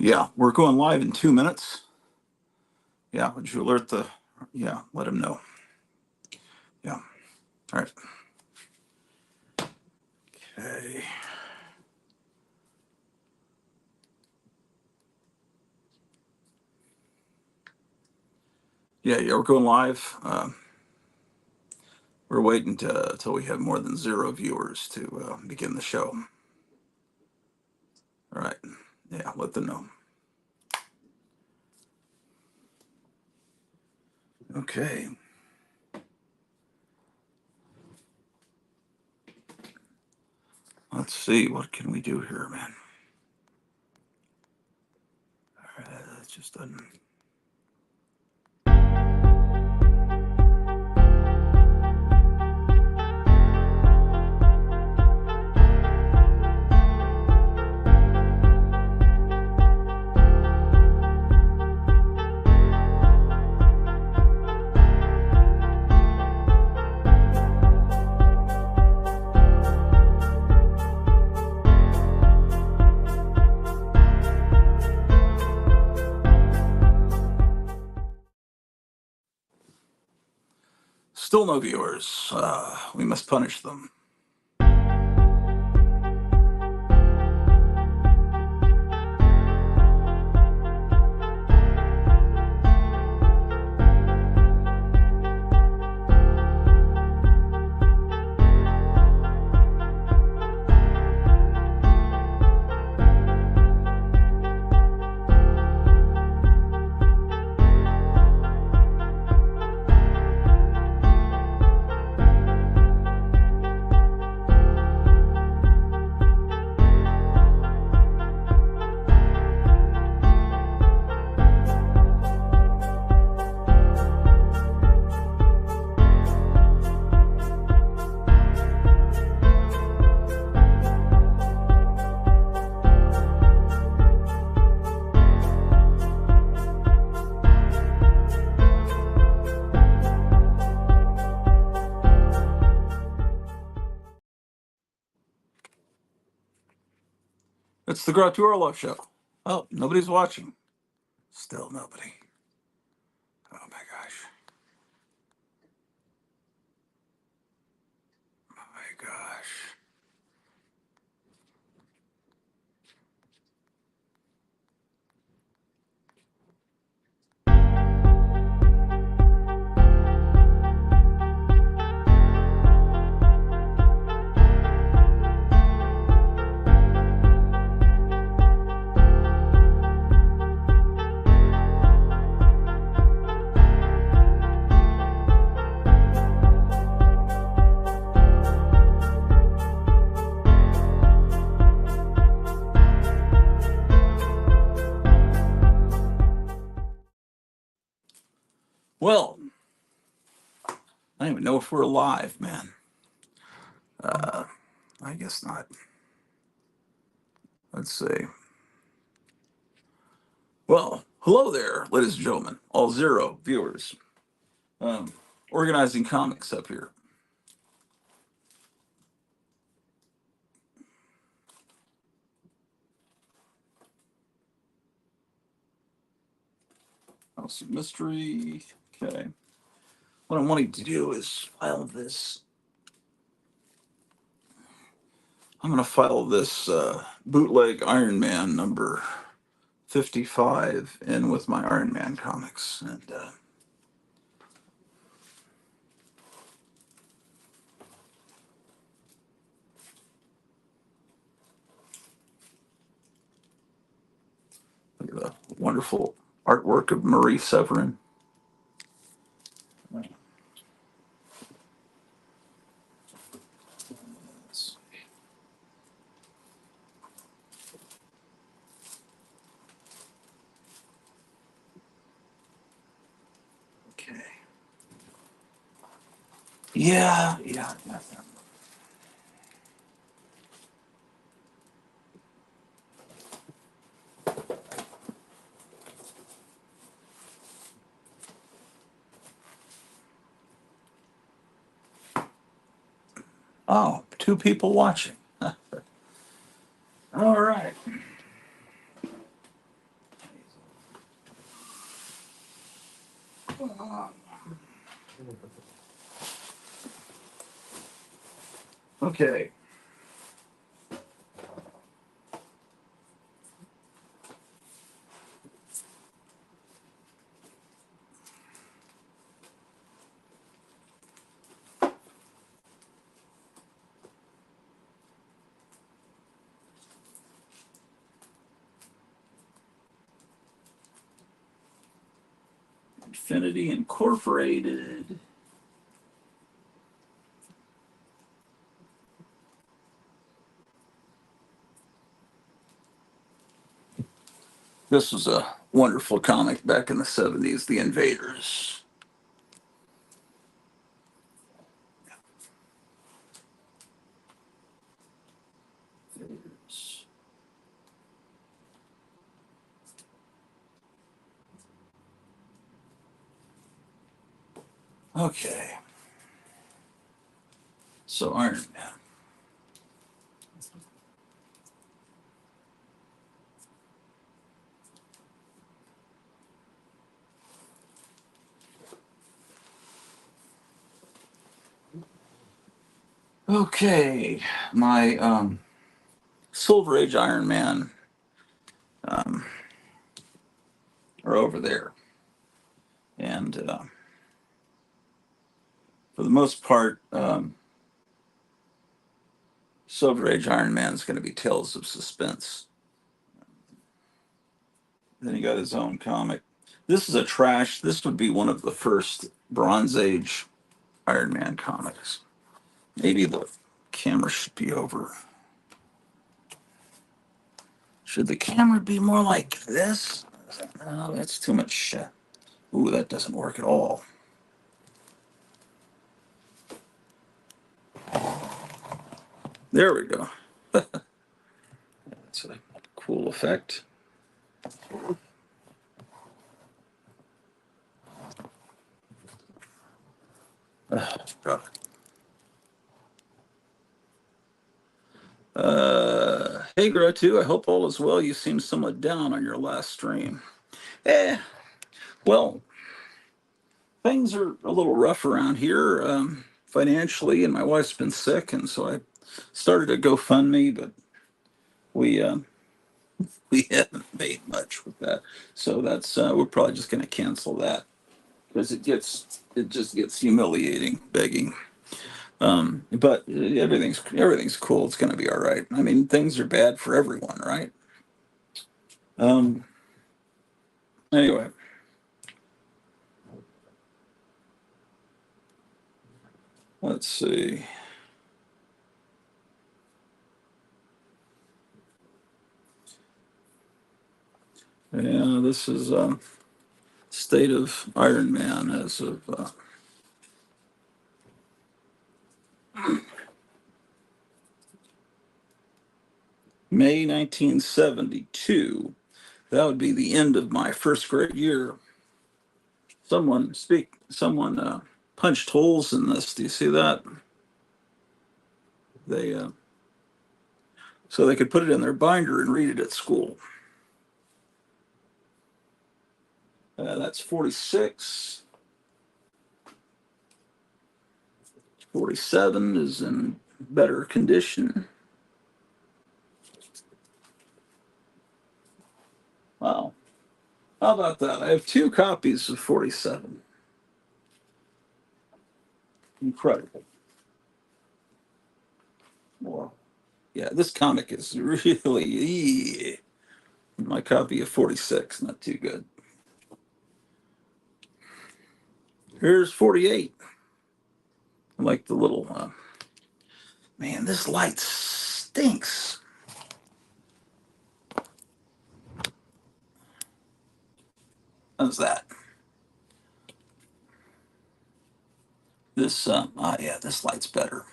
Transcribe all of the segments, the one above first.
Yeah, we're going live in 2 minutes. Yeah, would you alert the, yeah, let him know. Yeah, all right. Okay. Yeah, we're going live. We're waiting till we have more than 0 viewers to begin the show. All right. Yeah, let them know. Okay. Let's see, what can we do here, man? All right, that's just done. Still no viewers. We must punish them. It's the Orloff show. Oh, nobody's watching. Still nobody. Oh my gosh. Oh my gosh. Well, I don't even know if we're live, man. I guess not. Let's see. Well, hello there, ladies and gentlemen, all 0 viewers. Organizing comics up here. House of Mystery. Okay. What I'm wanting to do is file this. I'm going to file this bootleg Iron Man number 55 in with my Iron Man comics. And look at the wonderful artwork of Marie Severin. Okay. Yeah. Oh, 2 people watching. All right. Okay. Infinity Incorporated. This was a wonderful comic back in the 70s, The Invaders. Okay. So Iron Man. Okay. My Silver Age Iron Man um, are over there. And for the most part, Silver Age Iron Man is going to be Tales of Suspense. Then he got his own comic. This is a trash. This would be one of the first Bronze Age Iron Man comics. Maybe the camera should be over. Should the camera be more like this? No, that's too much. Ooh, that doesn't work at all. There we go. That's a cool effect. God. Hey, Grotu, I hope all is well. You seem somewhat down on your last stream. Eh, well, things are a little rough around here financially, and my wife's been sick, and so I started a GoFundMe, but we we haven't made much with that. So that's we're probably just going to cancel that because it just gets humiliating begging. But everything's cool. It's going to be all right. I mean, things are bad for everyone, right? Um, anyway, let's see. Yeah, this is state of Iron Man as of May 1972. That would be the end of my first grade year. Someone punched holes in this. Do you see that? They so they could put it in their binder and read it at school. That's 46. 47 is in better condition. Wow. How about that? I have two copies of 47. Incredible. Well, yeah, this comic is really my copy of 46, not too good. Here's 48. I like the little man, this light stinks. How's that? This yeah, this light's better.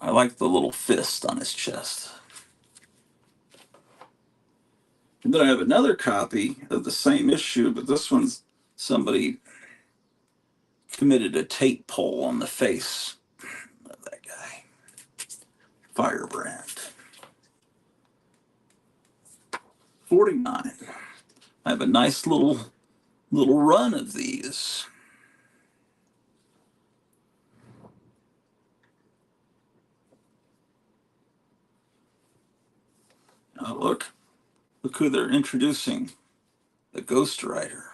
I like the little fist on his chest. And then I have another copy of the same issue, but this one's somebody committed a tape pull on the face of that guy. Firebrand. 49. I have a nice little run of these. look who they're introducing, the Ghost Rider.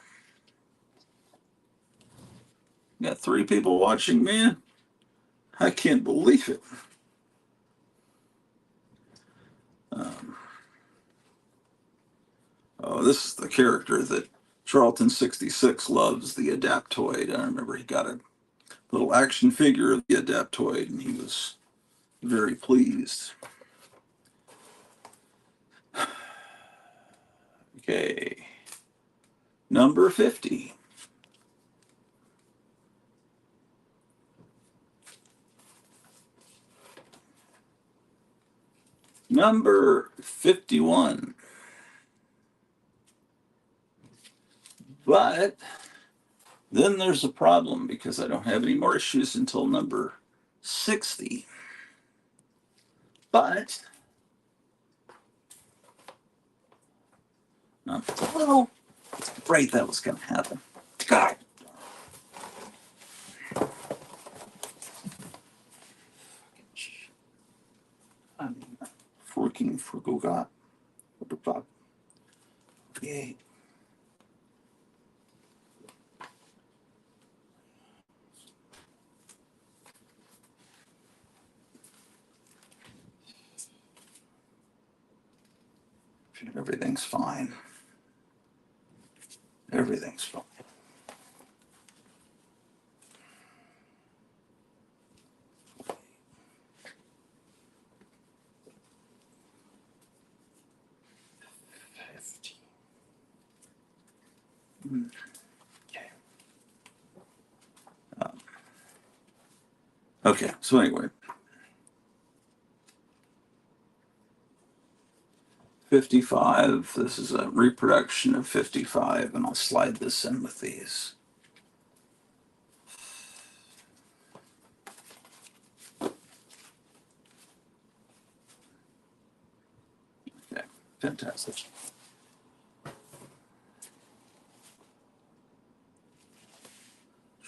Got 3 people watching, man. I can't believe it. Oh, this is the character that Charlton66 loves, the Adaptoid. I remember he got a little action figure of the Adaptoid, and he was very pleased. Okay. Number 50. Number 51. But then there's a problem because I don't have any more issues until number 60. But, oh, it's afraid that was going to happen. God. I'm freaking forgot. What the fuck? Okay. Everything's fine. Everything's fine. Okay. Okay, so anyway, 55. This is a reproduction of 55, and I'll slide this in with these. Okay, fantastic.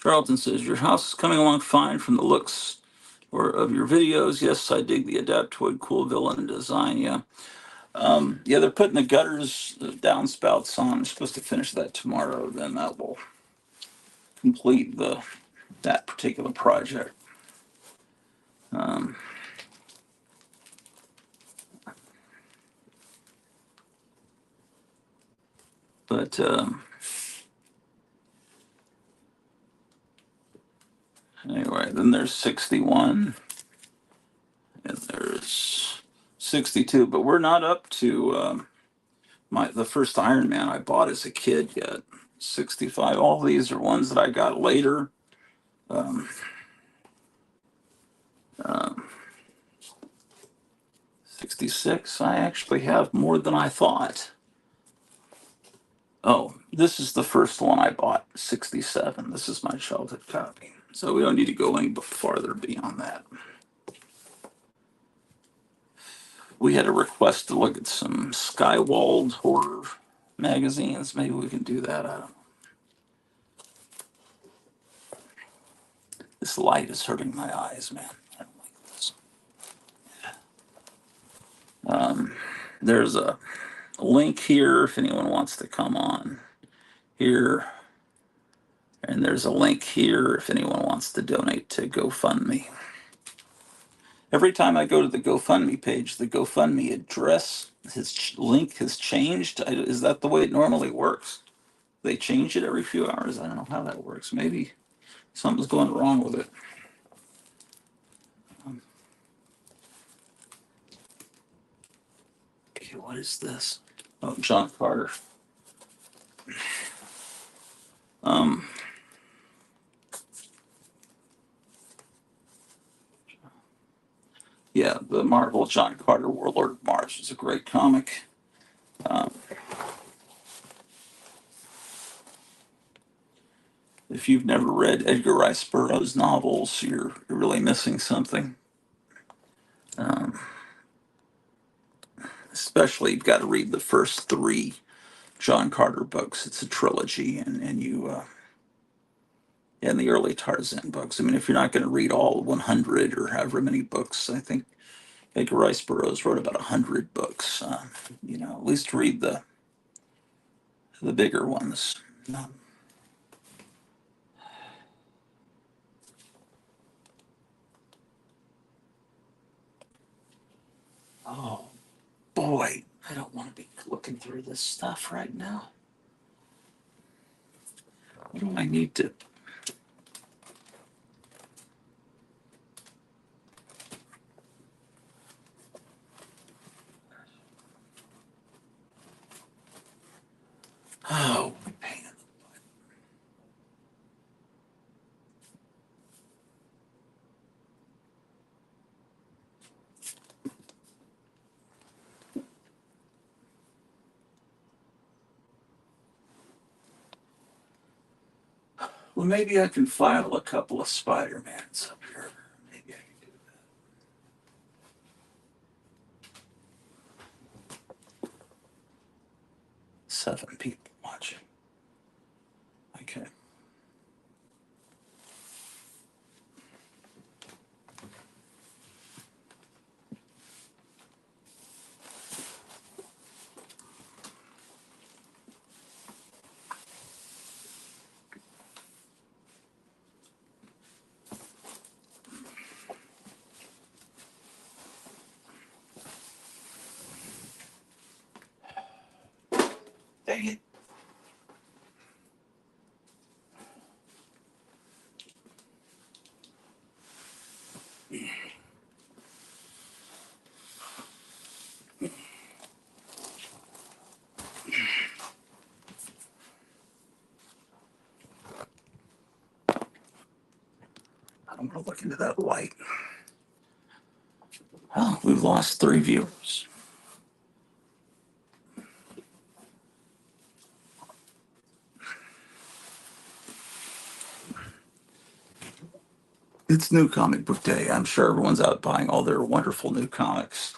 Charlton says, your house is coming along fine from the looks of your videos. Yes, I dig the Adaptoid, cool villain design. Yeah. Yeah, they're putting the gutters, the downspouts on. I'm supposed to finish that tomorrow. Then that will complete that particular project. But anyway, then there's 61, and there's 62. But we're not up to the first Iron Man I bought as a kid yet. 65. All these are ones that I got later. 66. I actually have more than I thought. Oh, this is the first one I bought. 67. This is my childhood copy. So we don't need to go any farther beyond that. We had a request to look at some Skywald horror magazines. Maybe we can do that. I don't know. This light is hurting my eyes, man. I don't like this. There's a link here if anyone wants to come on here. And there's a link here if anyone wants to donate to GoFundMe. Every time I go to the GoFundMe page, the GoFundMe address, link has changed. Is that the way it normally works? They change it every few hours. I don't know how that works. Maybe something's going wrong with it. Okay, what is this? Oh, John Carter. Yeah, the Marvel John Carter Warlord of Mars was a great comic. If you've never read Edgar Rice Burroughs novels, you're really missing something. Especially, you've got to read the first 3 John Carter books. It's a trilogy, and you and the early Tarzan books. I mean, if you're not going to read all 100 or however many books, I think Edgar Rice Burroughs wrote about 100 books. At least read the bigger ones. Oh boy, I don't want to be looking through this stuff right now. What do I need to? Oh, pain in the butt. Well, maybe I can file a couple of Spider-Mans up here. Maybe I can do that. 7 people watching. Okay. Dang it. I don't want to look into that light. Oh, we've lost 3 viewers. It's New Comic Book Day. I'm sure everyone's out buying all their wonderful new comics.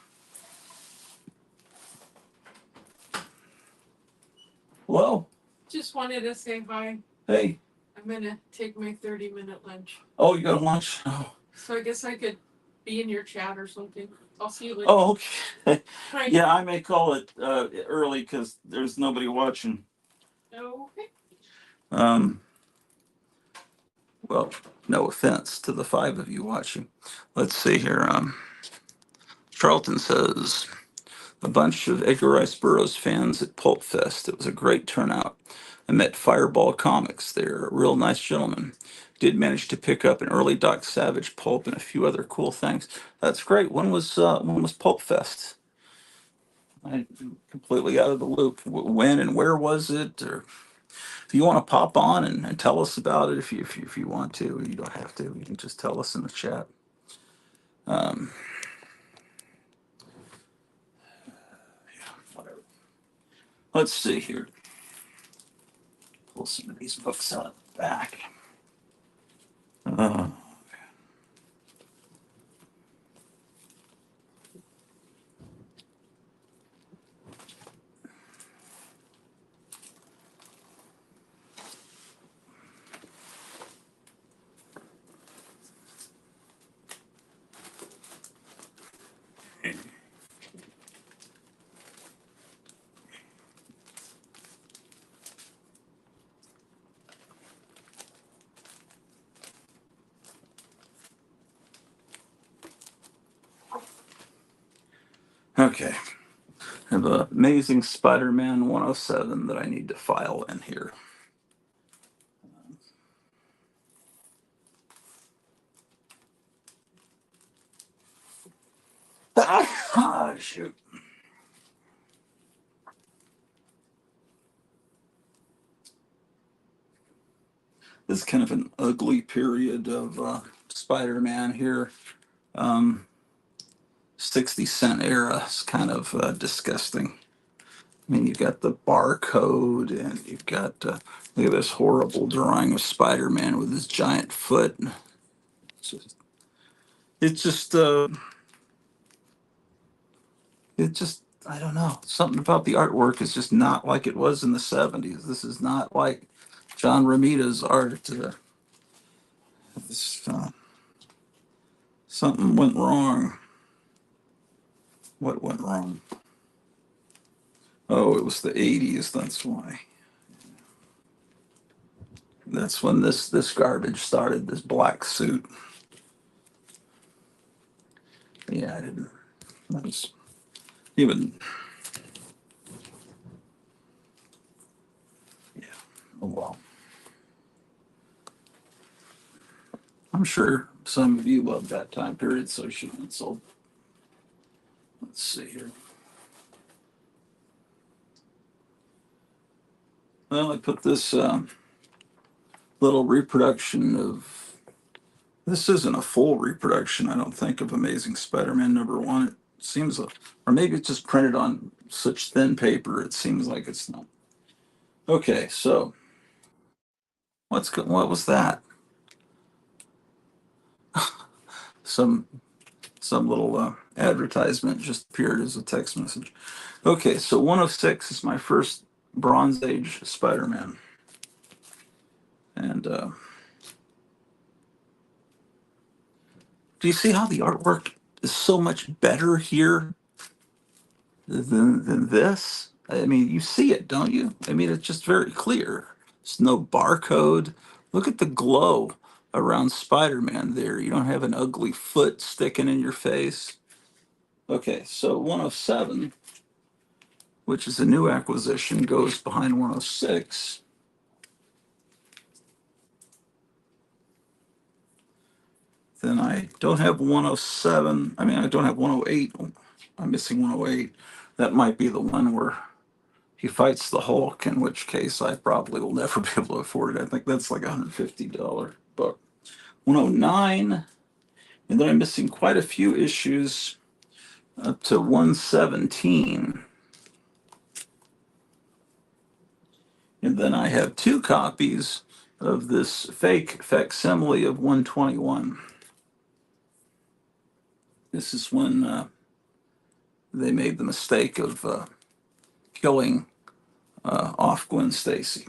Hello. Just wanted to say hi. Hey. I'm gonna take my 30-minute lunch. Oh, you got lunch? Oh. So I guess I could be in your chat or something. I'll see you later. Oh, okay. Hi. Yeah, I may call it early because there's nobody watching. Okay. Well, no offense to the 5 of you watching. Let's see here. Charlton says, a bunch of Edgar Rice Burroughs fans at Pulp Fest. It was a great turnout. I met Fireball Comics. They're a real nice gentleman. Did manage to pick up an early Doc Savage pulp and a few other cool things. That's great. When was Pulp Fest? I'm completely out of the loop. When and where was it? Or if you want to pop on and tell us about it, if you want to, you don't have to. You can just tell us in the chat. Um, yeah, whatever. Let's see here. Pull some of these books out of the back. Uh, okay. I have an Amazing Spider-Man 107 that I need to file in here. Ah, shoot. This is kind of an ugly period of Spider-Man here. 60 cent era is kind of disgusting. I mean, you've got the barcode, and you've got look at this horrible drawing of Spider-Man with his giant foot. It's just, I don't know. Something about the artwork is just not like it was in the '70s. This is not like John Romita's art. Something went wrong. What went wrong? Oh, it was the 80s. That's why. That's when this garbage started. This black suit. Yeah, I didn't. That was even. Yeah. Oh well. I'm sure some of you love that time period, so so let's see here. Well, I put this little reproduction of. This isn't a full reproduction, I don't think, of Amazing Spider-Man #1. It seems, or maybe it's just printed on such thin paper. It seems like it's not. Okay, so what was that? Some some little advertisement just appeared as a text message. Okay, so 106 is my first Bronze Age Spider-Man, and do you see how the artwork is so much better here than this? I mean, you see it, don't you? I mean, it's just very clear. There's no barcode. Look at the glow around Spider-Man there. You don't have an ugly foot sticking in your face. Okay, so 107, which is a new acquisition, goes behind 106. Then I don't have 107. I mean, I don't have 108. I'm missing 108. That might be the one where he fights the Hulk, in which case I probably will never be able to afford it. I think that's like a $150 book. 109, and then I'm missing quite a few issues up to 117. And then I have two copies of this fake facsimile of 121. This is when they made the mistake of killing off Gwen Stacy.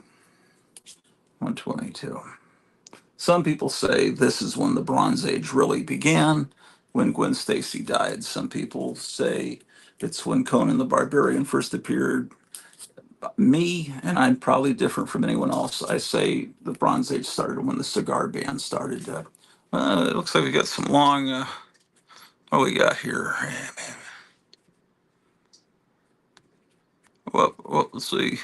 122. Some people say this is when the Bronze Age really began, when Gwen Stacy died. Some people say it's when Conan the Barbarian first appeared. Me, and I'm probably different from anyone else, I say the Bronze Age started when the cigar ban started. It looks like we got some long. What we got here? Let's see.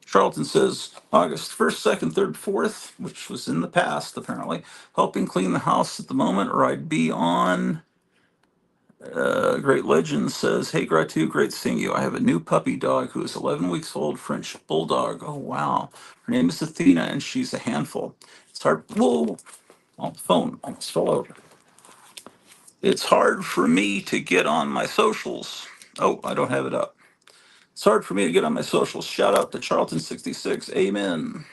Charlton says August 1st, 2nd, 3rd, 4th, which was in the past apparently, helping clean the house at the moment, or I'd be on. Great Legend says, hey, Gratu, great seeing you. I have a new puppy dog who is 11 weeks old, French Bulldog. Oh, wow. Her name is Athena, and she's a handful. It's hard. Whoa, oh, the phone almost fell over. It's hard for me to get on my socials. Oh, I don't have it up. It's hard for me to get on my socials. Shout out to Charlton66. Amen.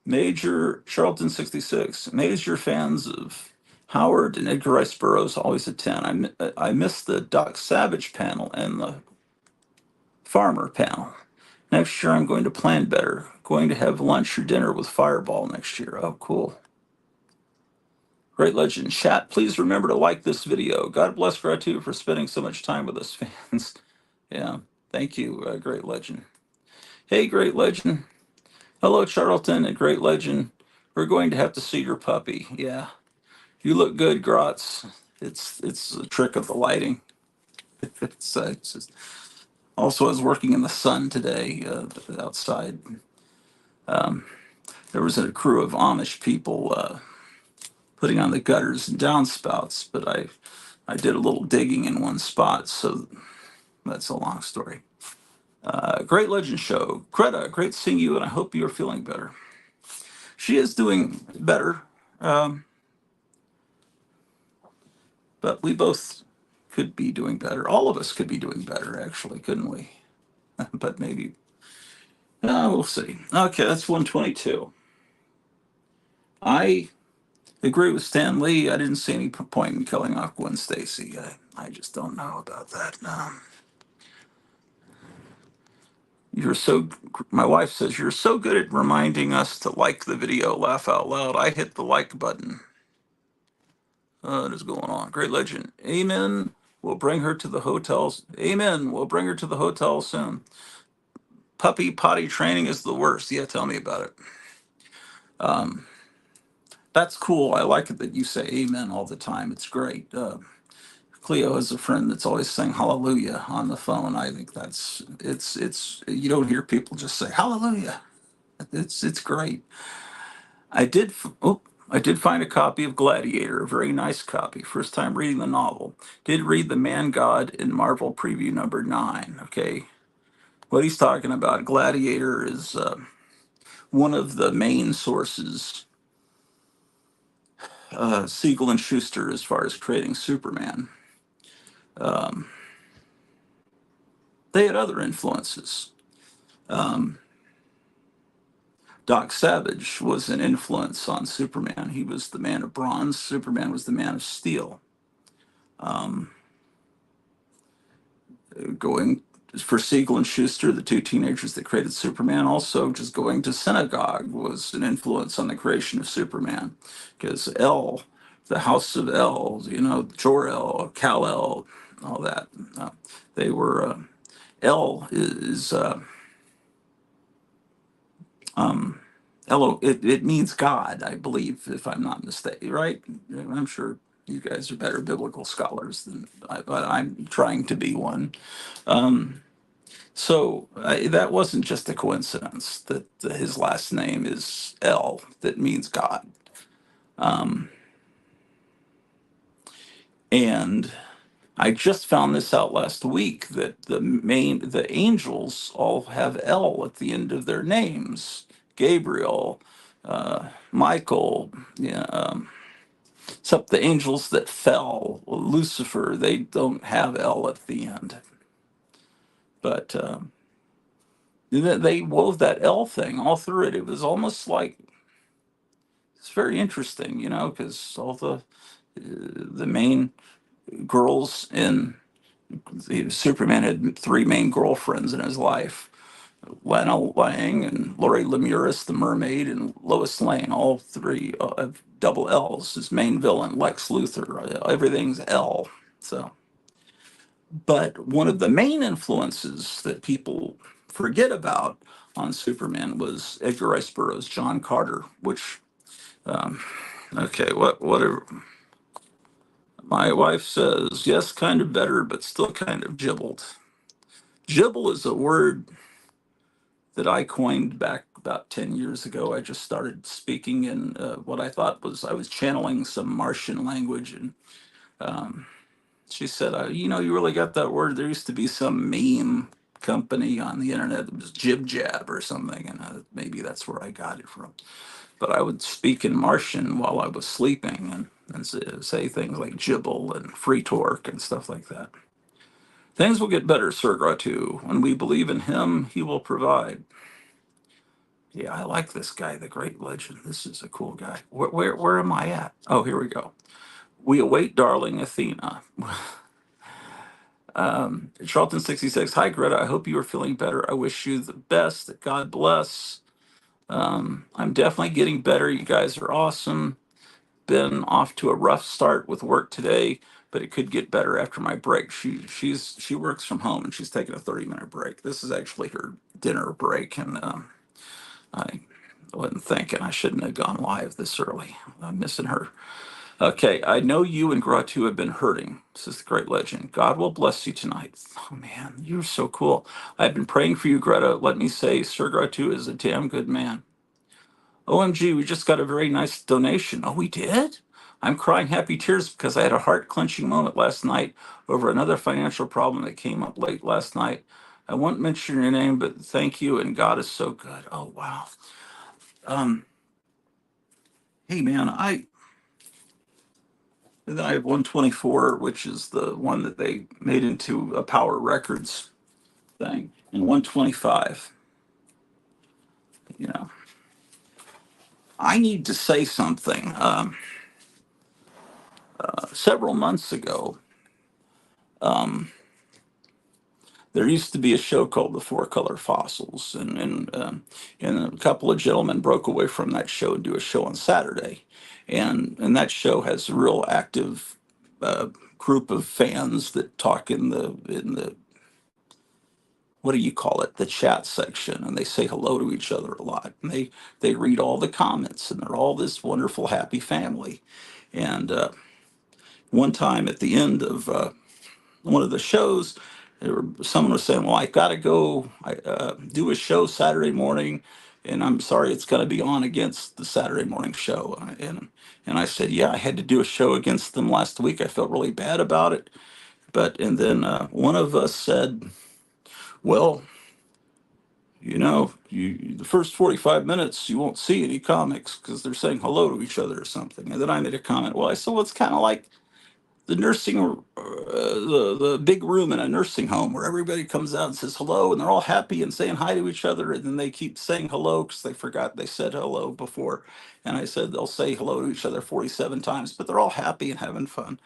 Major Charlton66. Major fans of Howard and Edgar Rice Burroughs, always a 10. I missed the Doc Savage panel and the Farmer panel. Next year, I'm going to plan better. Going to have lunch or dinner with Fireball next year. Oh, cool. Great Legend. Chat, please remember to like this video. God bless Gratu for spending so much time with us, fans. Yeah, thank you, Great Legend. Hey, Great Legend. Hello, Charlton and Great Legend. We're going to have to see your puppy. Yeah. You look good, Grotz. It's a trick of the lighting. It's just, also, I was working in the sun today outside. There was a crew of Amish people putting on the gutters and downspouts, but I did a little digging in one spot, so that's a long story. Great Legend Show. Greta, great seeing you, and I hope you are feeling better. She is doing better, but we both could be doing better. All of us could be doing better, actually, couldn't we? But maybe, we'll see. Okay, that's 122. I agree with Stan Lee. I didn't see any point in killing off Gwen Stacy. I just don't know about that. You're so, my wife says, you're so good at reminding us to like the video, laugh out loud. I hit the like button. What is going on? Great Legend. Amen. We'll bring her to the hotels. Amen. We'll bring her to the hotel soon. Puppy potty training is the worst. Yeah, tell me about it. Um, that's cool. I like it that you say amen all the time. It's great. Cleo has a friend that's always saying hallelujah on the phone. I think it's you don't hear people just say hallelujah. It's great. I did find a copy of Gladiator, a very nice copy. First time reading the novel. Did read The Man God in Marvel Preview number 9. Okay, what he's talking about, Gladiator is one of the main sources, Siegel and Schuster, as far as creating Superman. Um, they had other influences. Um, Doc Savage was an influence on Superman. He was the man of bronze. Superman was the man of steel. Um, Going for Siegel and Schuster, the two teenagers that created Superman, also just going to synagogue was an influence on the creation of Superman, because El, the House of El, Jor-El, Kal-El, all that, uh, they were. El is um, it means God, I believe, if I'm not mistaken, right? I'm sure you guys are better biblical scholars than but I'm trying to be one. Um, that wasn't just a coincidence that his last name is El, that means God. Um, and I just found this out last week that the angels all have El at the end of their names. Gabriel, Michael, yeah, except the angels that fell, Lucifer, they don't have El at the end. But they wove that L thing all through it. It was almost like it's very interesting, because all the main girls in Superman had three main girlfriends in his life: Lana Lang and Lori Lemuris, the mermaid, and Lois Lane. All three have double L's. His main villain, Lex Luthor. Everything's L. So, but one of the main influences that people forget about on Superman was Edgar Rice Burroughs' John Carter, which okay, whatever. My wife says, yes, kind of better, but still kind of gibbled. Gibble is a word that I coined back about 10 years ago. I just started speaking in what I thought was, I was channeling some Martian language. And um, she said, you really got that word. There used to be some meme company on the internet that was Jib Jab or something. And maybe that's where I got it from. But I would speak in Martian while I was sleeping and say things like gibble and free torque and stuff like that. Things will get better, Sir Gratu. When we believe in him, he will provide. Yeah, I like this guy, the great legend. This is a cool guy. Where am I at? Oh, here we go. We await darling Athena. Charlton 66. Hi, Greta. I hope you are feeling better. I wish you the best. God bless. I'm definitely getting better. You guys are awesome. Been off to a rough start with work today, but it could get better after my break. She works from home and she's taking a 30-minute break. This is actually her dinner break, and I wasn't thinking I shouldn't have gone live this early. I'm missing her. Okay, I know you and Gratu have been hurting. This is the great legend. God will bless you tonight. Oh man, you're so cool. I've been praying for you, Greta. Let me say, Sir Gratu is a damn good man. OMG, we just got a very nice donation. Oh, we did? I'm crying happy tears because I had a heart clenching moment last night over another financial problem that came up late last night. I won't mention your name, but thank you, and God is so good. Oh, wow. Um, hey, man, I have 124, which is the one that they made into a Power Records thing, and 125. You know, I need to say something. Several months ago, um, there used to be a show called The Four Color Fossils, and a couple of gentlemen broke away from that show and do a show on Saturday, and that show has real active group of fans that talk in the what do you call it, the chat section, and they say hello to each other a lot, and they read all the comments, and they're all this wonderful happy family. And one time at the end of one of the shows, someone was saying, "Well, I got to go do a show Saturday morning, and I'm sorry it's going to be on against the Saturday morning show." And I said, "Yeah, I had to do a show against them last week. I felt really bad about it." But and then one of us said, "Well, the first 45 minutes you won't see any comics because they're saying hello to each other or something." And then I made a comment. Well, I said, "Well, it's kind of like the big room in a nursing home where everybody comes out and says hello, and they're all happy and saying hi to each other, and then they keep saying hello because they forgot they said hello before." And I said they'll say hello to each other 47 times, but they're all happy and having fun.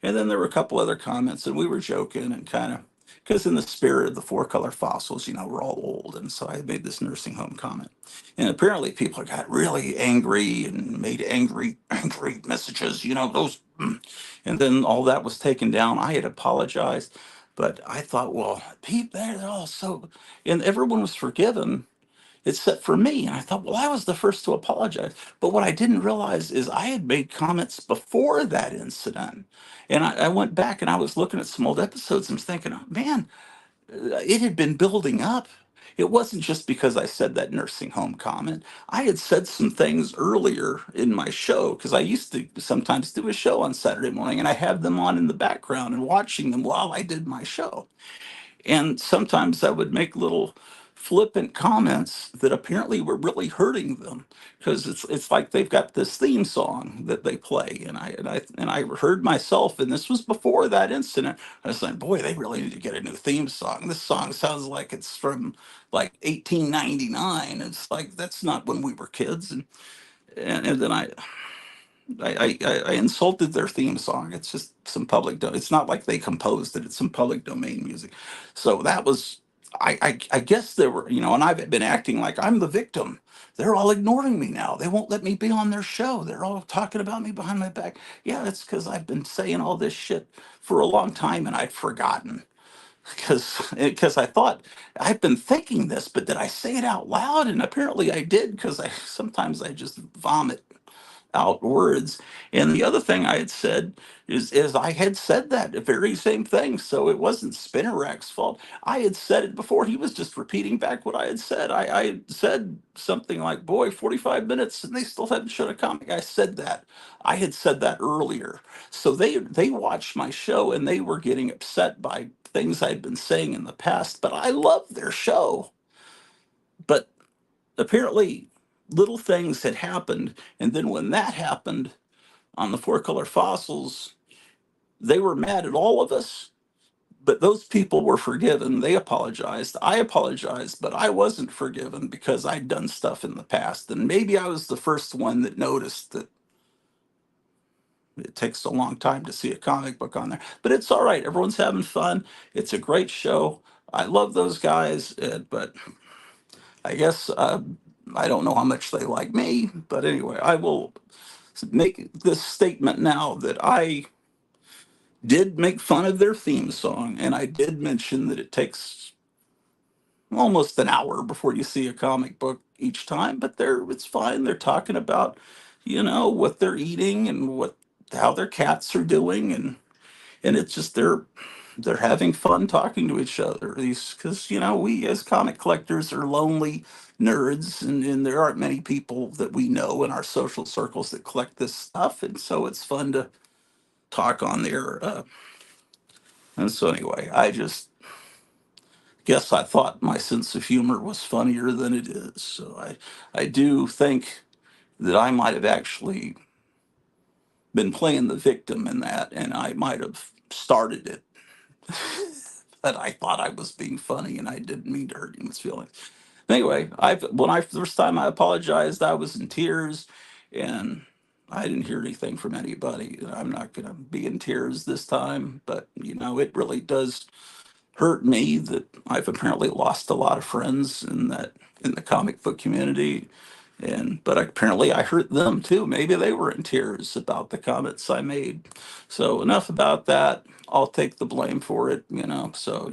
And then there were a couple other comments, and we were joking and kind of, because in the spirit of the four color fossils, we're all old. And so I made this nursing home comment. And apparently people got really angry and made angry messages, those. And then all that was taken down. I had apologized, but I thought, well, people, they're all so, and everyone was forgiven except for me. And I thought, well, I was the first to apologize. But what I didn't realize is I had made comments before that incident. And I went back and I was looking at some old episodes and was thinking, oh, man, it had been building up. It wasn't just because I said that nursing home comment. I had said some things earlier in my show because I used to sometimes do a show on Saturday morning and I had them on in the background and watching them while I did my show. And sometimes I would make little flippant comments that apparently were really hurting them because it's like they've got this theme song that they play, and I heard myself, and this was before that incident. I was like, boy, they really need to get a new theme song. This song sounds like it's from like 1899. It's like that's not when we were kids. And then I insulted their theme song. It's just some it's not like they composed it. It's some public domain music. So that was, I guess there were, and I've been acting like I'm the victim. They're all ignoring me now. They won't let me be on their show. They're all talking about me behind my back. Yeah, it's because I've been saying all this shit for a long time and I'd forgotten. Because I thought I've been thinking this, but did I say it out loud? And apparently I did because I just vomit out words. And the other thing I had said is I had said that very same thing. So it wasn't Spinnerack's fault. I had said it before. He was just repeating back what I had said. I had said something like, boy, 45 minutes and they still haven't shown a comic. I said that. I had said that earlier. So they watched my show and they were getting upset by things I'd been saying in the past, but I loved their show. But apparently little things had happened, and then when that happened on the four color fossils, they were mad at all of us, but those people were forgiven. They apologized. I apologized, but I wasn't forgiven because I'd done stuff in the past, and maybe I was the first one that noticed that it takes a long time to see a comic book on there. But it's all right, everyone's having fun. It's a great show. I love those guys, but I guess I don't know how much they like me, but anyway, I will make this statement now that I did make fun of their theme song, and I did mention that it takes almost an hour before you see a comic book each time, but it's fine. They're talking about, what they're eating and how their cats are doing, and it's just they're having fun talking to each other. These because we as comic collectors are lonely nerds, and there aren't many people that we know in our social circles that collect this stuff, and so it's fun to talk on there. And so anyway, I just guess I thought my sense of humor was funnier than it is. So I do think that I might have actually been playing the victim in that, and I might have started it. But I thought I was being funny, and I didn't mean to hurt anyone's feelings. Anyway, when I first time I apologized, I was in tears, and I didn't hear anything from anybody. I'm not going to be in tears this time, but it really does hurt me that I've apparently lost a lot of friends in the comic book community, And but apparently I hurt them too. Maybe they were in tears about the comments I made. So enough about that. I'll take the blame for it, you know. So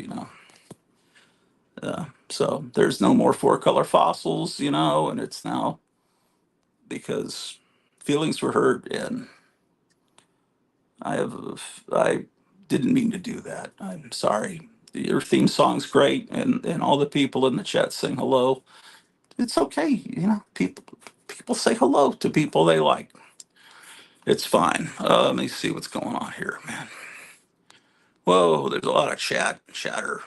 so there's no more four color fossils, you know, and it's now because feelings were hurt, and I didn't mean to do that. I'm sorry. Your theme song's great, and all the people in the chat saying hello. It's okay, you know. People say hello to people they like. It's fine. Let me see what's going on here, man. Whoa, there's a lot of chatter.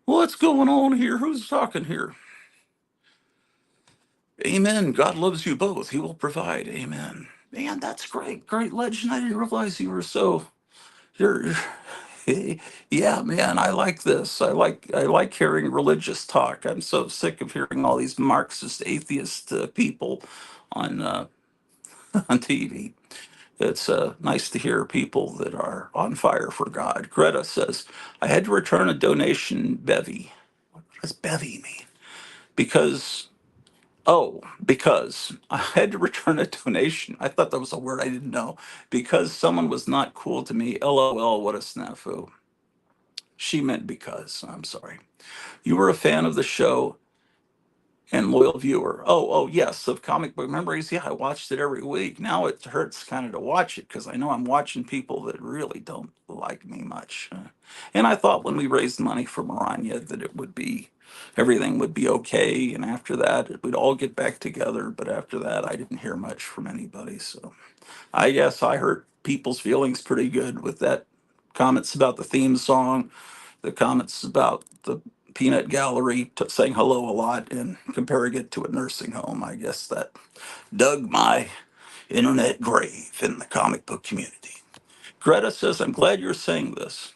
What's going on here? Who's talking here? Amen. God loves you both. He will provide. Amen. Man, that's great. Great legend. I didn't realize you were so. You're. Yeah, man. I like this. I like hearing religious talk. I'm so sick of hearing all these Marxist atheist people on on TV. It's nice to hear people that are on fire for God. Greta says, I had to return a donation bevy. What does bevy mean? Because, because I had to return a donation. I thought that was a word I didn't know. Because someone was not cool to me. LOL, what a snafu. She meant because. I'm sorry. You were a fan of the show and loyal viewer. Yes, of Comic Book Memories. Yeah, I watched it every week. Now it hurts kind of to watch it because I know I'm watching people that really don't like me much. And I thought when we raised money for Maranya that it would be everything would be okay, and after that it would all get back together. But after that, I didn't hear much from anybody. So I guess I hurt people's feelings pretty good with that comments about the theme song, the comments about the peanut gallery saying hello a lot and comparing it to a nursing home. I guess that dug my internet grave in the comic book community. Greta says, I'm glad you're saying this.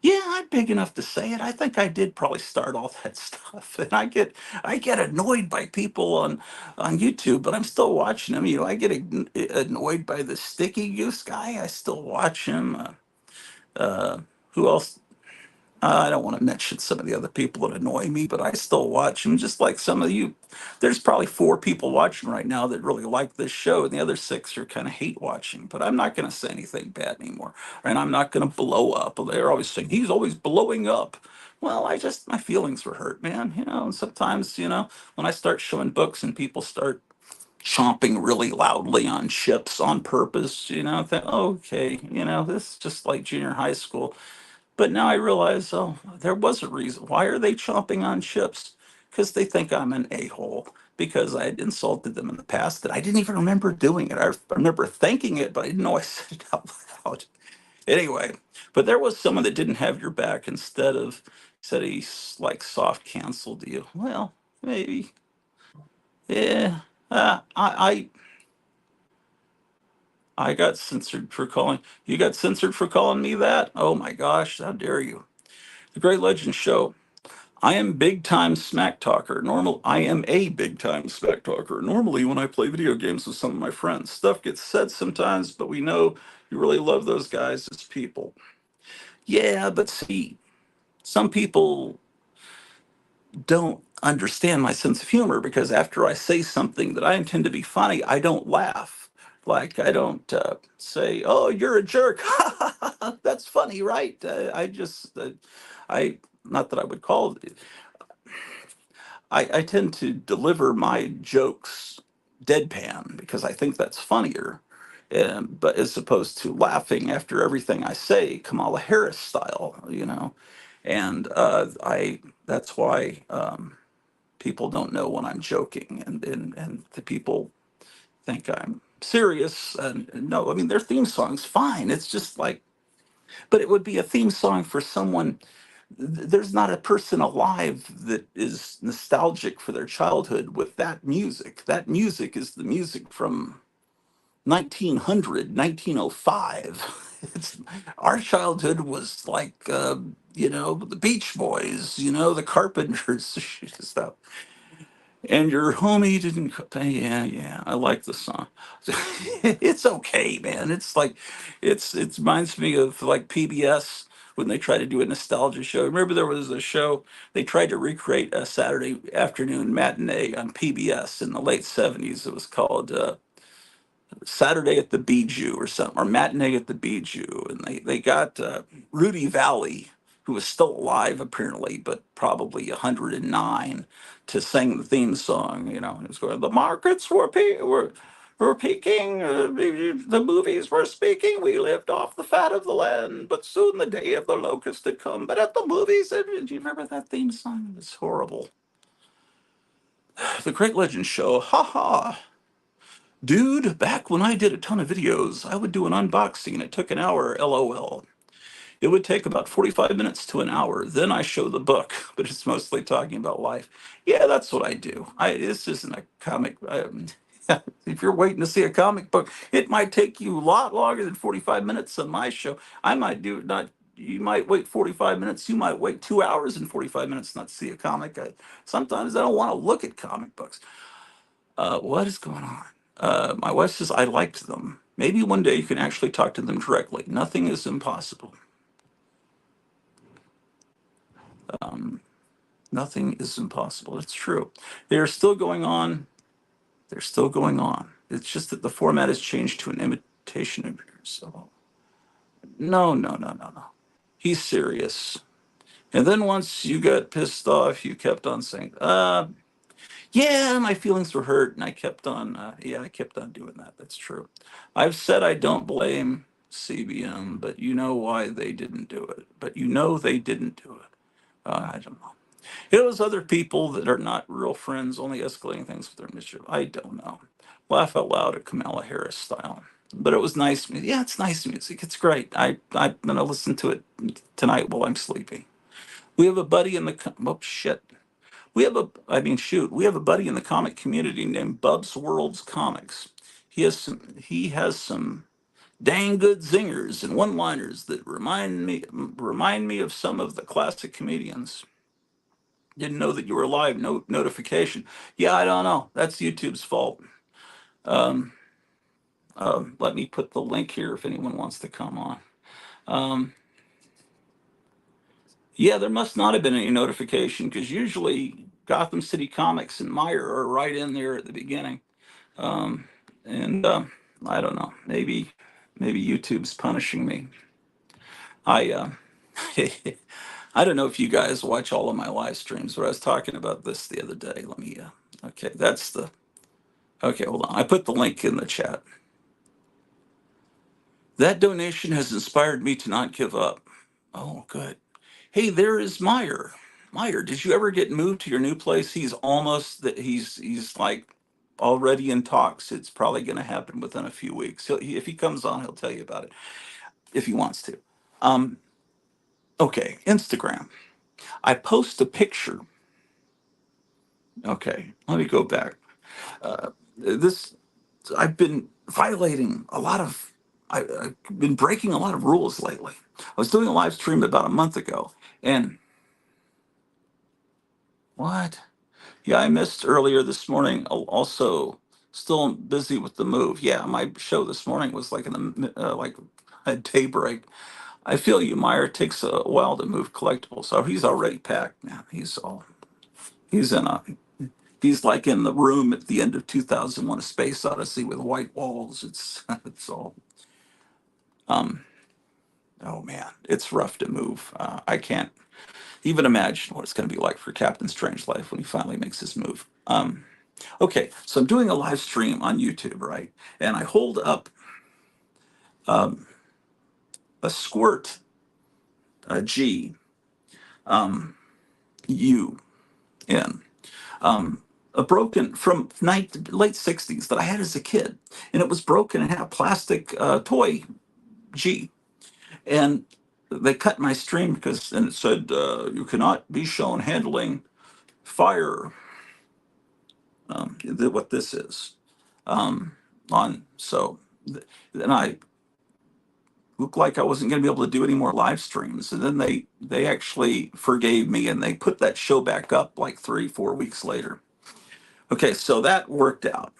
Yeah, I'm big enough to say it. I think I did probably start all that stuff, and I get annoyed by people on YouTube, but I'm still watching them. You know, I get annoyed by the sticky goose guy. I still watch him. Who else? I don't want to mention some of the other people that annoy me, but I still watch them. Just like some of you, there's probably four people watching right now that really like this show, and the other six are kind of hate watching. But I'm not going to say anything bad anymore, and I'm not going to blow up. They're always saying he's always blowing up. Well, my feelings were hurt, man. You know, and sometimes, you know, when I start showing books and people start chomping really loudly on ships on purpose, you know, I think, okay, you know, this is just like junior high school. But now I realize, oh, there was a reason. Why are they chomping on ships? Because they think I'm an a-hole because I had insulted them in the past that I didn't even remember doing it. I remember thinking it, but I didn't know I said it out loud. Anyway, but there was someone that didn't have your back instead of said he like soft canceled you. Well, maybe. Yeah. I got censored for calling. You got censored for calling me that? Oh my gosh, how dare you? The Great Legend Show. I am big time smack talker. I am a big time smack talker. Normally, when I play video games with some of my friends, stuff gets said sometimes, but we know you really love those guys as people. Yeah, but see, some people don't understand my sense of humor because after I say something that I intend to be funny, I don't laugh. Like I don't say, "Oh, you're a jerk." That's funny, right? I not that I would call it. I tend to deliver my jokes deadpan because I think that's funnier. But as opposed to laughing after everything I say, Kamala Harris style, you know, and I that's why people don't know when I'm joking, and the people think I'm serious. And no, I mean their theme song's fine. It's just like, but it would be a theme song for someone. There's not a person alive that is nostalgic for their childhood with that music. That music is the music from 1900, 1905. It's, our childhood was like, you know, the Beach Boys, you know, the Carpenters, stuff. And your homie didn't. Yeah, yeah. I like the song. It's okay, man. It's like, it reminds me of like PBS. when they tried to do a nostalgia show. Remember, there was a show they tried to recreate a Saturday afternoon matinee on PBS in the late '70s. It was called Saturday at the Bijou or something, or Matinee at the Bijou, and they got Rudy Valley, who was still alive apparently, but probably 109, to sing the theme song. You know, and it was going, the markets were peaking, the movies were speaking. We lived off the fat of the land, but soon the day of the locust had come. But at the movies, do you remember that theme song? It was horrible. The Great Legend Show, ha ha. Dude, back when I did a ton of videos, I would do an unboxing and it took an hour, lol. It would take about 45 minutes to an hour. Then I show the book, but it's mostly talking about life. Yeah, that's what I do. This isn't a comic. If you're waiting to see a comic book, it might take you a lot longer than 45 minutes on my show. I might do not. You might wait 45 minutes. You might wait 2 hours and 45 minutes not to see a comic. Sometimes I don't want to look at comic books. What is going on? My wife says I liked them. Maybe one day you can actually talk to them directly. Nothing is impossible. Nothing is impossible. It's true. They are still going on. They're still going on. It's just that the format has changed to an imitation of yours. So no, no, no, no, no. He's serious. And then once you got pissed off, you kept on saying, yeah, my feelings were hurt, and I kept on, I kept on doing that. That's true. I've said I don't blame CBM, but you know why they didn't do it. But you know they didn't do it. I don't know. It was other people that are not real friends, only escalating things with their mischief. I don't know. Laugh out loud at Kamala Harris style. But it was nice music. Yeah, it's nice music. It's great. I'm gonna listen to it tonight while I'm sleeping. We have a buddy in the oh shit. We have a, I mean, shoot, we have a buddy in the comic community named Bub's Worlds Comics. He has some dang good zingers and one-liners that remind me of some of the classic comedians. Didn't know that you were live. No notification. Yeah, I don't know. That's YouTube's fault. Um, Let me put the link here if anyone wants to come on. Um, yeah, there must not have been any notification because usually Gotham City Comics and Meyer are right in there at the beginning. Um, and I don't know. Maybe YouTube's punishing me. I I don't know if you guys watch all of my live streams, but I was talking about this the other day. Let me. Okay, that's the. Okay, hold on. I put the link in the chat. That donation has inspired me to not give up. Oh, good. Hey, there is Meyer. Meyer, did you ever get moved to your new place? He's almost that he's like already in talks. It's probably going to happen within a few weeks. If he comes on, he'll tell you about it if he wants to. Um, okay, Instagram. I post a picture. Okay, let me go back. This I've been violating a lot of. I've been breaking a lot of rules lately. I was doing a live stream about a month ago, and what? Yeah, I missed earlier this morning. Also, still busy with the move. Yeah, my show this morning was like in the like a daybreak. I feel you, Meyer. It takes a while to move collectibles. So he's already packed, man. He's in a he's like in the room at the end of 2001: A Space Odyssey with white walls. It's it's all um oh man, it's rough to move. I can't even imagine what it's going to be like for Captain Strangelove when he finally makes his move. Okay, so I'm doing a live stream on YouTube, right? And I hold up um, a squirt, a G, U, N, a broken from late 60s that I had as a kid. And it was broken and had a plastic toy G. And they cut my stream because, and it said, you cannot be shown handling fire, what this is. On so, then I looked like I wasn't going to be able to do any more live streams. And then they actually forgave me and they put that show back up like 3 4 weeks later. Okay, so that worked out.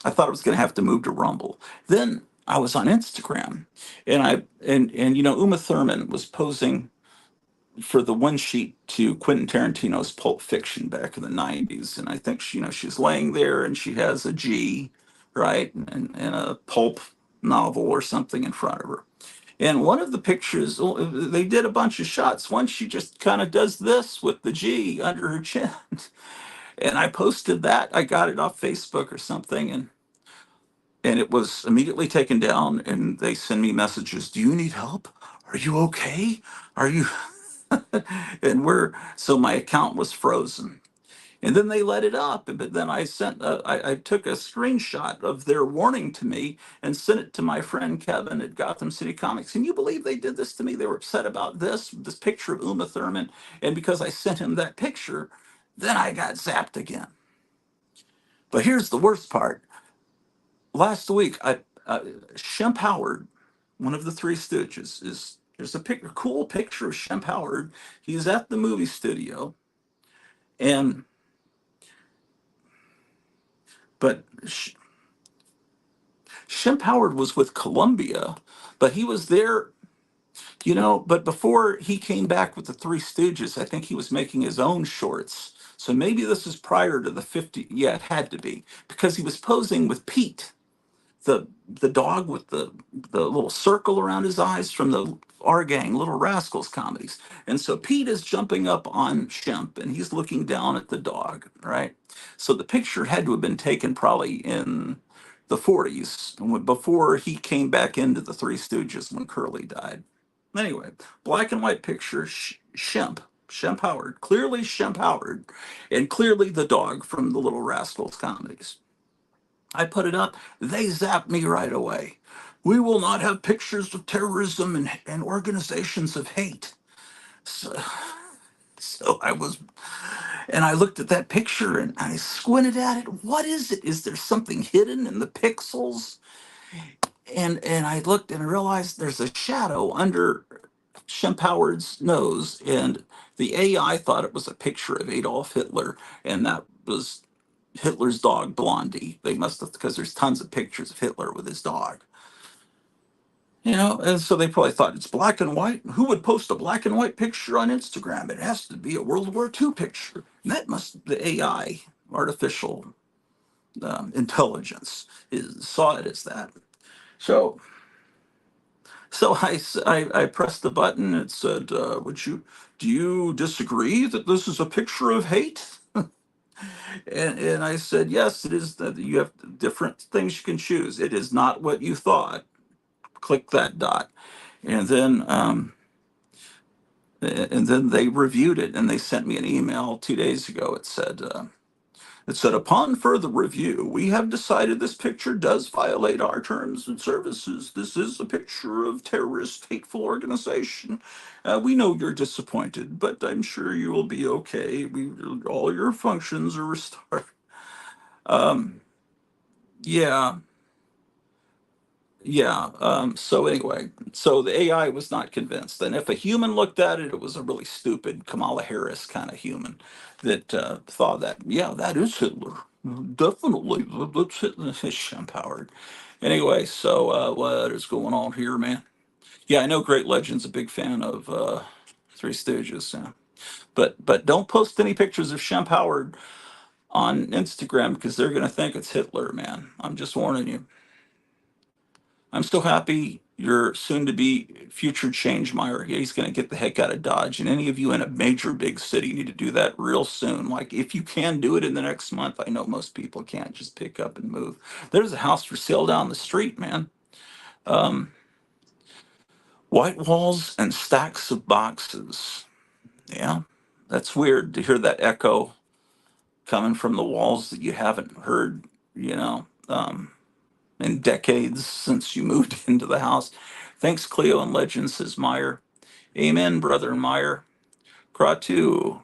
I thought I was going to have to move to Rumble. Then I was on Instagram, and Uma Thurman was posing for the one sheet to Quentin Tarantino's Pulp Fiction back in the '90s, and I think she's laying there and she has a G, right, and a pulp novel or something in front of her. And one of the pictures, they did a bunch of shots. One, she just kind of does this with the G under her chin. And I posted that. I got it off Facebook or something, and it was immediately taken down. And they send me messages. Do you need help? Are you okay? Are you? And so my account was frozen. And then they let it up. But then I took a screenshot of their warning to me and sent it to my friend Kevin at Gotham City Comics. Can you believe they did this to me? They were upset about this picture of Uma Thurman. And because I sent him that picture, then I got zapped again. But here's the worst part. Last week, Shemp Howard, one of the Three Stooges, there's a cool picture of Shemp Howard. He's at the movie studio, and but Shemp Howard was with Columbia, but he was there, But before he came back with the Three Stooges, I think he was making his own shorts. So maybe this is prior to the 50. Yeah, it had to be because he was posing with Pete, the dog with the little circle around his eyes from the Our Gang Little Rascals comedies. And so Pete is jumping up on Shemp and he's looking down at the dog, right? So the picture had to have been taken probably in the 40s before he came back into the Three Stooges when Curly died. Anyway, black and white picture, Shemp Howard, clearly Shemp Howard, and clearly the dog from the Little Rascals comedies. I put it up. They zapped me right away. We will not have pictures of terrorism and organizations of hate. So, so and I looked at that picture and I squinted at it. What is it? Is there something hidden in the pixels? And I looked and I realized there's a shadow under Shemp Howard's nose, and the AI thought it was a picture of Adolf Hitler, and that was Hitler's dog Blondie. They must have, because there's tons of pictures of Hitler with his dog. And so they probably thought it's black and white. Who would post a black and white picture on Instagram? It has to be a World War II picture. And that must, the AI, artificial intelligence, saw it as that. So, so I pressed the button. It said, do you disagree that this is a picture of hate? And I said, yes, it is. That you have different things you can choose. It is not what you thought. Click that dot, and then they reviewed it and they sent me an email 2 days ago. It said upon further review, we have decided this picture does violate our terms and services. This is a picture of terrorist, hateful organization. We know you're disappointed, but I'm sure you will be okay. All your functions are restored. Um, yeah, yeah. So anyway, so the AI was not convinced. And if a human looked at it, it was a really stupid Kamala Harris kind of human that thought that, yeah, that is Hitler. Definitely. That's Hitler. Empowered. Anyway, so what is going on here, man? Yeah, I know Great Legend's a big fan of Three Stooges. Yeah. But don't post any pictures of Shemp Howard on Instagram because they're gonna think it's Hitler, man. I'm just warning you. I'm so happy your soon to be future change Meyer. He's going to get the heck out of Dodge. And any of you in a major big city need to do that real soon. Like, if you can do it in the next month, I know most people can't just pick up and move. There's a house for sale down the street, man. Um, White walls and stacks of boxes. Yeah, that's weird to hear that echo coming from the walls that you haven't heard, you know. In decades since you moved into the house. Thanks, Cleo and Legend, says Meyer. Amen, brother Meyer. Kratu.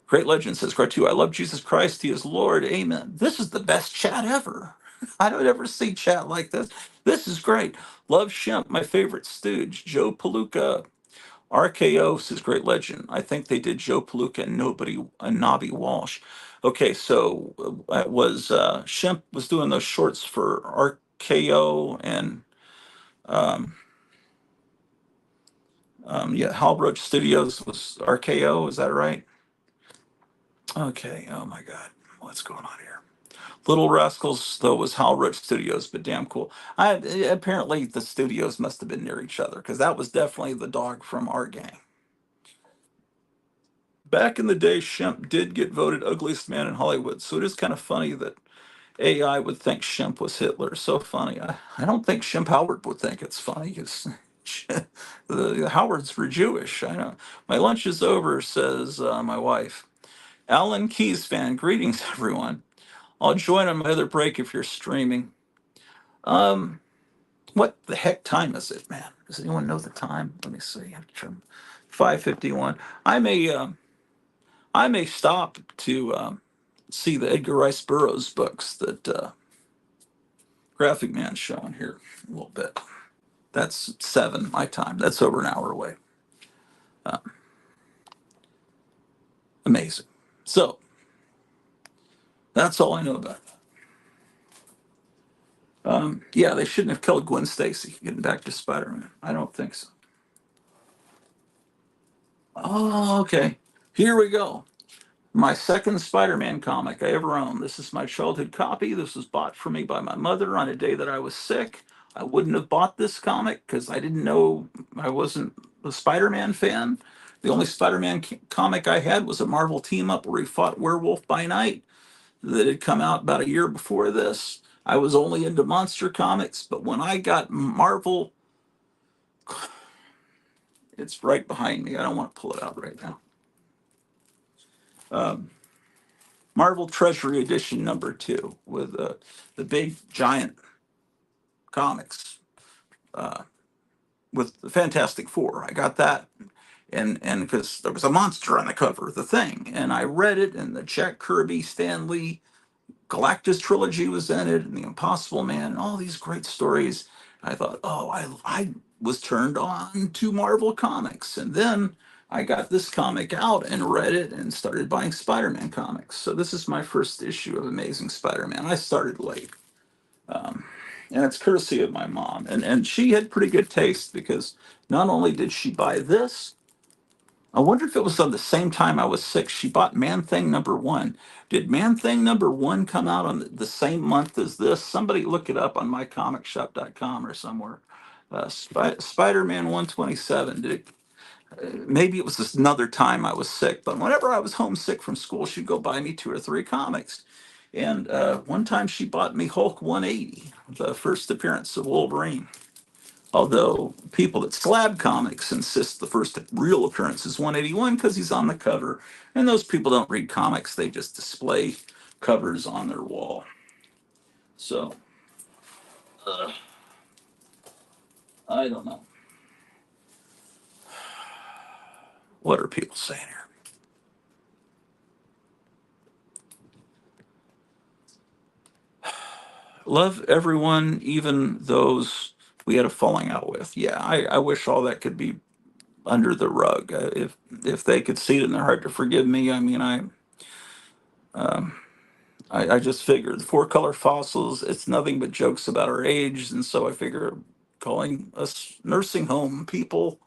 Great Legend says, Kratu, I love Jesus Christ. He is Lord. Amen. This is the best chat ever. I don't ever see chat like this. This is great. Love Shemp, my favorite stooge. Joe Palooka. RKO says Great Legend. I think they did Joe Palooka and Nobby Walsh. Okay, so it was Shemp was doing those shorts for RKO and um, Yeah, Halbrook Studios was RKO. Is that right? Okay. Oh my God, what's going on here? Little Rascals though was Halbrook Studios, but damn cool. I apparently the studios must have been near each other because that was definitely the dog from our gang. Back in the day, Shemp did get voted ugliest man in Hollywood, so it is kind of funny that AI would think Shemp was Hitler. So funny. I don't think Shemp Howard would think it's funny because the Howards were Jewish. I know. My lunch is over, says my wife. Alan Keyes fan, greetings everyone. I'll join on my other break if you're streaming. Um, what the heck time is it, man? Does anyone know the time? Let me see. 5:51. I may I may stop to see the Edgar Rice Burroughs books that Graphic Man's showing here a little bit. That's 7 my time. That's over an hour away. Uh, Amazing. So that's all I know about that. Yeah, they shouldn't have killed Gwen Stacy. Getting back to Spider-Man, I don't think so. Oh, okay. Here we go. My second Spider-Man comic I ever owned. This is my childhood copy. This was bought for me by my mother on a day that I was sick. I wouldn't have bought this comic because I didn't know I wasn't a Spider-Man fan. The only Spider-Man comic I had was a Marvel team up where he fought Werewolf by Night that had come out about a year before this. I was only into monster comics, but when I got Marvel, it's right behind me. I don't want to pull it out right now. Um, Marvel Treasury Edition number 2 with the big giant comics uh, with the Fantastic Four. I got that, and because there was a monster on the cover of the thing, and I read it, and the Jack Kirby, Stan Lee, Galactus trilogy was in it, and the Impossible Man, and all these great stories. I thought, oh, I was turned on to Marvel comics, and then I got this comic out and read it and started buying Spider-Man comics. So this is my first issue of Amazing Spider-Man. I started late, um, and it's courtesy of my mom, and she had pretty good taste because not only did she buy this, I wonder if it was on the same time I was sick. She bought Man Thing number 1. Did Man Thing number 1 come out on the same month as this? Somebody look it up on mycomicshop.com or somewhere. Spider-Man 127. Maybe it was just another time I was sick, but whenever I was homesick from school, she'd go buy me 2 or 3 comics. And one time she bought me Hulk 180, the first appearance of Wolverine. Although people at Slab Comics insist the first real appearance is 181 because he's on the cover. And those people don't read comics, they just display covers on their wall. So, uh, I don't know. What are people saying here? Love everyone, even those we had a falling out with. Yeah, I wish all that could be under the rug. If they could see it in their heart to forgive me, I mean, um, I just figured the 4 color fossils, it's nothing but jokes about our age. And so I figure calling us nursing home people,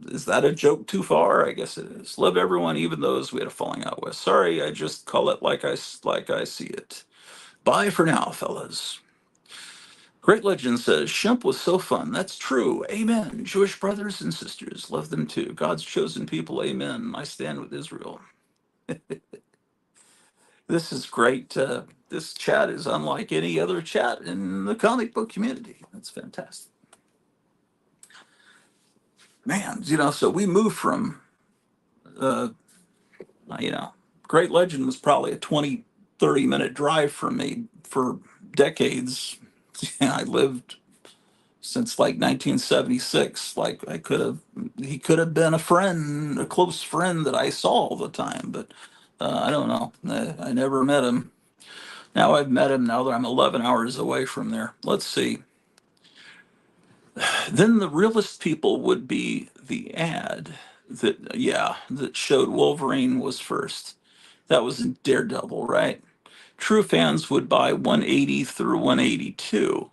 is that a joke too far? I guess it is. Love everyone, even those we had a falling out with. Sorry, I just call it like I see it. Bye for now, fellas. Great Legend says, Shemp was so fun. That's true. Amen. Jewish brothers and sisters, love them too. God's chosen people, amen. I stand with Israel. This is great. This chat is unlike any other chat in the comic book community. That's fantastic. Man, so we moved from, uh, you know, Great Legend was probably a 20, 30-minute drive from me for decades. I lived since like 1976. Like he could have been a friend, a close friend that I saw all the time, but I don't know. I never met him. Now I've met him now that I'm 11 hours away from there. Let's see. Then the realest people would be the ad that showed Wolverine was first. That was in Daredevil, right? True fans would buy 180 through 182.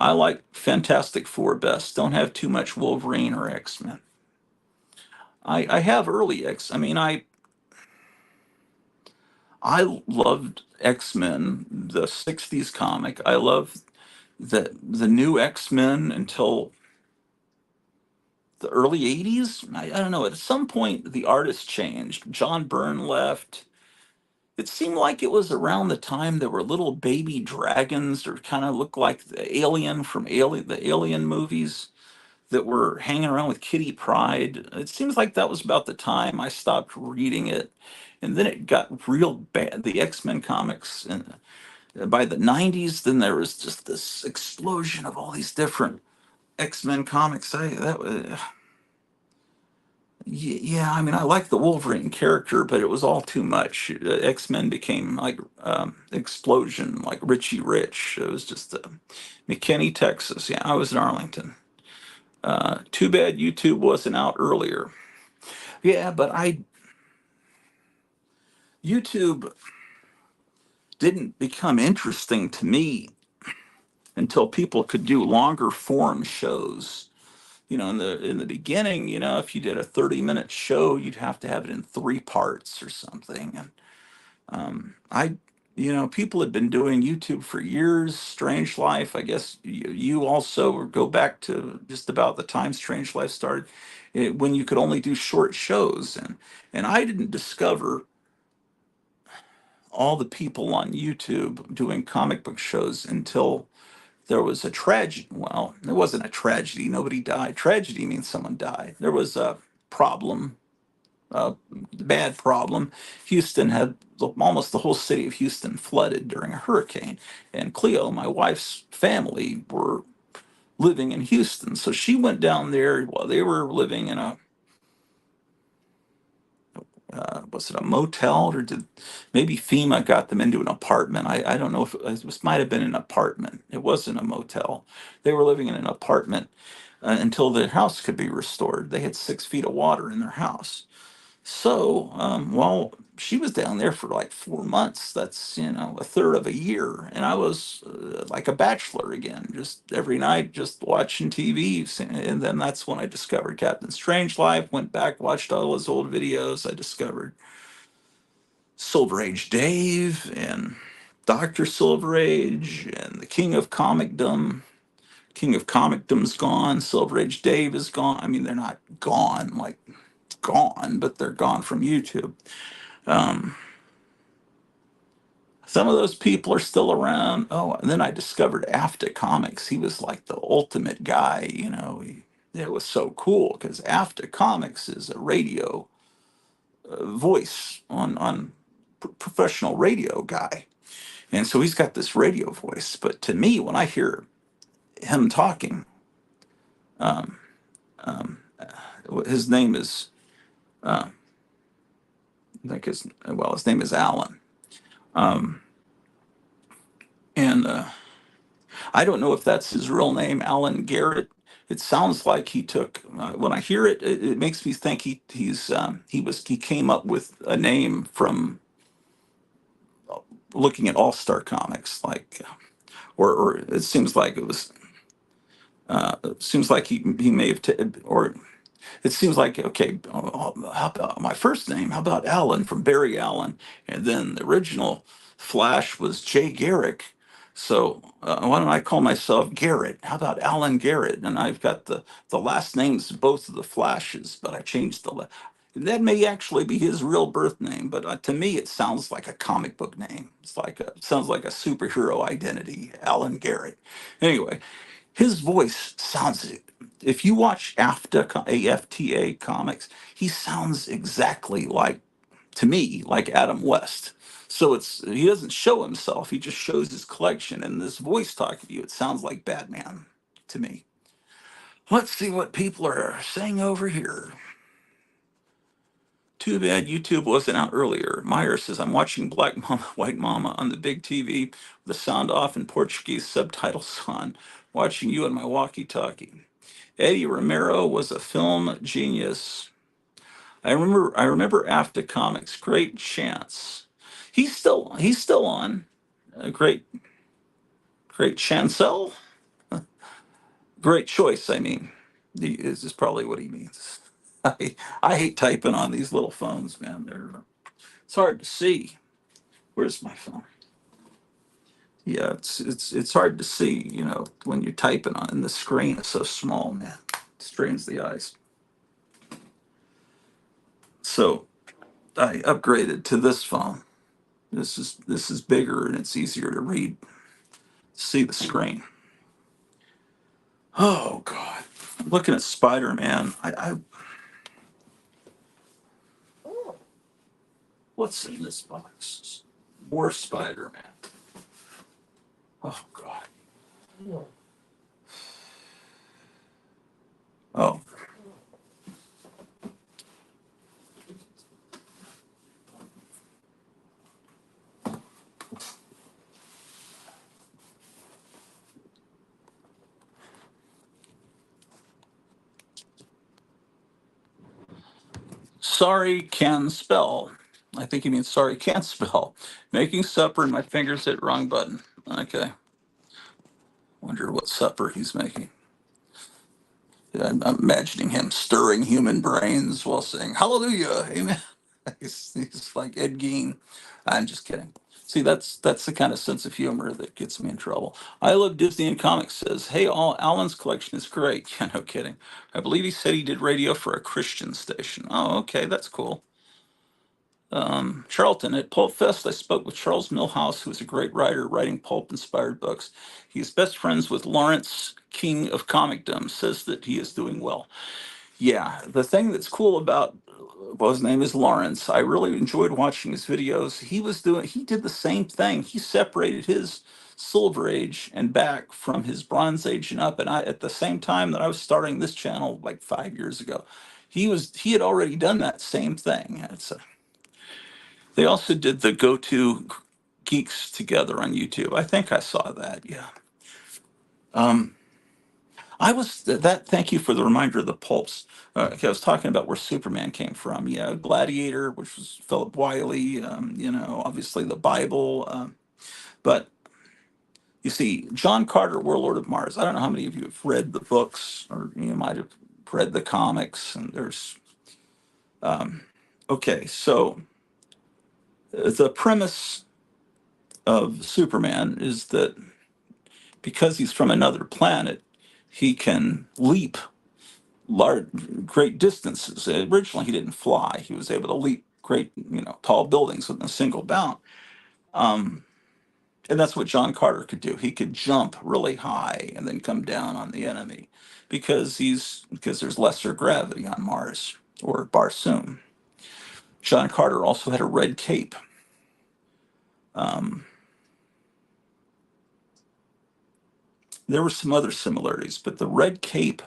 I like Fantastic Four best. Don't have too much Wolverine or X Men. I have early X. I mean, I loved X Men, the '60s comic. I loved the new X Men until the early '80s. I don't know. At some point, the artist changed. John Byrne left. It seemed like it was around the time there were little baby dragons or kind of looked like the alien from the Alien movies that were hanging around with Kitty Pryde. It seems like that was about the time I stopped reading it. And then it got real bad, the X-Men comics. And by the '90s, then there was just this explosion of all these different X-Men comics. Yeah, I mean, I like the Wolverine character, but it was all too much. X-Men became like explosion, like Richie Rich. It was just McKinney, Texas. Yeah, I was in Arlington. Too bad YouTube wasn't out earlier. Yeah, but I YouTube didn't become interesting to me until people could do longer form shows. In the beginning, if you did a 30-minute show, you'd have to have it in three parts or something. And I, people had been doing YouTube for years. Strange Life, I guess you also go back to just about the time Strange Life started, when you could only do short shows, and I didn't discover all the people on YouTube doing comic book shows until there was a tragedy. Well, it wasn't a tragedy. Nobody died. Tragedy means someone died. There was a problem, a bad problem. Houston had almost the whole city of Houston flooded during a hurricane. And Cleo, my wife's family, were living in Houston. So she went down there while they were living in was it a motel, or did maybe FEMA got them into an apartment? I don't know if this might have been an apartment. It wasn't a motel. They were living in an apartment until their house could be restored. They had 6 feet of water in their house. So, well, she was down there for like 4 months. That's, a third of a year. And I was like a bachelor again, just every night, just watching TV. And then that's when I discovered Captain Strangelove, went back, watched all his old videos. I discovered Silver Age Dave and Dr. Silver Age and the King of Comicdom. King of Comicdom's gone. Silver Age Dave is gone. I mean, they're not gone, like gone, but they're gone from YouTube. Um, some of those people are still around. Oh, and then I discovered AFTA Comics. He was like the ultimate guy, it was so cool because AFTA Comics is a radio voice on professional radio guy. And so he's got this radio voice. But to me, when I hear him talking, um, um, his name is, uh, I think his name is Alan. Um, and I don't know if that's his real name, Alan Garrett. It sounds like he took. When I hear it, it makes me think he came up with a name from looking at All Star Comics, like, or it seems like it was. It seems like he may have or it seems like, okay, how about my first name? How about Alan from Barry Allen? And then the original Flash was Jay Garrick. So why don't I call myself Garrett? How about Alan Garrett? And I've got the last names of both of the Flashes, but I changed that may actually be his real birth name, but to me it sounds like a comic book name. It sounds like a superhero identity, Alan Garrett. Anyway, his voice sounds, if you watch AFTA comics, he sounds exactly like, to me, like Adam West. So he doesn't show himself, he just shows his collection. And this voice talking to you, it sounds like Batman to me. Let's see what people are saying over here. Too bad YouTube wasn't out earlier. Meyer says, I'm watching Black Mama, White Mama on the big TV with the sound off and Portuguese subtitles on, watching you on my walkie talkie. Eddie Romero was a film genius. I remember After Comics, great chance. He's still on. Great Chancel. Great choice. I mean, this is probably what he means. I hate typing on these little phones, man. It's hard to see. Where's my phone? Yeah, it's hard to see, when you're typing on, and the screen is so small, man. It strains the eyes. So I upgraded to this phone. This is bigger and it's easier to read, see the screen. Oh God, I'm looking at Spider Man. What's in this box? More Spider Man. Oh God. Oh, sorry, can spell. I think he means sorry, can't spell. Making supper and my fingers hit wrong button. Okay. Wonder what supper he's making. Yeah, I'm imagining him stirring human brains while saying "Hallelujah, Amen." He's like Ed Gein. I'm just kidding. See, that's the kind of sense of humor that gets me in trouble. I Love Disney and Comics says, "Hey, all Alan's collection is great." Yeah, no kidding. I believe he said he did radio for a Christian station. Oh, okay, that's cool. Charlton, at Pulp Fest, I spoke with Charles Milhouse, who is a great writer writing pulp-inspired books. He's best friends with Lawrence King of Comicdom. Says that he is doing well. Yeah, the thing that's cool about, well, his name is Lawrence. I really enjoyed watching his videos. He did the same thing. He separated his Silver Age and back from his Bronze Age and up. And I, at the same time that I was starting this channel like 5 years ago, he had already done that same thing. They also did the go-to geeks together on YouTube. I think I saw that. Yeah. Um, I was that. Thank you for the reminder of the pulps. Okay, I was talking about where Superman came from. Yeah, Gladiator, which was Philip Wiley. Obviously the Bible. But you see, John Carter, Warlord of Mars. I don't know how many of you have read the books, or you might have read the comics. And there's okay. So the premise of Superman is that because he's from another planet, he can leap large, great distances. Originally, he didn't fly; he was able to leap great, tall buildings with a single bound. Um, and that's what John Carter could do. He could jump really high and then come down on the enemy because there's lesser gravity on Mars or Barsoom. John Carter also had a red cape. Um, there were some other similarities, but the red cape.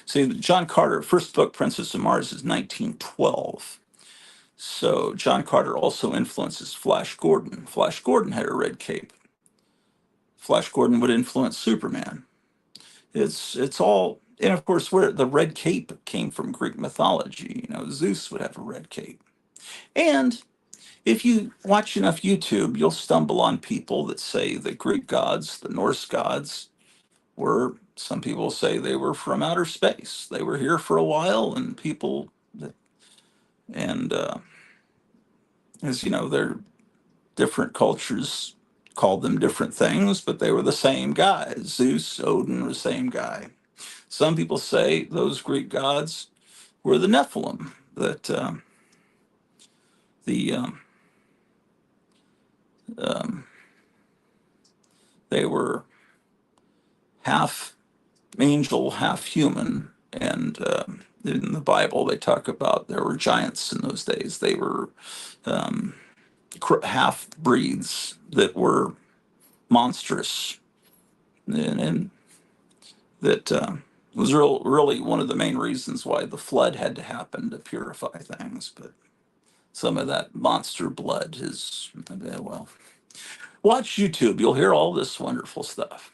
See, John Carter, first book, Princess of Mars, is 1912. So John Carter also influences Flash Gordon. Flash Gordon had a red cape. Flash Gordon would influence Superman. It's all, and of course, where the red cape came from Greek mythology. Zeus would have a red cape. And if you watch enough YouTube, you'll stumble on people that say the Greek gods, the Norse gods, were, some people say they were from outer space. They were here for a while, and and as you know, they're different cultures called them different things, but they were the same guys. Zeus, Odin, the same guy. Some people say those Greek gods were the Nephilim, that the um, they were half angel, half human. And in the Bible, they talk about there were giants in those days. They were um, half breeds that were monstrous, and that was really one of the main reasons why the flood had to happen to purify things. But some of that monster blood is, well, watch YouTube. You'll hear all this wonderful stuff.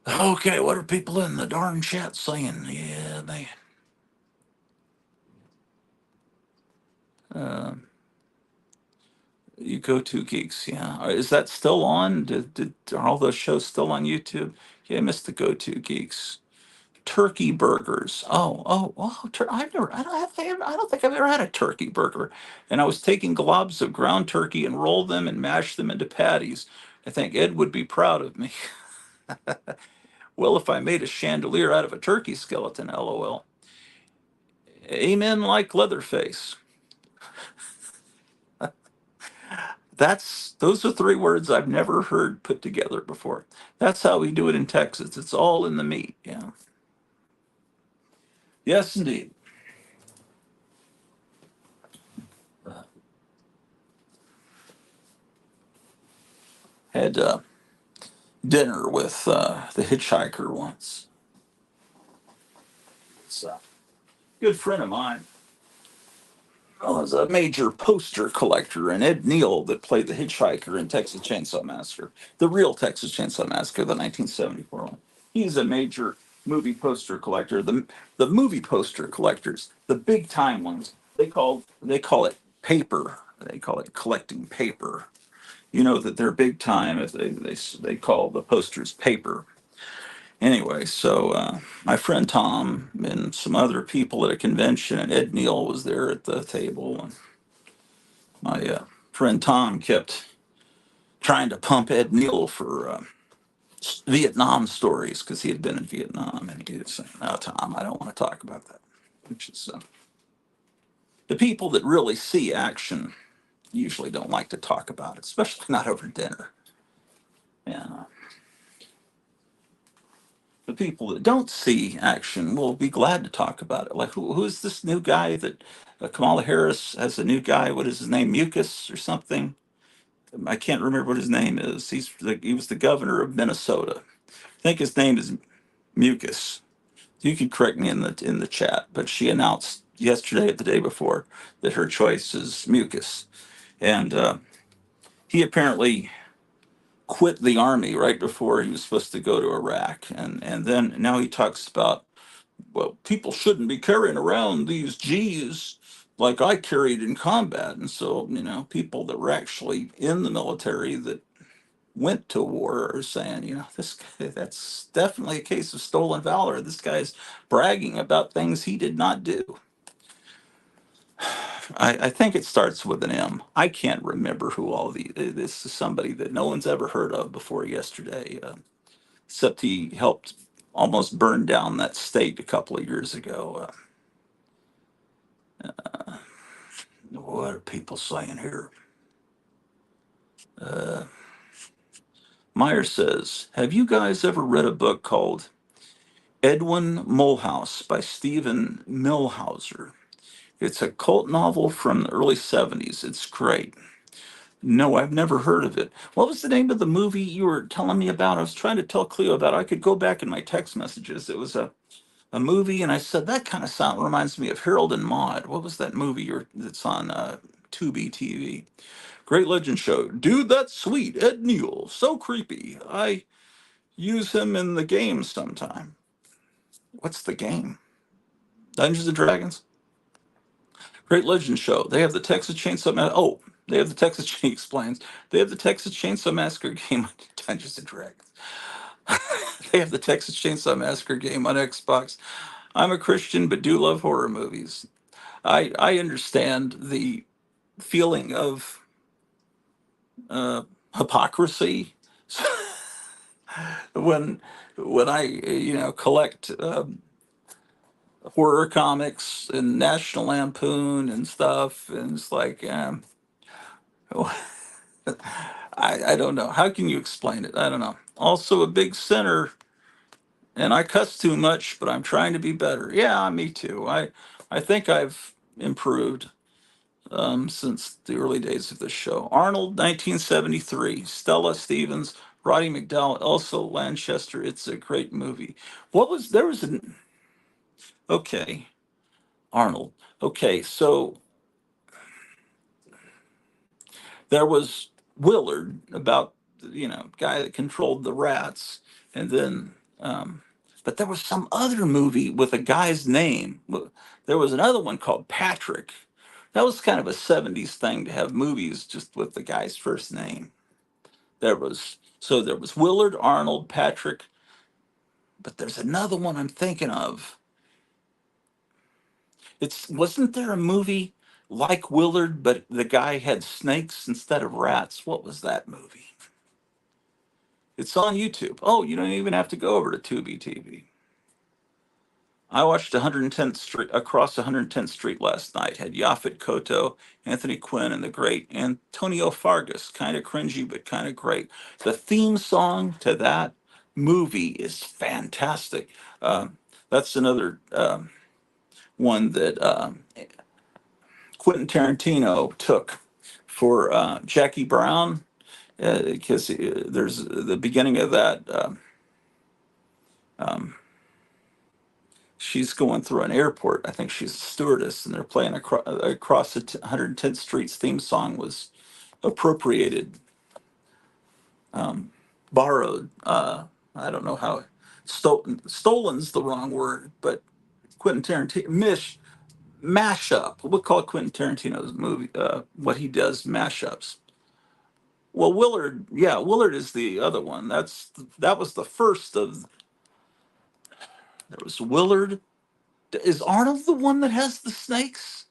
Okay, what are people in the darn chat saying? Yeah, uh, You go to geeks, yeah. Is that still on? Are all those shows still on YouTube? Yeah, I missed the go to geeks. Turkey burgers. I don't think I've ever had a turkey burger. And I was taking globs of ground turkey and rolled them and mashed them into patties. I think Ed would be proud of me. Well, if I made a chandelier out of a turkey skeleton, lol. Amen like Leatherface. Those are three words I've never heard put together before. That's how we do it in Texas. It's all in the meat. Yeah. Yes, indeed. Had dinner with the hitchhiker once. It's a good friend of mine. Was a major poster collector, and Ed Neal that played the hitchhiker in Texas Chainsaw Massacre, the real Texas Chainsaw Massacre, the 1974 one. He's a major movie poster collector. The movie poster collectors, the big time ones, they call it paper. They call it collecting paper. You know that they're big time if they call the posters paper. Anyway, so my friend Tom and some other people at a convention, and Ed Neal was there at the table, and my friend Tom kept trying to pump Ed Neal for Vietnam stories because he had been in Vietnam, and he was saying, "No, Tom, I don't want to talk about that." Which is the people that really see action usually don't like to talk about it, especially not over dinner. And the people that don't see action will be glad to talk about it. Like, who's this new guy that Kamala Harris has a new guy? What is his name? Mucus or something? I can't remember what his name is. He was the governor of Minnesota. I think his name is Mucus. You can correct me in the chat, but she announced yesterday or the day before that her choice is Mucus, and he apparently quit the army right before he was supposed to go to Iraq, and then now he talks about, well, people shouldn't be carrying around these G's like I carried in combat, and so people that were actually in the military that went to war are saying, this guy, that's definitely a case of stolen valor. This guy's bragging about things he did not do. I think it starts with an M. I can't remember who all the. This is somebody that no one's ever heard of before yesterday, except he helped almost burn down that state a couple of years ago. What are people saying here? Uh, Meyer says, "Have you guys ever read a book called Edwin Mulhouse by Stephen Millhauser? It's a cult novel from the early 70s. It's great." No, I've never heard of it. What was the name of the movie you were telling me about? I was trying to tell Cleo about it. I could go back in my text messages. It was a movie, and I said, that kind of sound reminds me of Harold and Maude. What was that movie that's on Tubi TV? Great Legend Show. Dude, that's sweet. Ed Neal. So creepy. I use him in the game sometime. What's the game? Dungeons and Dragons? Great Legend Show. They have the Texas Chainsaw Oh, they have the Texas Chain explains. They have the Texas Chainsaw Massacre game on Dungeons and Dragons. They have the Texas Chainsaw Massacre game on Xbox. I'm a Christian but do love horror movies. I understand the feeling of hypocrisy when I collect horror comics and National Lampoon and stuff, and it's like I don't know. How can you explain it? I don't know. Also, a big sinner, and I cuss too much, but I'm trying to be better. Yeah, me too. I think I've improved since the early days of the show. Arnold, 1973. Stella Stevens, Roddy McDowell, Elsa Lanchester. It's a great movie. There was an, okay, Arnold. Okay, so there was Willard about guy that controlled the rats, and then but there was some other movie with a guy's name. There was another one called Patrick, That was kind of a 70s thing to have movies just with the guy's first name. There was Willard, Arnold, Patrick, but there's another one I'm thinking of. It's Wasn't there a movie like Willard, but the guy had snakes instead of rats? What was that movie? It's on YouTube. Oh, you don't even have to go over to Tubi TV. I watched 110th Street across 110th Street last night. Had Yaphet Kotto, Anthony Quinn, and the great Antonio Fargas. Kind of cringy, but kind of great. The theme song to that movie is fantastic. That's another one that Quentin Tarantino took for Jackie Brown, because there's the beginning of that. Um, she's going through an airport. I think she's a stewardess, and they're playing across the 110th Street's theme song was appropriated, borrowed. I don't know how stolen's the wrong word, but Quentin Tarantino mashup. We'll call Quentin Tarantino's movie what he does mashups. Well, Willard, yeah, Willard is the other one. That was the first of. There was Willard. Is Arnold the one that has the snakes?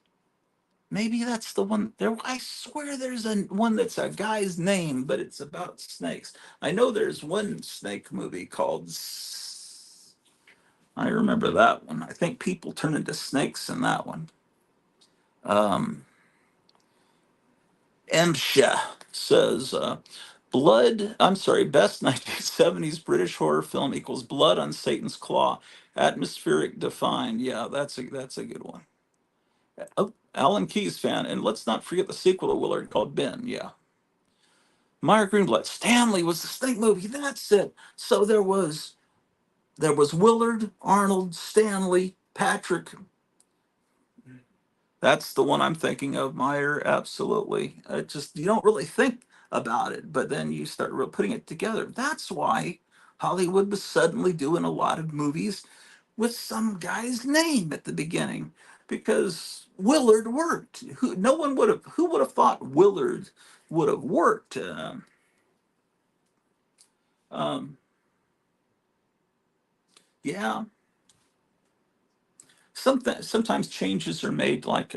Maybe that's the one. There, I swear, there's one that's a guy's name, but it's about snakes. I know there's one snake movie called. I remember that one. I think people turn into snakes in that one. Um, Emsha says, "Blood." I'm sorry. Best 1970s British horror film equals Blood on Satan's Claw. Atmospheric defined. Yeah, that's a good one. Oh, Alan Keyes fan, and let's not forget the sequel to Willard called Ben. Yeah, Meyer Greenblatt. Stanley was the snake movie. That's it. So there was Willard, Arnold, Stanley, Patrick. That's the one I'm thinking of, Meyer. Absolutely. Just you don't really think about it, but then you start putting it together. That's why Hollywood was suddenly doing a lot of movies with some guy's name at the beginning, because Willard worked. No one would have. Who would have thought Willard would have worked? Um, yeah. Sometimes changes are made, like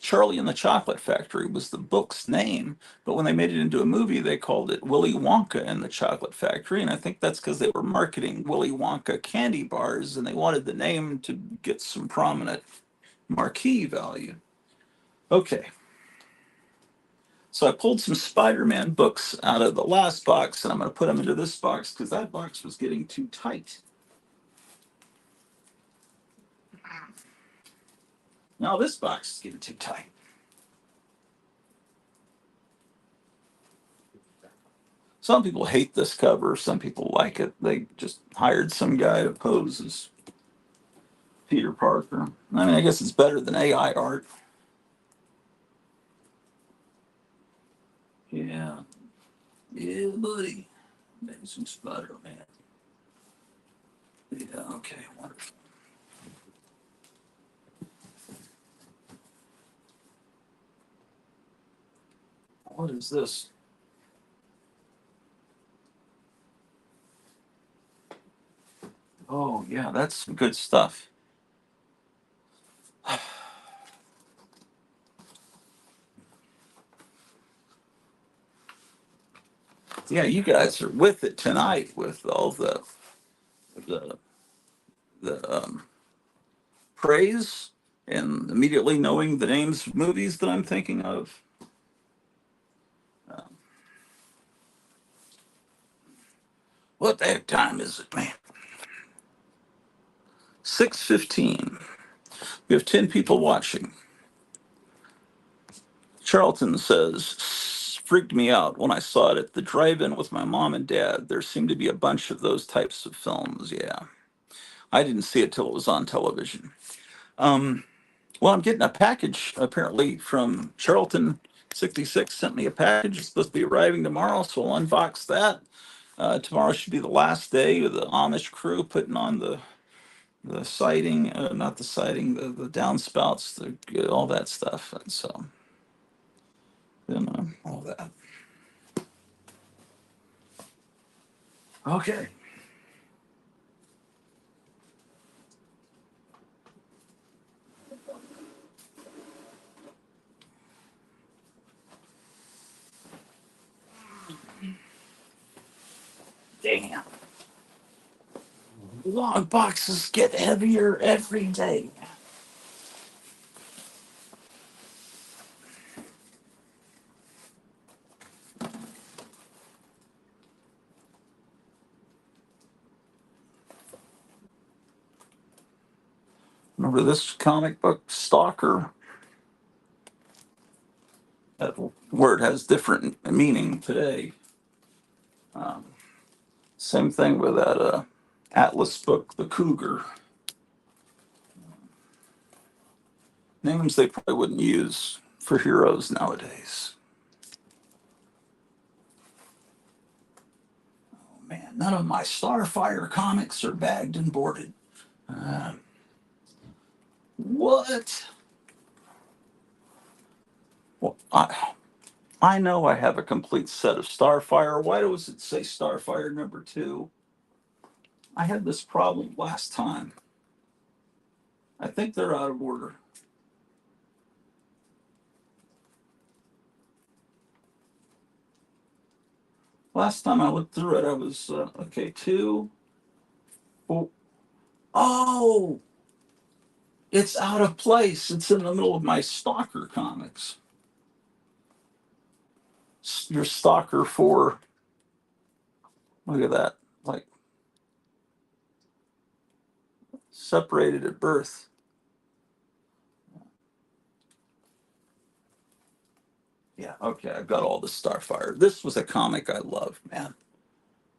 Charlie and the Chocolate Factory was the book's name, but when they made it into a movie, they called it Willy Wonka and the Chocolate Factory. And I think that's because they were marketing Willy Wonka candy bars and they wanted the name to get some prominent marquee value. Okay. So I pulled some Spider-Man books out of the last box and I'm going to put them into this box because that box was getting too tight. Now this box is getting too tight. Some people hate this cover. Some people like it. They just hired some guy to pose as Peter Parker. I mean, I guess it's better than AI art. Yeah. Yeah, buddy. Amazing Spider-Man. Yeah, okay, wonderful. What is this? Oh, yeah, that's some good stuff. Yeah, you guys are with it tonight with all the the praise and immediately knowing the names of movies that I'm thinking of. Um, what the heck time is it, man? 6:15. We have 10 people watching. Charlton says, freaked me out when I saw it at the drive-in with my mom and dad. There seemed to be a bunch of those types of films. Yeah, I didn't see it till it was on television. Um, well, I'm getting a package apparently from Charlton 66 sent me a package. It's supposed to be arriving tomorrow, so I'll unbox that. Tomorrow should be the last day of the Amish crew putting on the siding, not the siding, the downspouts, all that stuff. And so then all that. Okay. Damn. Log boxes get heavier every day. Remember this comic book Stalker? That word has different meaning today. Um, Same thing with that Atlas book, The Cougar. Names they probably wouldn't use for heroes nowadays. Oh man, none of my Starfire comics are bagged and boarded. Uh, what? Well, I know I have a complete set of Starfire. Why does it say Starfire number 2? I had this problem last time. I think they're out of order. Last time I looked through it, I was okay. 2, 4. Oh, it's out of place. It's in the middle of my Stalker comics. Your Stalker 4. Look at that. Like separated at birth. Yeah, okay. I've got all the Starfire. This was a comic I loved, man.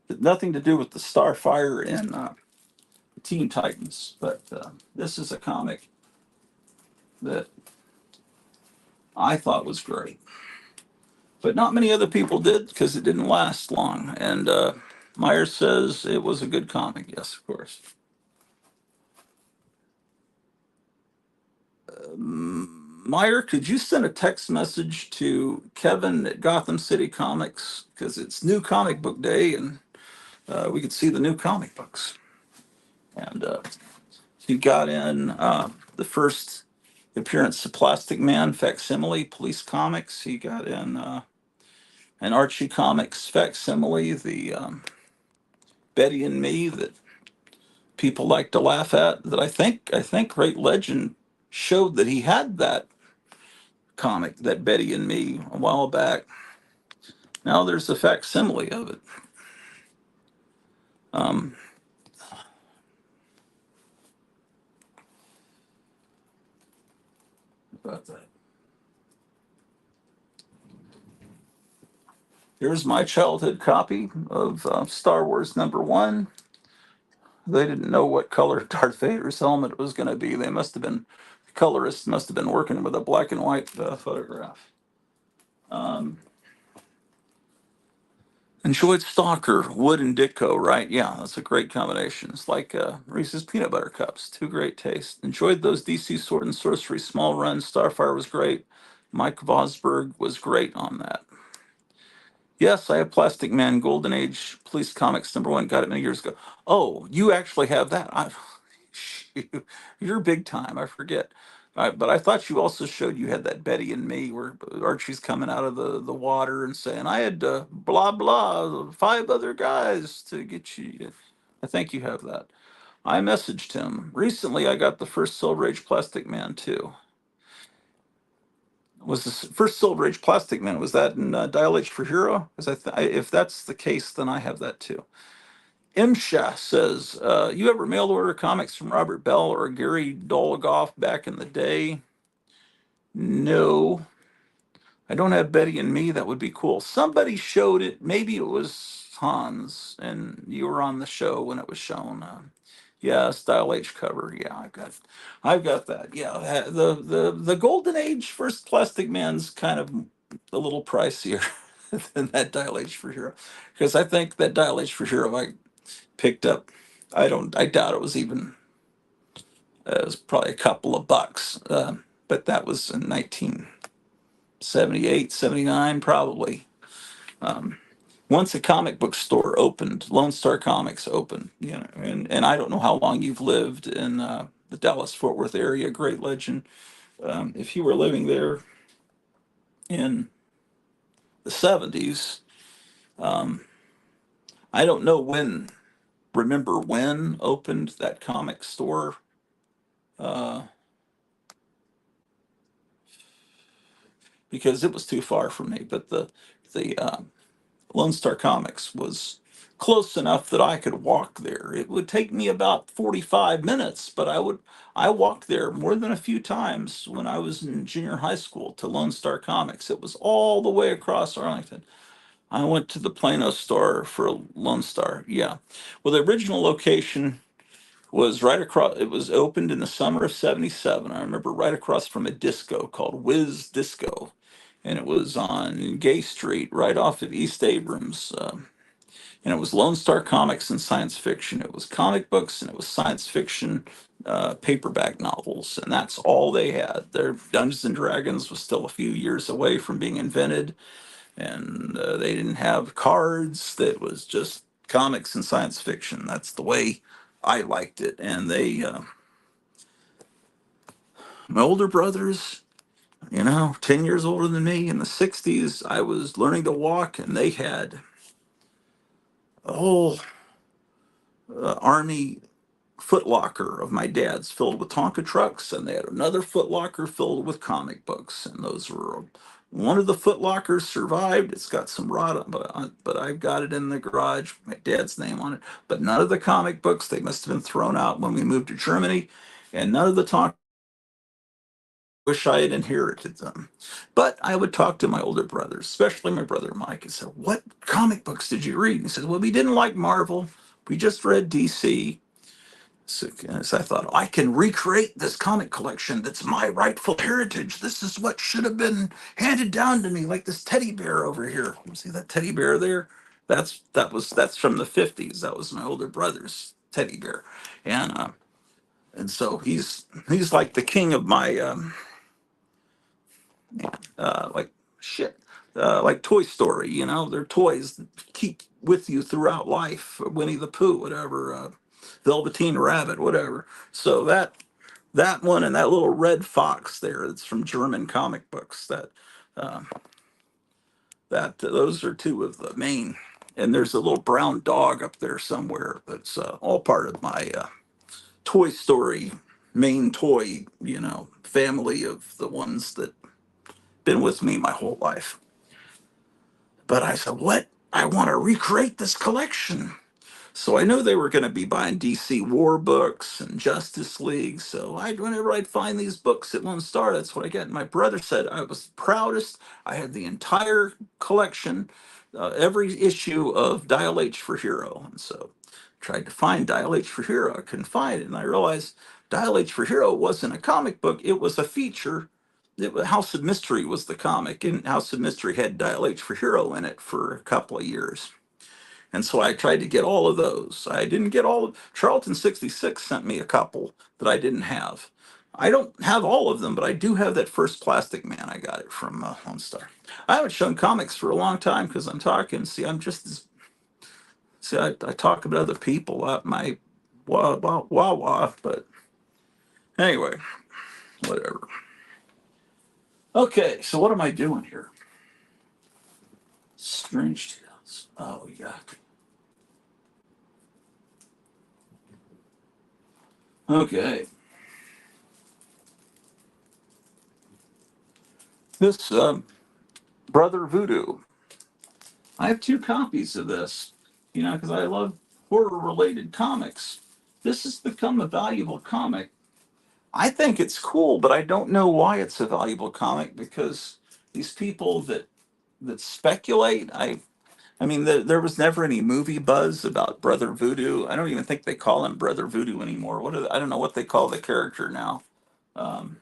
Had nothing to do with the Starfire in Teen Titans, but this is a comic that I thought was great. But not many other people did because it didn't last long. And Myers says it was a good comic. Yes, of course. Meyer, could you send a text message to Kevin at Gotham City Comics because it's new comic book day and we could see the new comic books. And he got in the first appearance of Plastic Man facsimile, Police Comics. He got in an Archie Comics facsimile, the Betty and Me that people like to laugh at. That I think Great Legend showed that he had that comic, that Betty and Me, a while back. Now there's a facsimile of it. Um, about that. Here's my childhood copy of Star Wars #1. They didn't know what color Darth Vader's helmet was going to be. They must have been, the colorists must have been working with a black and white photograph. Um, Enjoyed Stalker, Wood and Ditko, right? Yeah, that's a great combination. It's like Reese's Peanut Butter Cups, two great tastes. Enjoyed those DC Sword and Sorcery small runs. Starfire was great. Mike Vosberg was great on that. Yes, I have Plastic Man Golden Age Police Comics #1. Got it many years ago. Oh, you actually have that? You're big time. I forget. But I thought you also showed you had that Betty and Me where Archie's coming out of the water and saying, I had blah, blah, 5 other guys to get you. I think you have that. I messaged him. Recently, I got the first Silver Age Plastic Man too. Was the first Silver Age Plastic Man, was that in Dial H for Hero? Because if that's the case, then I have that too. Imsha says, you ever mail order comics from Robert Bell or Gary Dologoff back in the day? No, I don't have Betty and Me. That would be cool. Somebody showed it. Maybe it was Hans, and you were on the show when it was shown. Yeah, Style H cover. Yeah, I've got that. Yeah, the Golden Age first Plastic Man's kind of a little pricier than that Dial H for Hero, because I think that Dial H for Hero I picked up. I doubt it was even. It was probably a couple of bucks, but that was in 1978, 79, probably. Um, Once a comic book store opened, Lone Star Comics opened, and I don't know how long you've lived in the Dallas Fort Worth area, Great Legend. If you were living there in the 70s, um, I don't know remember when opened that comic store. Uh, because it was too far from me. But the Lone Star Comics was close enough that I could walk there. It would take me about 45 minutes, but I walked there more than a few times when I was in junior high school to Lone Star Comics. It was all the way across Arlington. I went to the Plano store for a Lone Star. Yeah. Well, the original location was right across, it was opened in the summer of 77. I remember right across from a disco called Whiz Disco. And it was on Gay Street, right off of East Abrams. And it was Lone Star Comics and science fiction. It was comic books and it was science fiction paperback novels. And that's all they had. Their Dungeons and Dragons was still a few years away from being invented. And they didn't have cards. That was just comics and science fiction. That's the way I liked it. And my older brothers, 10 years older than me in the 60s, I was learning to walk, and they had a whole Army footlocker of my dad's filled with Tonka trucks, and they had another footlocker filled with comic books. And those were one of the footlockers survived. It's got some rot on, but I've got it in the garage, my dad's name on it. But none of the comic books, they must have been thrown out when we moved to Germany, and none of the Tonka. Wish I had inherited them. But I would talk to my older brothers, especially my brother Mike, and say, "What comic books did you read?" And he said, "Well, we didn't like Marvel. We just read DC." So I thought, I can recreate this comic collection that's my rightful heritage. This is what should have been handed down to me, like this teddy bear over here. You see that teddy bear there? That's from the 50s. That was my older brother's teddy bear, and so he's like the king of my like shit, like Toy Story. They're toys that keep with you throughout life. Winnie the Pooh, whatever, Velveteen Rabbit, whatever. So that one and that little red fox there, that's from German comic books. Uh, that those are two of the main. And there's a little brown dog up there somewhere that's all part of my Toy Story main toy, family of the ones that been with me my whole life. But I said, what? I want to recreate this collection. So I knew they were going to be buying DC War books and Justice League. So whenever I'd find these books at Lone Star, that's what I get. And my brother said I was proudest. I had the entire collection, every issue of Dial H for Hero. And so I tried to find Dial H for Hero. I couldn't find it. And I realized Dial H for Hero wasn't a comic book. It was a feature. House of Mystery was the comic, and House of Mystery had Dial H for Hero in it for a couple of years. And so I tried to get all of those. I didn't get all of Charlton 66 sent me a couple that I didn't have. I don't have all of them, but I do have that first Plastic Man. I got it from Lone Star. I haven't shown comics for a long time because I'm talking. See, I talk about other people at my wah, but anyway, whatever. Okay, so what am I doing here? Strange Tales. Oh, yeah. Okay. This Brother Voodoo. I have two copies of this, because I love horror related comics. This has become a valuable comic. I think it's cool, but I don't know why it's a valuable comic because these people that speculate, I mean, there was never any movie buzz about Brother Voodoo. I don't even think they call him Brother Voodoo anymore. I don't know what they call the character now. Um,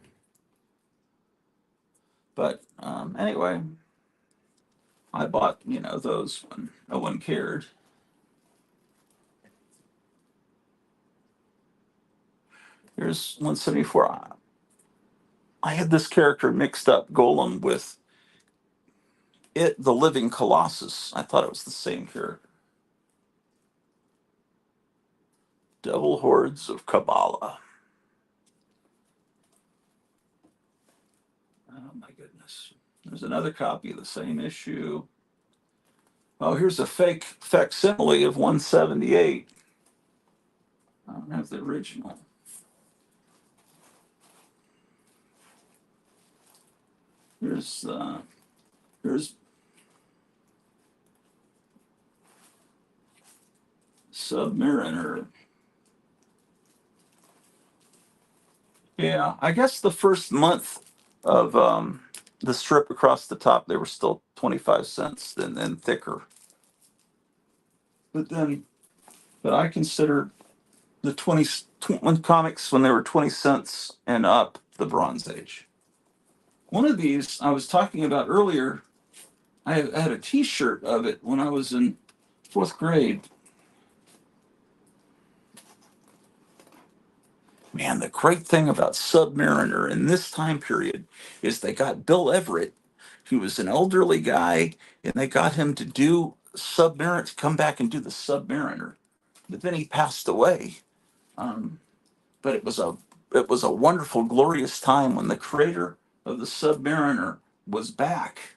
but anyway, I bought, those when no one cared. Here's 174. I had this character mixed up, Golem, with the living Colossus. I thought it was the same character. Devil Hordes of Kabbalah. Oh my goodness. There's another copy of the same issue. Oh, here's a fake facsimile of 178. I don't have the original. Here's Submariner. Yeah, I guess the first month of the strip across the top, they were still 25 cents and then thicker. But then, but I consider the 20 comics when they were 20 cents and up the Bronze Age. One of these I was talking about earlier, I had a T-shirt of it when I was in fourth grade. Man, the great thing about Submariner in this time period is they got Bill Everett. He was an elderly guy, and they got him to do Submariner, to come back and do the Submariner. But then he passed away. Um, but it was a wonderful, glorious time when the creator of the Submariner was back.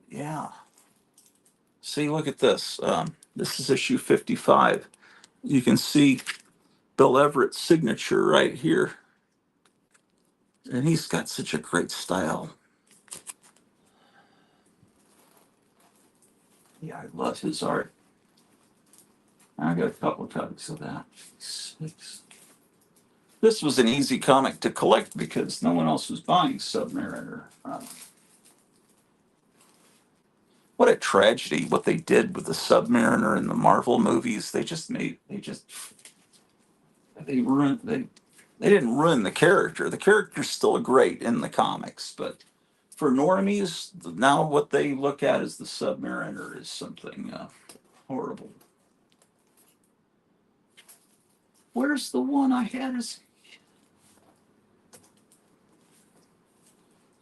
Yeah. See, look at this. This is issue 55. You can see Bill Everett's signature right here. And he's got such a great style. Yeah, I love his art. I got a couple of copies of that. Six. This was an easy comic to collect because no one else was buying Submariner. What a tragedy what they did with the Submariner in the Marvel movies. They didn't ruin the character. The character's still great in the comics, but for normies, now what they look at as the Submariner is something horrible. Where's the one I had as?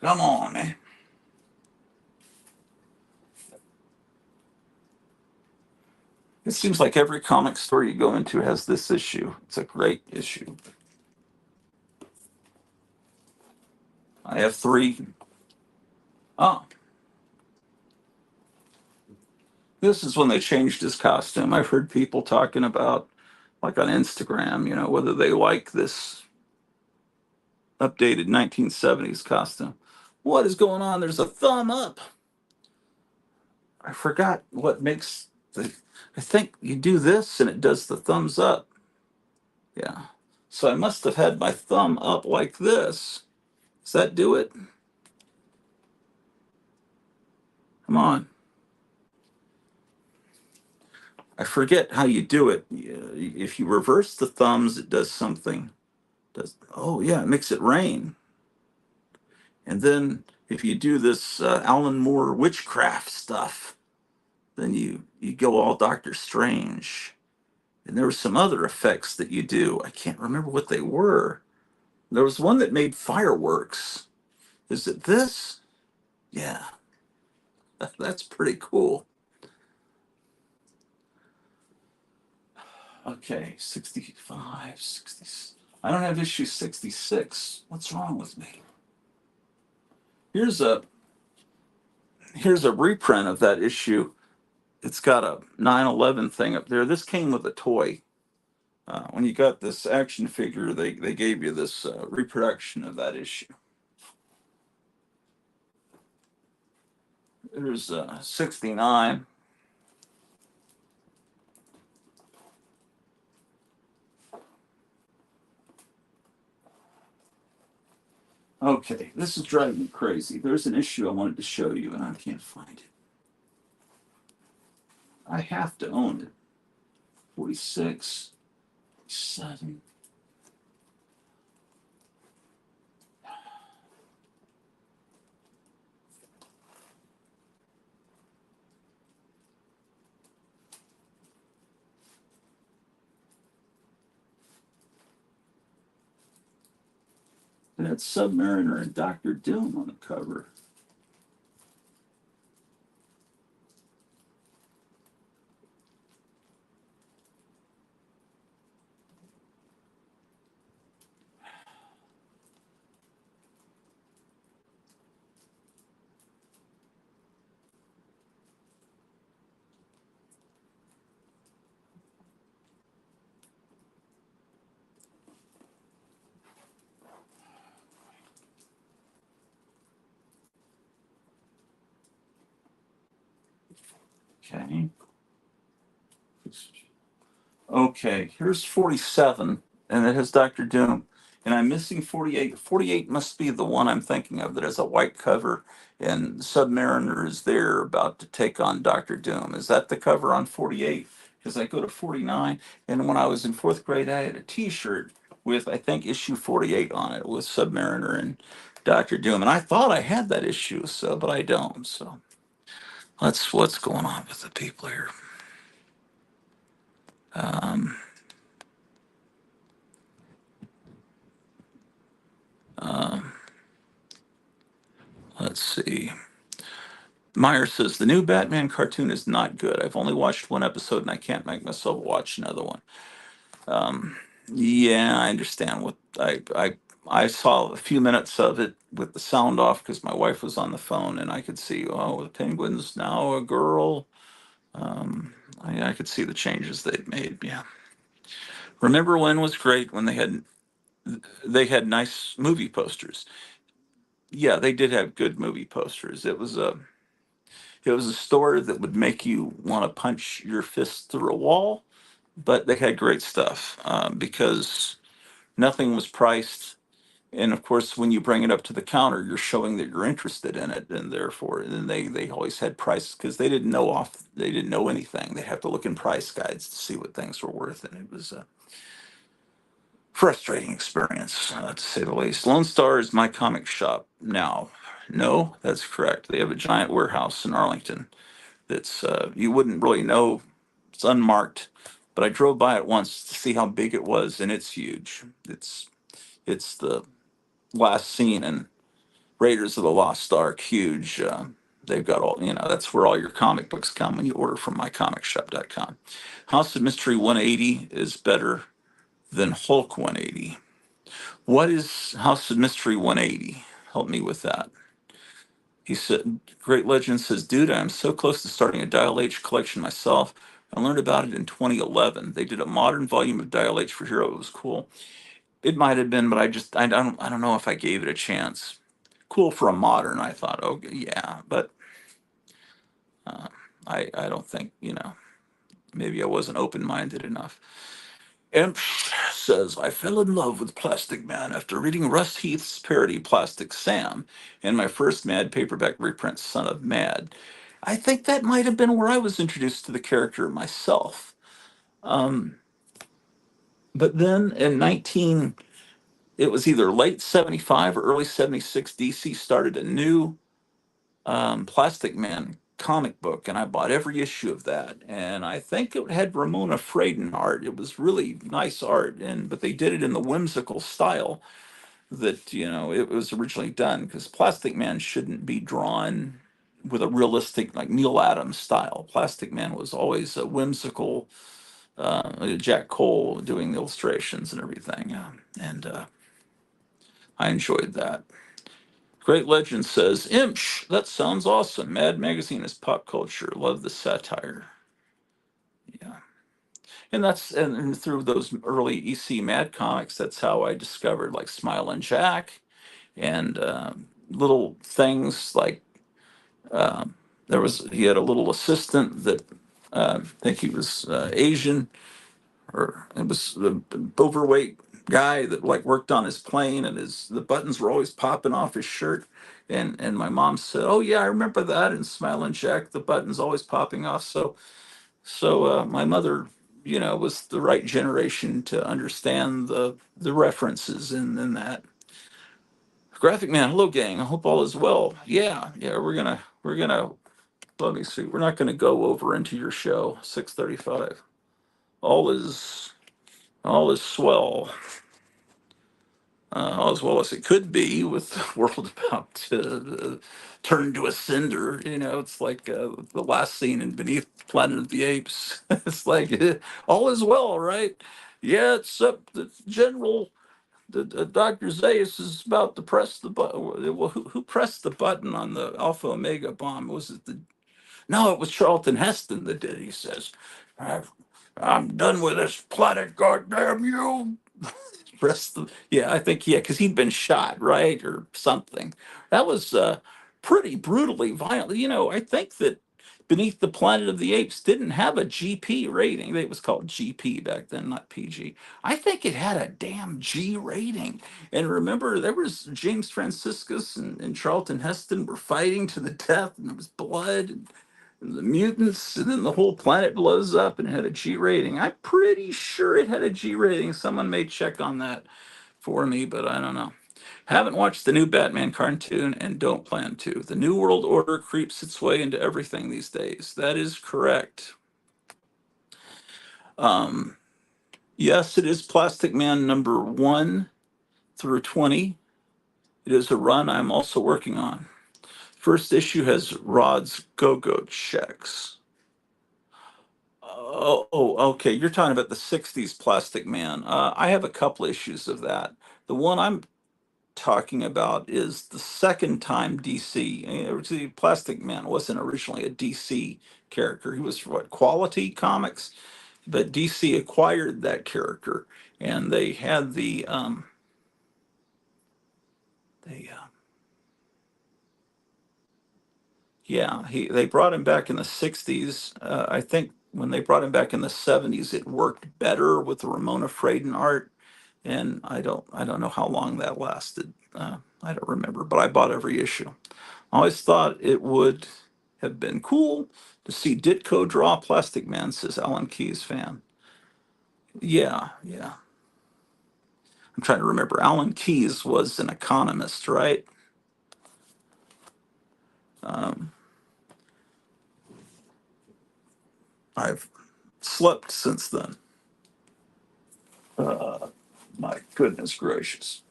Come on, man. It seems like every comic store you go into has this issue. It's a great issue. I have three. Oh, this is when they changed his costume. I've heard people talking about, like on Instagram, whether they like this updated 1970s costume. What is going on? There's a thumb up. I forgot what makes the. I think you do this and it does the thumbs up. Yeah. So I must have had my thumb up like this. Does that do it? Come on. I forget how you do it. If you reverse the thumbs, it does something. Oh yeah, it makes it rain. And then if you do this Alan Moore witchcraft stuff, then you go all Doctor Strange. And there were some other effects that you do. I can't remember what they were. There was one that made fireworks. Is it this? Yeah, that's pretty cool. Okay, 65, 60. I don't have issue 66. What's wrong with me? Here's a here's a reprint of that issue. It's got a 9/11 thing up there. This came with a toy. When you got this action figure, they gave you this reproduction of that issue. There's 69. Okay, this is driving me crazy. There's an issue I wanted to show you, and I can't find it. I have to own it. 46, 7. It had Submariner and Doctor Doom on the cover. Okay. Okay, here's 47, and it has Doctor Doom. And I'm missing 48. 48 must be the one I'm thinking of that has a white cover, and Submariner is there about to take on Doctor Doom. Is that the cover on 48? Because I go to 49, and when I was in fourth grade, I had a T-shirt with, I think, issue 48 on it with Submariner and Doctor Doom, and I thought I had that issue, so but I don't. So let's what's going on with the people here. Um, um, let's see. Meyer says the new Batman cartoon is not good. I've only watched one episode and I can't make myself watch another one. Um, yeah, I understand what I saw a few minutes of it with the sound off because my wife was on the phone and I could see, oh, the penguin's now a girl. I could see the changes they'd made. Yeah. Remember when was great when they had nice movie posters. Yeah, they did have good movie posters. It was a store that would make you want to punch your fist through a wall, but they had great stuff because nothing was priced. And of course, when you bring it up to the counter, you're showing that you're interested in it, and therefore, and they always had prices because they didn't know anything. They have to look in price guides to see what things were worth, and it was a frustrating experience to say the least. Lone Star is my comic shop now. No, that's correct. They have a giant warehouse in Arlington that's you wouldn't really know. It's unmarked, but I drove by it once to see how big it was, and it's huge. It's the last scene in Raiders of the Lost Ark. Huge. They've got all, that's where all your comic books come when you order from mycomicshop.com. House of Mystery 180 is better than Hulk 180. What is House of Mystery 180? Help me with that. He said, Great Legend says, dude, I'm so close to starting a Dial H collection myself. I learned about it in 2011. They did a modern volume of Dial H for Hero. It was cool. It might have been, but I don't know if I gave it a chance. Cool for a modern, I thought. Oh yeah, but uh, I don't think maybe I wasn't open minded enough. Imp says, I fell in love with Plastic Man after reading Russ Heath's parody Plastic Sam and my first Mad paperback reprint, Son of Mad. I think that might have been where I was introduced to the character myself. Um, but then in it was either late 75 or early 76, DC started a new Plastic Man comic book, and I bought every issue of that. And I think it had Ramona Fraden art. It was really nice art, but they did it in the whimsical style that it was originally done. Because Plastic Man shouldn't be drawn with a realistic like Neil Adams style. Plastic Man was always a whimsical. Jack Cole doing the illustrations and everything, and I enjoyed that. Great Legend says, Imsh, that sounds awesome. Mad Magazine is pop culture. Love the satire. Yeah. And through those early EC Mad comics, that's how I discovered like Smilin' Jack and little things like he had a little assistant that I think he was Asian, or it was the overweight guy that like worked on his plane, and the buttons were always popping off his shirt. And my mom said, "Oh yeah, I remember that." And Smiling Jack, the buttons always popping off. So my mother, was the right generation to understand the references in that. Graphic Man, hello gang. I hope all is well. Yeah, yeah. We're gonna. Let me see. We're not gonna go over into your show 6:35. All is swell. as well as it could be, with the world about to turn to a cinder. It's like the last scene in Beneath Planet of the Apes. It's like all is well, right? Yeah, except the general. Dr. Zayas is about to press the button. Well, who pressed the button on the Alpha Omega bomb? Was it the? No, it was Charlton Heston that did. He says, I'm done with this planet, goddamn you. Yeah, I think, yeah, because he'd been shot, right, or something. That was pretty brutally violent. I think that Beneath the Planet of the Apes didn't have a GP rating. It was called GP back then, not PG. I think it had a damn G rating. And remember, there was James Franciscus and Charlton Heston were fighting to the death, and there was blood and the mutants, and then the whole planet blows up and it had a G rating. I'm pretty sure it had a G rating. Someone may check on that for me, but I don't know. Haven't watched the new Batman cartoon and don't plan to. The New World Order creeps its way into everything these days. That is correct. Um, yes, it is Plastic Man number 1 through 20. It is a run I'm also working on. First issue has Rod's go-go checks. Okay. You're talking about the 60s Plastic Man. I have a couple issues of that. The one I'm talking about is the second time DC. The Plastic Man wasn't originally a DC character. He was what, Quality Comics, but DC acquired that character, and they had they yeah, they brought him back in the 60s. I think when they brought him back in the 70s, it worked better with the Ramona Fraden art, and I don't know how long that lasted. I don't remember, but I bought every issue. I always thought it would have been cool to see Ditko draw Plastic Man, says Alan Keyes fan. Yeah, yeah. I'm trying to remember. Alan Keyes was an economist, right? Um, I've slept since then. Uh, my goodness gracious.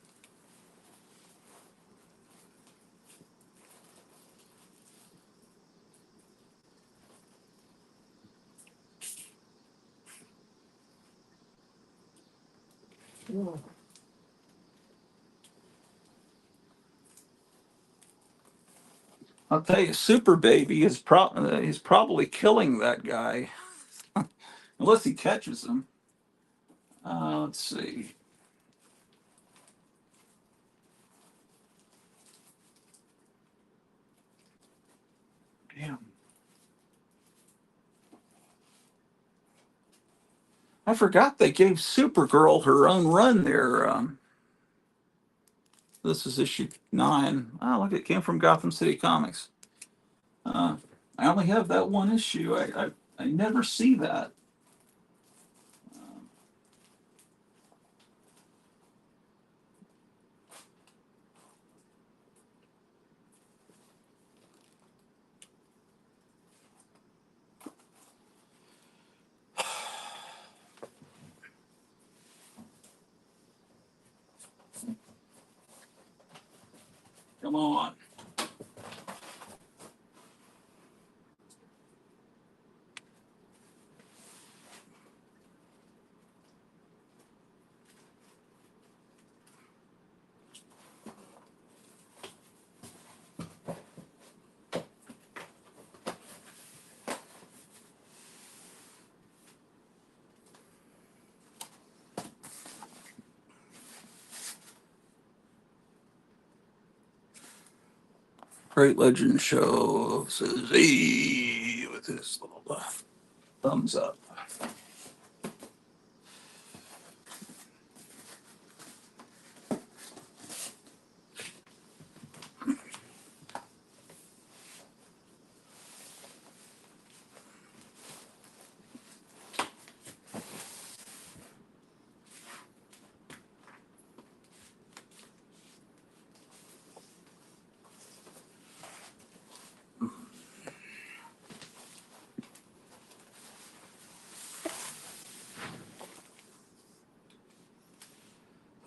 I'll tell you, Super Baby he's probably killing that guy unless he catches him. Let's see. Damn. I forgot they gave Supergirl her own run there. This is issue 9. Oh, look, it came from Gotham City Comics. Uh, I only have that one issue. I never see that. Come on. Great Legend Show says E with his little thumbs up.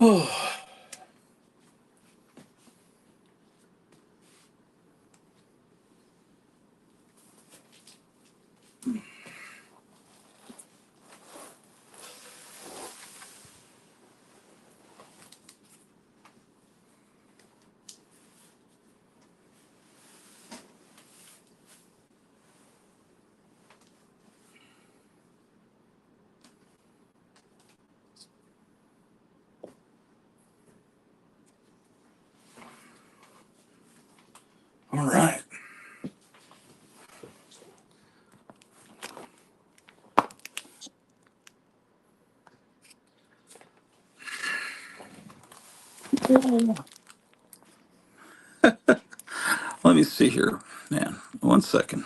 Oh, All right. Let me see here, man. 1 second.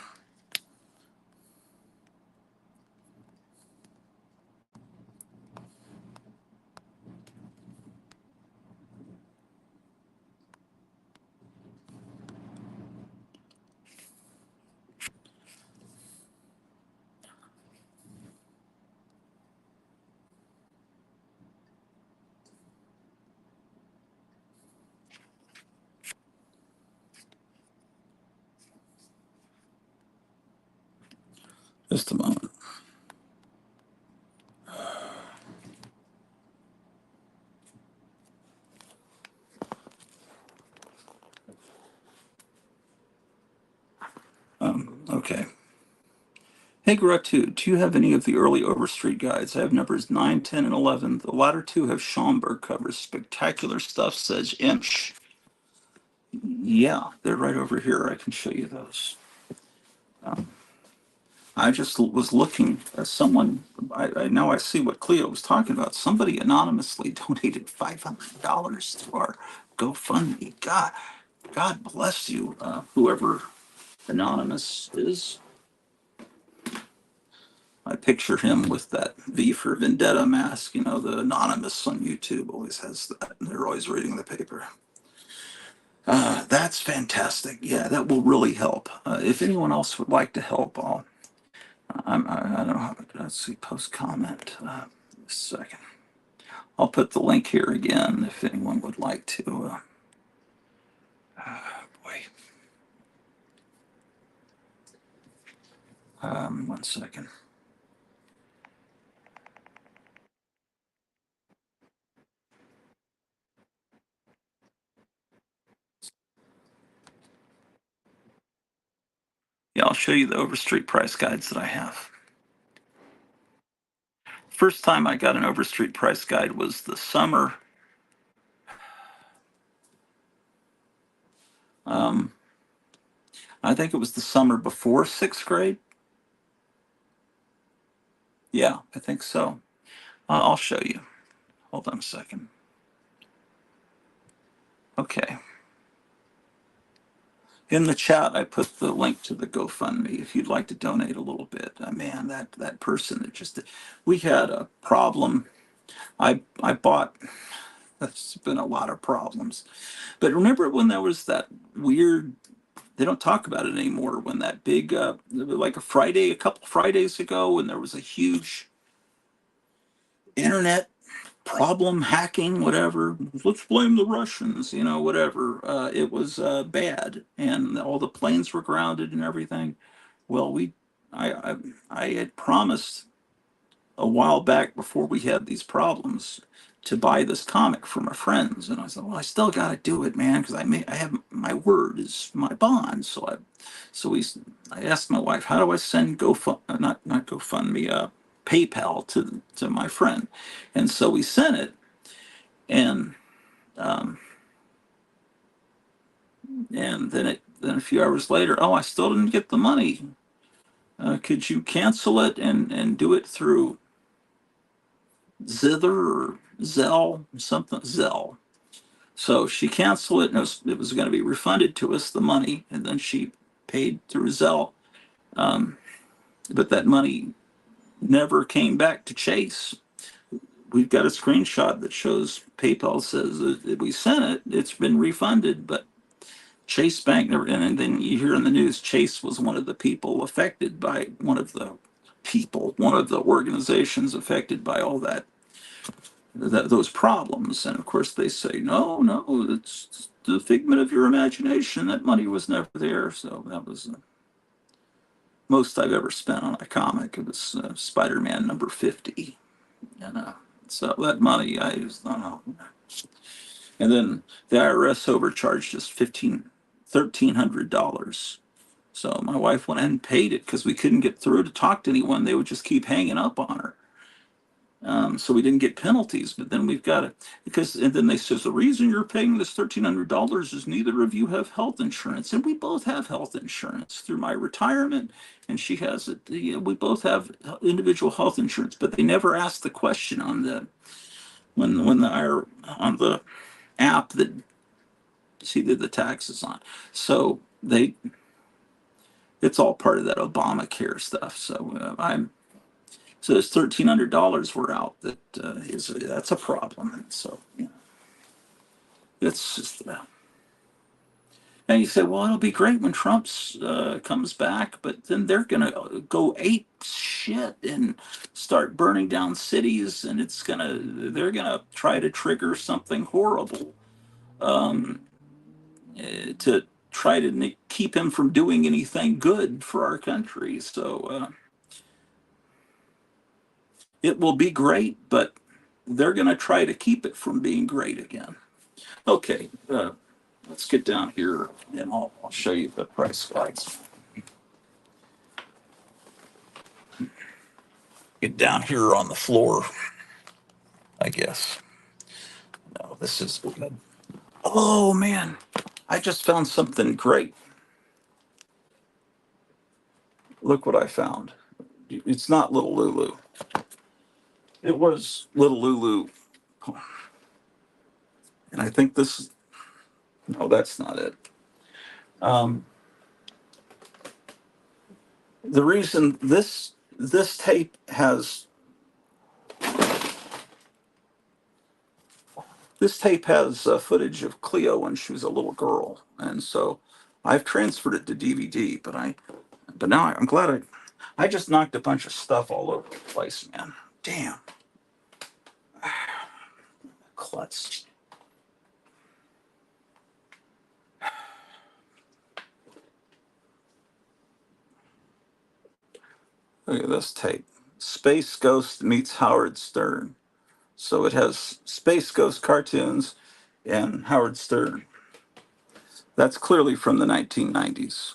Just a moment. Okay. Hey, Gratu, do you have any of the early Overstreet guides? I have numbers 9, 10, and 11. The latter two have Schomburg covers. Spectacular stuff, says Inch. Yeah, they're right over here. I can show you those. I just was looking at someone. I now I see what Cleo was talking about. Somebody anonymously donated $500 to our GoFundMe. God bless you, whoever anonymous is. I picture him with that V for Vendetta mask. You know, the anonymous on YouTube always has that. They're always reading the paper. That's fantastic. Yeah, that will really help. If anyone else would like to help, I don't know how. Let's see. Post comment. A second. I'll put the link here again if anyone would like to. Boy. 1 second. Yeah, I'll show you the Overstreet price guides that I have. First time I got an Overstreet price guide was the summer. Um, I think it was the summer before sixth grade. Yeah, I think so. I'll show you. Hold on a second. Okay. In the chat, I put the link to the GoFundMe if you'd like to donate a little bit. Man, that person that just we had a problem. I bought. That's been a lot of problems. But remember when there was that weird? They don't talk about it anymore. When that big, like a couple Fridays ago, when there was a huge internet problem, hacking, whatever. Let's blame the Russians, whatever. It was bad, and all the planes were grounded and everything. Well, I had promised a while back before we had these problems to buy this comic for my friends, and I said, well, I still got to do it, man, because I have my word is my bond. I asked my wife, how do I send not GoFundMe, PayPal to my friend, and so we sent it, and um, then a few hours later, oh, I still didn't get the money. Could you cancel it and do it through Zither or Zelle, something Zelle? So she canceled it, and it was going to be refunded to us, the money, and then she paid through Zelle. Um, but that money never came back to Chase. We've got a screenshot that shows PayPal says that we sent it. It's been refunded, but Chase Bank never. And then you hear in the news, Chase was one of the people affected by one of the organizations affected by all those problems. And of course, they say, no, no, it's the figment of your imagination. That money was never there. So that was the most I've ever spent on a comic. It was Spider-Man number 50. And so that money, I just don't know. And then the IRS overcharged us $1,300. So my wife went ahead and paid it because we couldn't get through to talk to anyone. They would just keep hanging up on her. so we didn't get penalties. But then we've got it because, and then they says the reason you're paying this $1,300 is neither of you have health insurance, and we both have health insurance through my retirement, and she has it. We both have individual health insurance, but they never asked the question on the when the on the app that she did the taxes on. So they it's all part of that Obamacare stuff. So I'm so there's $1,300 we're out that is that's a problem. And so it's just and you say, well, it'll be great when Trump's comes back, but then they're gonna go ape shit and start burning down cities, and they're gonna try to trigger something horrible to try to keep him from doing anything good for our country. So it will be great, but they're going to try to keep it from being great again. Okay, let's get down here and I'll show you the price slides. Get down here on the floor, I guess. No, this is good. Oh man, I just found something great. Look what I found. It's not Little Lulu. It was Little Lulu. And I think this, no, that's not it. Um, the reason this tape has footage of Cleo when she was a little girl, and so I've transferred it to DVD. But now I'm glad I just knocked a bunch of stuff all over the place, man. Damn, klutz. Look at this tape. Space Ghost meets Howard Stern. So it has Space Ghost cartoons and Howard Stern. That's clearly from the 1990s.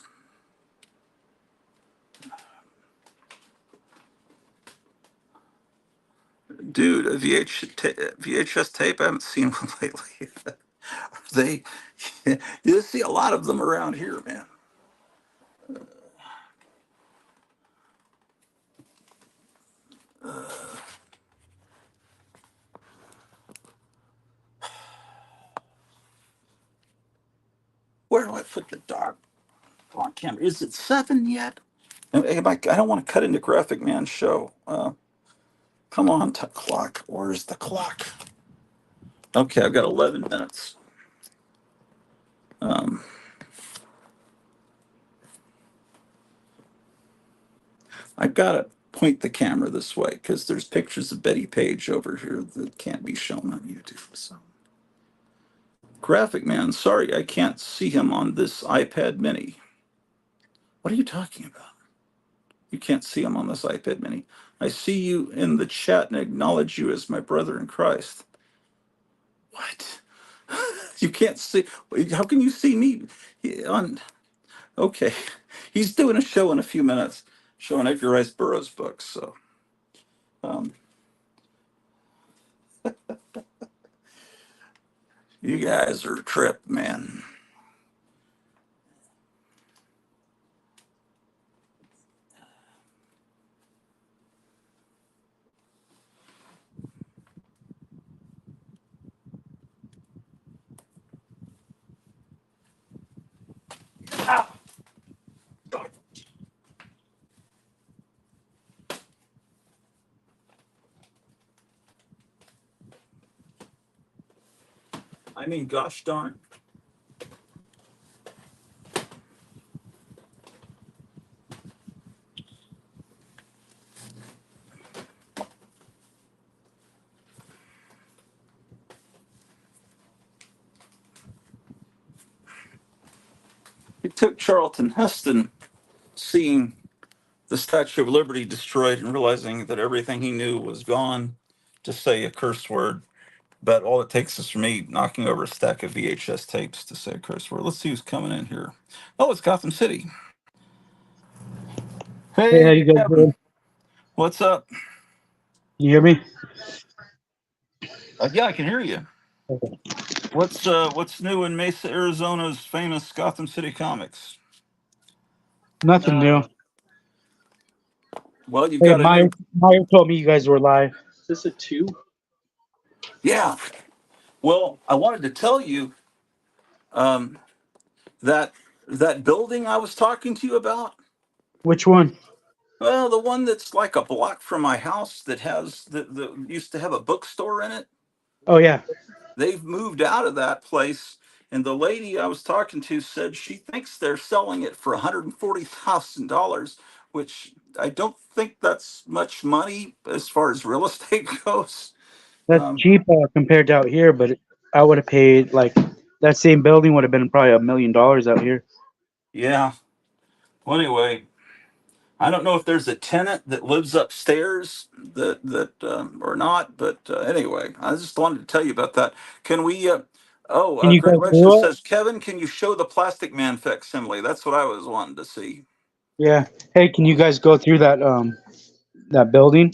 Dude, a VHS tape? I haven't seen one lately. They, you see a lot of them around here, man. Where do I put the dog on camera? Is it 7 yet? I don't want to cut into Graphic Man's show. Come on, clock. Where's the clock? Okay, I've got 11 minutes. Um, I've got to point the camera this way because there's pictures of Betty Page over here that can't be shown on YouTube. So, Graphic Man, sorry, I can't see him on this iPad Mini. What are you talking about? You can't see him on this iPad Mini. I see you in the chat and acknowledge you as my brother in Christ. What? You can't see? How can you see me on? Okay, he's doing a show in a few minutes, showing Edgar Rice Burroughs books. So, um, you guys are tripped, man. Ah! I mean, gosh darn. It took Charlton Heston seeing the Statue of Liberty destroyed and realizing that everything he knew was gone to say a curse word. But all it takes is for me knocking over a stack of VHS tapes to say a curse word. Let's see who's coming in here. Oh, it's Gotham City. Hey, how Hey, you guys Kevin. doing? What's up? You hear me? Yeah, I can hear you. What's new in Mesa, Arizona's famous Gotham City Comics? Nothing new. Well, you've Hey, got a Meyer, new. Meyer told me you guys were live. Is this a two? Yeah. Well, I wanted to tell you um, that that building I was talking to you about. Which one? Well, the one that's like a block from my house that has the used to have a bookstore in it. Oh yeah, They've moved out of that place, and the lady I was talking to said she thinks they're selling it for $140,000, which I don't think that's much money as far as real estate goes. that's Um, cheap compared to out here, but I would have paid like that same building would have been probably $1 million out here. yeah. Well, anyway, I don't know if there's a tenant that lives upstairs that or not, but anyway, I just wanted to tell you about that. Can we? Can you Grant go Webster through it? says, Kevin, can you show the Plastic Man facsimile? That's what I was wanting to see. Yeah. Hey, can you guys go through that building?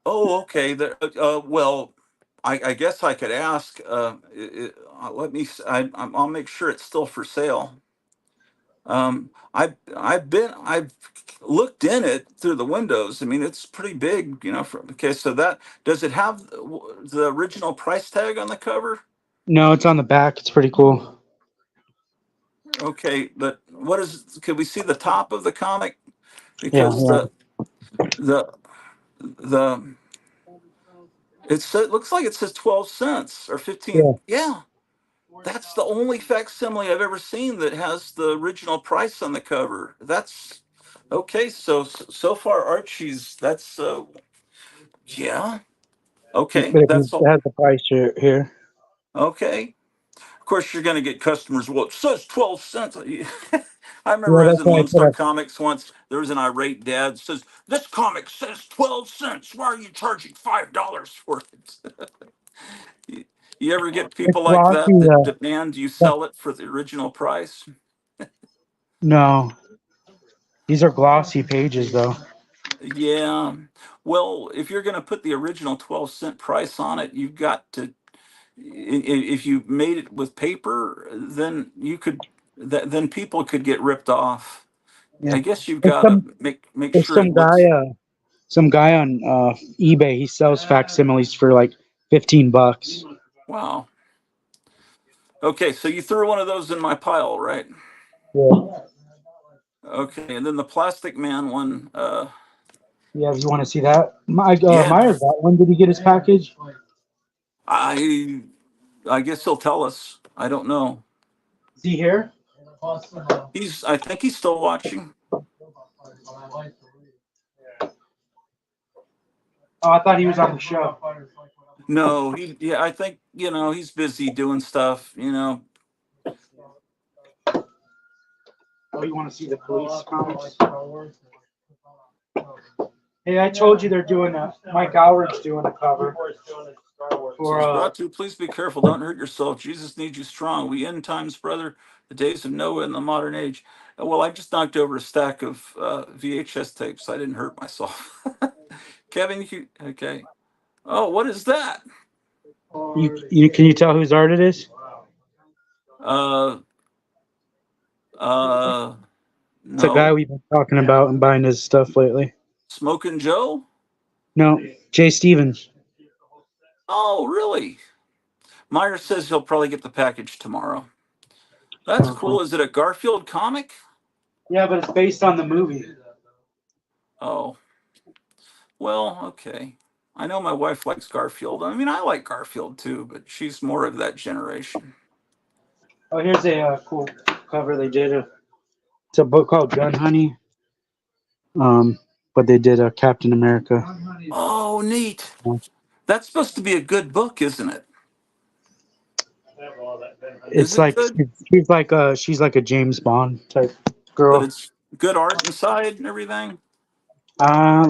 Oh, okay. Well, I guess I could ask. Let me. I'll make sure it's still for sale. I've looked in it through the windows. I mean, it's pretty big, you know. Okay, so that does it have the original price tag on the cover? No, it's on the back. It's pretty cool. Okay, but what is? Can we see the top of the comic? Yeah, Because yeah, the the it looks like it says 12 cents or 15. yeah. Yeah, that's the only facsimile I've ever seen that has the original price on the cover. That's okay. So far, Archie's. That's yeah. Okay, But it that's all. has the price here. Okay. Of course, you're going to get customers. Well, it says 12 cents. I remember Yeah, I was that's in why I Lone put Star a. Comics once. There was an irate dad says, "This comic says 12 cents. Why are you charging $5 for it?" you, you ever get It's people like glossy. that demand you The- sell it for the original price? no, these are glossy pages though. Yeah. Well, if you're going to put the original 12-cent price on it, you've got to, if you made it with paper, then you could, then people could get ripped off. Yeah. I guess you've There's got to some make there's sure it some guy looks, some guy on eBay. He sells facsimiles for like $15. wow. Okay, so you threw one of those in my pile, right? Yeah. Okay, and then the Plastic Man one, Yeah. If you want to see that, yeah, Myers got one. Did he get his package? I I guess he'll tell us. I don't know. Is he here? I think he's still watching. Oh, I thought he was on the show. No, yeah, I think, he's busy doing stuff, Oh, you want to see the police comics? Hey, I told you they're doing a. Mike Howard's doing a cover for Says, Ratu, please be careful. Don't hurt yourself. Jesus needs you strong. We end times, brother, the days of Noah in the modern age. Well, I just knocked over a stack of VHS tapes. I didn't hurt myself. Kevin, okay. Oh, what is that? you can you tell whose art it is? Uh, uh, It's a guy no. we've been talking about and buying his stuff lately. Smoking Joe? No, Jay Stevens. Oh, really? Meyer says he'll probably get the package tomorrow. That's cool. Is it a Garfield comic? Yeah, but it's based on the movie. Oh, well, okay. I know my wife likes Garfield. I mean, I like Garfield too, but she's more of that generation. Oh, here's a cool cover they did. It's a book called Gun Honey. But they did a Captain America. Oh, neat. That's supposed to be a good book, isn't it? Is It's it like good? she's like a James Bond type But girl. it's good art inside and everything?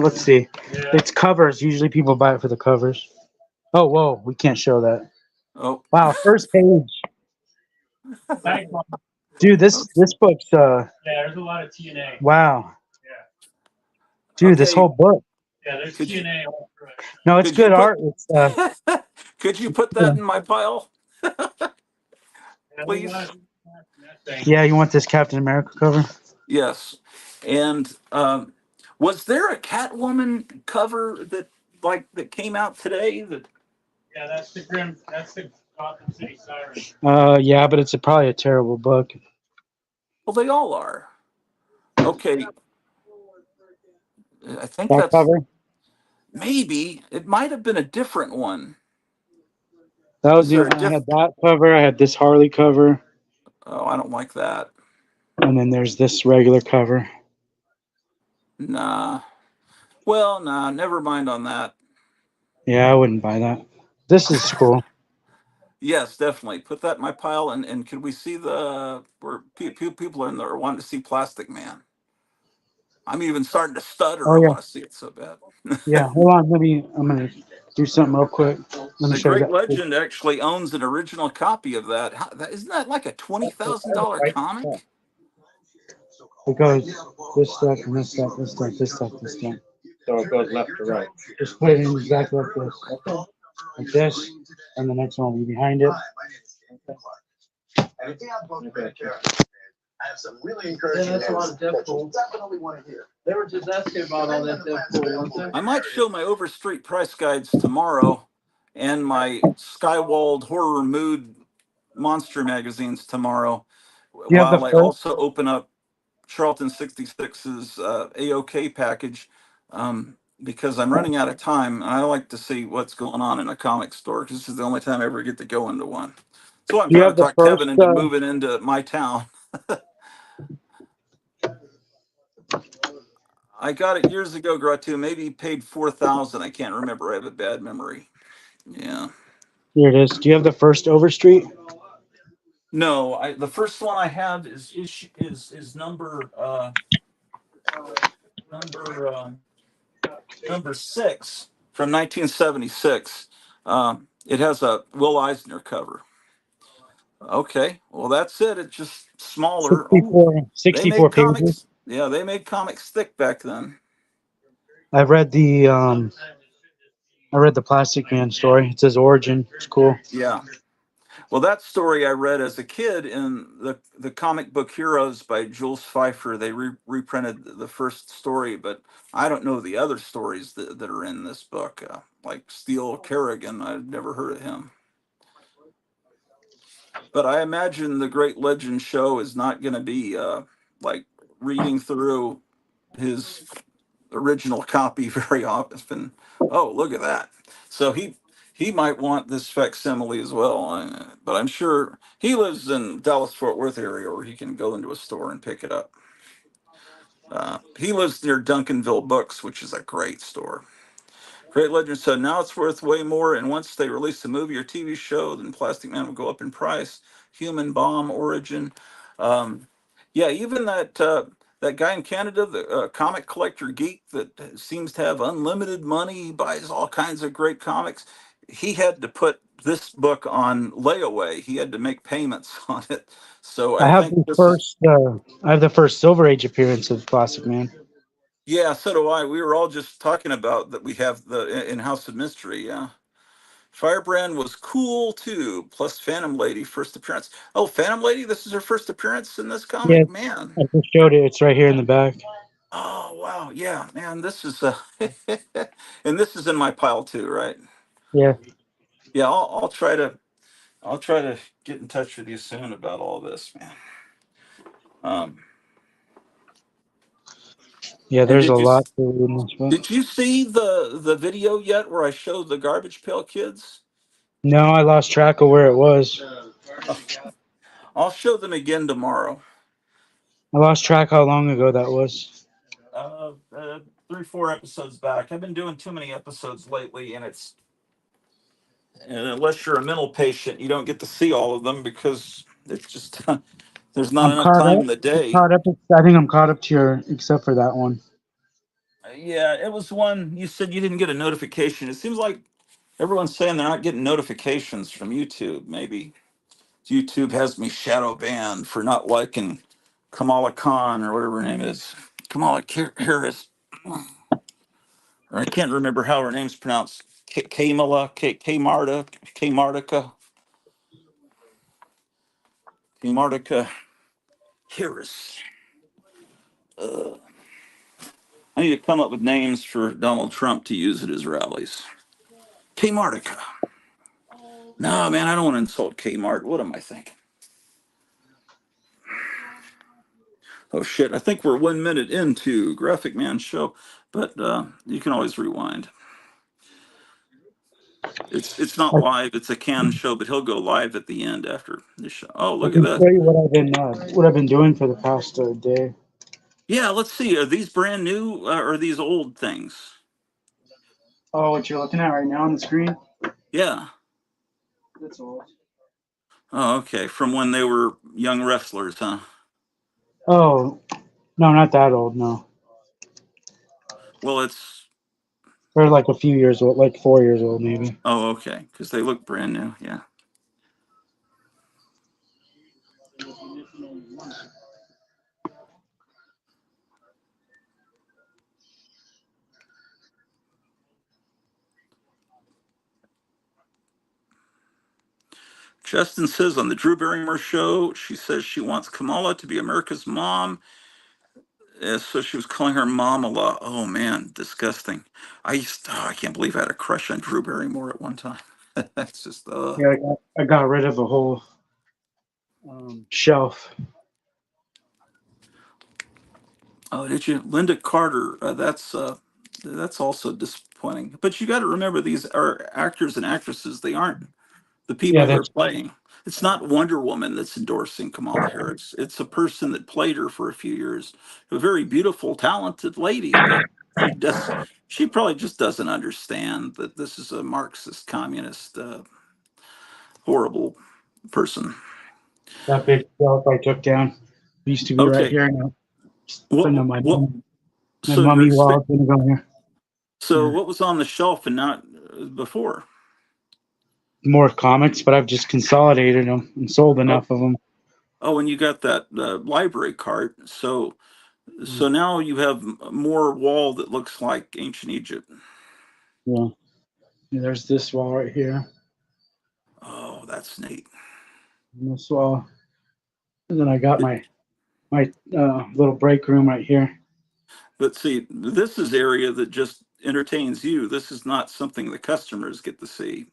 Let's see. It's covers. Usually people buy it for the covers. Oh, whoa, we can't show that. Oh, Wow, first page. Dude, this book's wow. Dude, this okay. whole book. Yeah, there's Could you TNA all through it. No, it's could you good put art. It's could you put that in my pile, please? yeah. You want this Captain America cover? Yes. And was there a Catwoman cover that came out today? That Yeah, that's the Grim. That's the Gotham City Siren. Yeah, but it's probably a terrible book. well, they all are. Okay, I think That that's cover. maybe it might have been a different one. That was Is the. there a I diff? had that cover. I had this Harley cover, Oh, I don't like that. and then there's this regular cover. Nah. Well, nah. Never mind on that. Yeah, I wouldn't buy that. This is cool. Yes, definitely put that in my pile. And could we see the where people in there wanting to see Plastic Man? I'm even starting to stutter. Oh I yeah, want to see it so bad. yeah. Hold on, let me. I'm gonna do something real quick. Let me The show you Great that. Legend actually owns an original copy of that. Isn't that like a $20,000 Right. comic? It goes this stuff and this stuff, this stuff, this stuff, this stuff. So it goes left to right. Just put it in exactly like this. Okay. Like this, and the next one will be behind it. Okay. I have some really encouraging news. That's a lot of Deadpool. Definitely want to hear. They were just asking about all that Deadpool, weren't they? I might show my Overstreet price guides tomorrow and my Skywald Horror Mood Monster magazines tomorrow, You have the while I first. also open up Charlton 66's AOK package, because I'm running out of time and I like to see what's going on in a comic store because this is the only time I ever get to go into one. So I'm You trying to have the talk Kevin first. into moving into my town. I got it years ago, Gratu. Maybe he paid 4,000. I can't remember. I have a bad memory. Yeah. Here it is. Do you have the first Overstreet? No, the first one I have is number number 6 from 1976. It has a Will Eisner cover. Okay, well that's it. It's just smaller. Oh, 64, they 64 made pages. comics. Yeah, they made comics thick back then. I read the Plastic Man story. It says origin. It's cool. Yeah. Well, that story I read as a kid in the comic book Heroes by Jules Pfeiffer. They reprinted the first story, but I don't know the other stories that are in this book, like Steel Kerrigan. I've never heard of him. But I imagine the Great Legend show is not going to be like reading through his original copy very often. Oh, look at that! So he might want this facsimile as well. But I'm sure he lives in Dallas Fort Worth area where he can go into a store and pick it up. He lives near Duncanville Books, which is a great store. Great Legend said now it's worth way more, and once they release a movie or TV show, then Plastic Man will go up in price. Human Bomb Origin, yeah, even that guy in Canada, the comic collector geek that seems to have unlimited money, he buys all kinds of great comics. He had to put this book on layaway. He had to make payments on it. So I I have think the this is first. I have the first Silver Age appearance of Plastic Man. yeah. So do I. We were all just talking about that. We have the in House of Mystery. Yeah. Firebrand was cool too. Plus Phantom Lady first appearance. Oh, Phantom Lady, this is her first appearance in this Yeah, comic, man. I just showed it. It's right here in the back. Oh wow, yeah, man. This is and this is in my pile too, right? Yeah, Yeah, I'll try to get in touch with you soon about all this, man. Um, yeah. and There's a lot to read in this book. did you see the video yet where I showed the Garbage Pail Kids? No, I lost track of where it was. I'll show them again tomorrow. I lost track how long ago that was. 3 4 episodes back. I've been doing too many episodes lately, and unless you're a mental patient, you don't get to see all of them because it's just there's not I'm enough caught time up. in the I'm day. caught up. I think I'm caught up to your, except for that one. Yeah, it was one you said you didn't get a notification. It seems like everyone's saying they're not getting notifications from YouTube. Maybe YouTube has me shadow banned for not liking Kamala Khan or whatever her name is. Kamala Harris. or I can't remember how her name's pronounced. Kamala, Marta, Martica, Martica Harris. Uh, I need to come up with names for Donald Trump to use at his rallies. Martica. No, man, I don't want to insult Kmart. What am I thinking? Oh shit! I think we're 1 minute into Graphic Man show, but you can always rewind. It's not live. It's a canned show, but he'll go live at the end after the show. Oh, I look at can that. show you what I've been doing for the past day. Yeah, let's see. Are these brand new or are these old things? Oh, what you're looking at right now on the screen? Yeah. That's old. Oh, okay. From when they were young wrestlers, huh? Oh, no, not that old. No, Well, it's they're like a few years old, like 4 years old, maybe. oh, okay, because they look brand new. Yeah. Justin says on the Drew Barrymore show, she says she wants Kamala to be America's mom. So she was calling her mom a lot. Oh man, disgusting. I can't believe I had a crush on Drew Barrymore at one time. That's just Yeah, I got rid of a whole shelf. Oh, did you? Linda Carter. That's also disappointing. But you got to remember these are actors and actresses. They aren't the Yeah, people they're that's playing. It's not Wonder Woman that's endorsing Kamala Harris. It's a person that played her for a few years. A very beautiful, talented lady, but she probably just doesn't understand that this is a Marxist, communist, horrible person. that big shelf I took down. Used to be right Okay, here now. Putting what on what? my So you're mummy wall. Gonna go here. so Yeah. what was on the shelf and not before? More comics, but I've just consolidated them and sold Oh, enough of them. oh, and you got that library cart. So now you have more wall that looks like ancient Egypt. Yeah. Yeah, there's this wall right here. Oh, that's neat. And this wall. And then I got It, my little break room right here. but see, this is area that just entertains you. This is not something the customers get to see.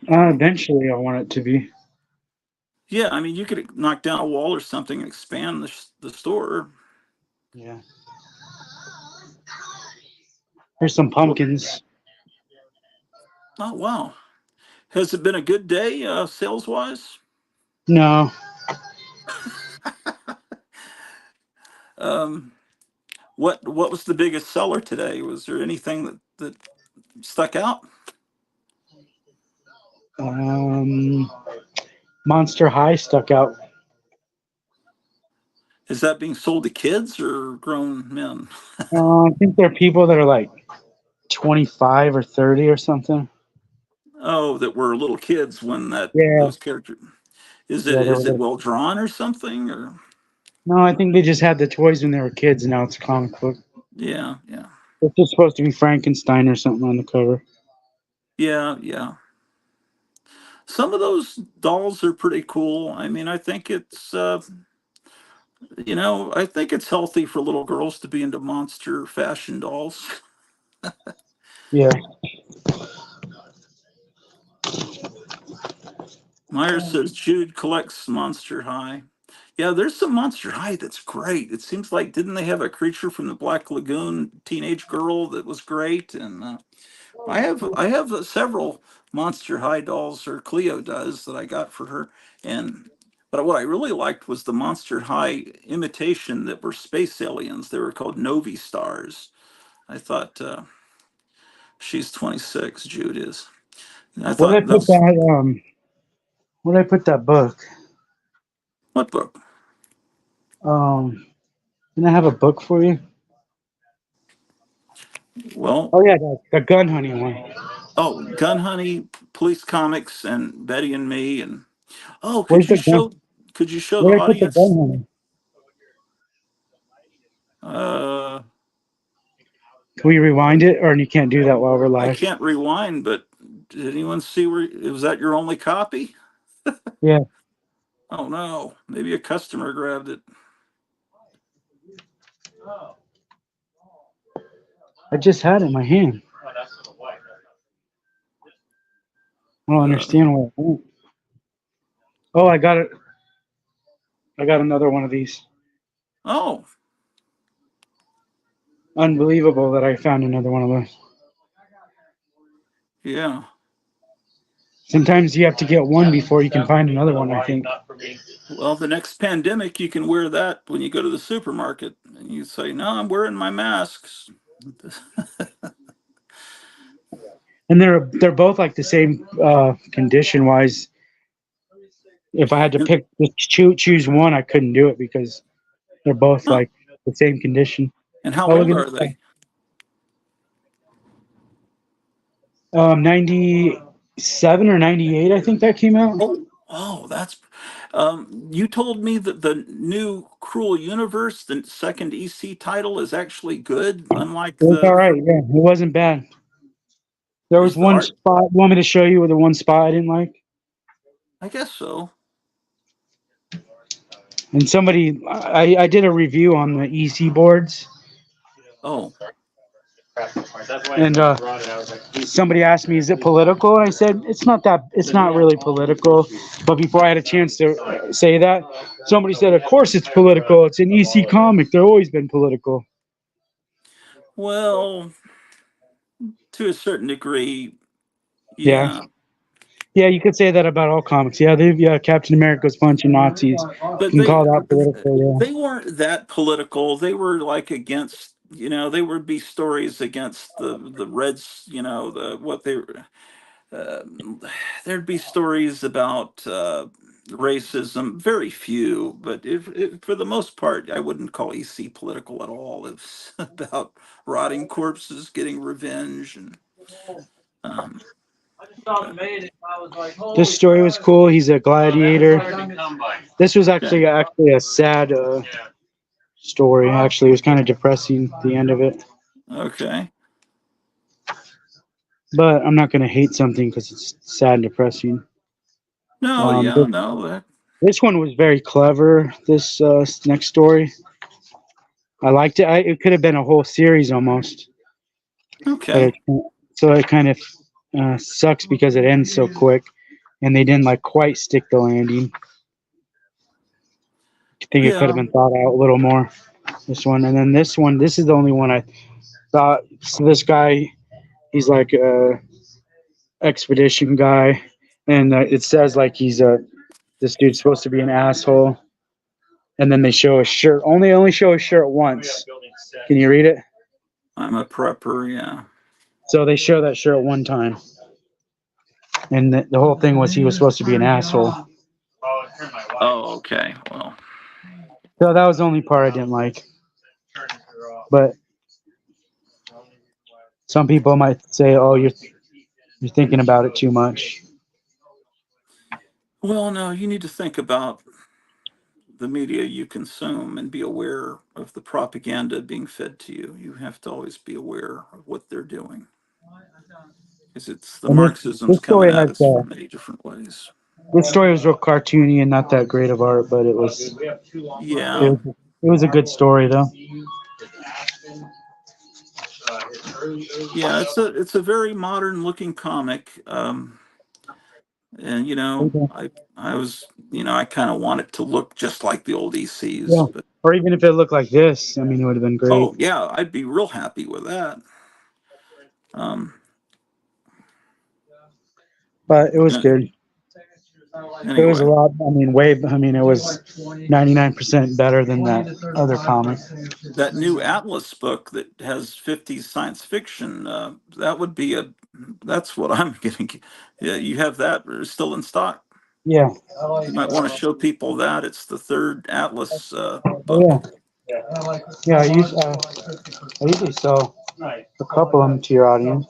Eventually, I want it to be. Yeah, I mean, you could knock down a wall or something and expand the store. Yeah. Here's some Well, pumpkins. oh wow, has it been a good day sales wise? No. Um, what was the biggest seller today? Was there anything that stuck out? Um, Monster High stuck out. Is that being sold to kids or grown men? I think there are people that are like 25 or 30 or something. Oh, that were little kids when that Yeah. those characters. Is it Yeah, they is it were. well drawn or something or? No, I think they just had the toys when they were kids, and now it's a comic book. Yeah, yeah, It's just supposed to be Frankenstein or something on the cover. yeah, yeah. Some of those dolls are pretty cool. I mean, I think it's I think it's healthy for little girls to be into monster fashion dolls. Yeah. Myers says Jude collects Monster High. Yeah, there's some Monster High that's great. It seems like didn't they have a creature from the Black Lagoon teenage girl that was great? And I have several Monster High dolls, or Cleo does, that I got for her. And but what I really liked was the Monster High imitation that were space aliens. They were called Novi Stars. I thought she's 26. Jude is. And I Where did thought I put those. that? Where did I put that book? What book? Can I have a book for you? Well, Oh yeah, the gun hunting one. oh, Gun Honey, Police Comics, and Betty and Me, and oh, Where's the gun? could you show the Where did I put the gun audience? hunting? Uh, Can we rewind it, or you can't do that while we're I live? can't rewind, but did anyone see where? Was that your only copy? Yeah, Oh no, maybe a customer grabbed it. I just had it in my hand. I don't Uh, understand why it won't. Oh, I got it. I got another one of these. oh, Unbelievable that I found another one of those. yeah. Sometimes you have to get one before you can find another one, I think. Well, the next pandemic, you can wear that when you go to the supermarket, and you say, "No, I'm wearing my masks." And they're both like the same condition wise. If I had to And, pick choose one, I couldn't do it because they're both huh, like the same condition. and how Oh, look old at are this they? guy. 97 or 98, I think that came out. Oh, that's. You told me that the new Cruel Universe, the second EC title, is actually good, unlike It was all the. right. Yeah, it wasn't bad. There was Is the one art? spot. Want me to show you the one spot I didn't like? I guess so. And I did a review on the EC boards, Oh, and somebody asked me, "Is it political?" And I said, "It's not that. It's not really political." But before I had a chance to say that, somebody said, "Of course it's political. It's an EC comic. They've always been political." well, to a certain degree, Yeah, yeah. yeah, you could say that about all comics. Yeah, Captain America's punching Nazis. You But can call that political. they weren't that political. They were like against, they would be stories against the Reds, the what they uh, there'd be stories about racism, very few, but if for the most part, I wouldn't call EC political at all. It's about rotting corpses getting revenge and um, but, This story was cool. He's a gladiator. This was okay, actually a sad story. Actually, it was kind of depressing the end of it. okay. But I'm not gonna hate something because it's sad and depressing. No, Um, yeah, this, no, that, this one was very clever. This next story, I liked it. It could have been a whole series almost, but okay. it kind of sucks because it ends so quick, and they didn't like quite stick the landing. I think it could have Yeah, been thought out a little more. This one, and then this one. This is the only one I thought. So this guy, he's like a expedition guy, and it says like he's a this dude's supposed to be an asshole, and then they show a shirt. Only show a shirt once. Can you read it? I'm a prepper, yeah. So they show that shirt one time, and the whole thing was he was supposed to be an asshole. Oh, okay. Well, So that was the only part I didn't like. But some people might say, "Oh, you're thinking about it too much." well, no, you need to think about the media you consume and be aware of the propaganda being fed to you. You have to always be aware of what they're doing. Because it's the And Marxism's this coming story at has us from many different ways. this story was real cartoony and not that great of art, but Yeah. it was a good story though. Yeah, it's a very modern looking comic. And I was, I kind of want it to look just like the old ECs, Yeah. but Or even if it looked like this, I mean, it would have been great. oh yeah, I'd be real happy with that. Um, But it was yeah, good. It was a anyway, lot. I mean, I mean, it was 99% better than that other comic. that new Atlas book that has 50 science fiction, that would be that's what I'm getting. Yeah, you have that still in stock. Yeah. You might want to show people that it's the third Atlas Oh, book. yeah. Yeah. I usually sell a couple of them to your audience.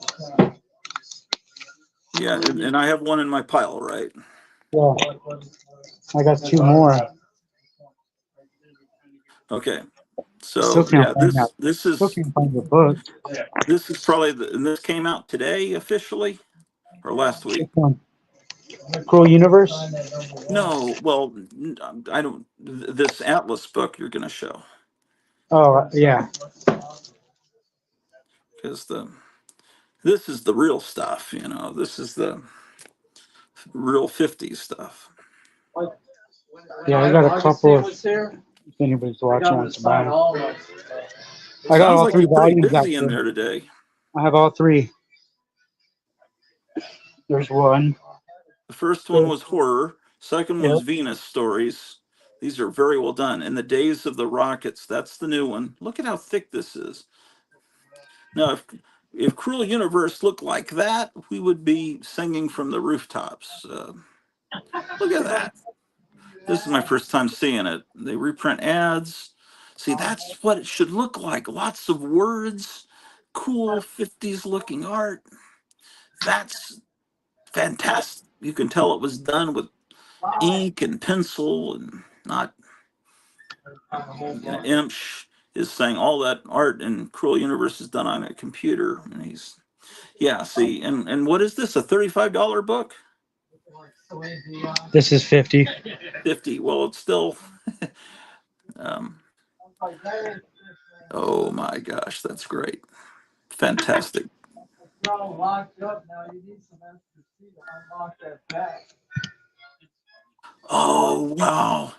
Yeah, and I have one in my pile, right? Yeah. I got two more. Okay. Still So can't yeah, find that. this Still is can't find the book. this is probably and this came out today officially or last week. Which one? Cruel Universe? No, well, I don't. This Atlas book you're going to show Oh, yeah. because this is the real stuff. You know, this is the real 50s stuff. Yeah, I got a couple if anybody's watching wants to buy 'em. I got Sounds all like three you're pretty volumes busy in actually. there today. I have all three. There's one. The first one was horror. Second one Yep. was Venus stories. These are very well done. In the Days of the Rockets, that's the new one. Look at how thick this is. Now, if Cruel Universe looked like that, we would be singing from the rooftops. Look at that. This is my first time seeing it. They reprint ads. See, that's what it should look like. Lots of words, cool 50s looking art. That's fantastic. You can tell it was done with ink and pencil and not, Imsh is saying all that art in Cruel Universe is done on a computer. And yeah, see, and what is this, a $35 book? This is 50. 50. Well, it's still, um, oh my gosh, that's great. Fantastic. Oh, wow.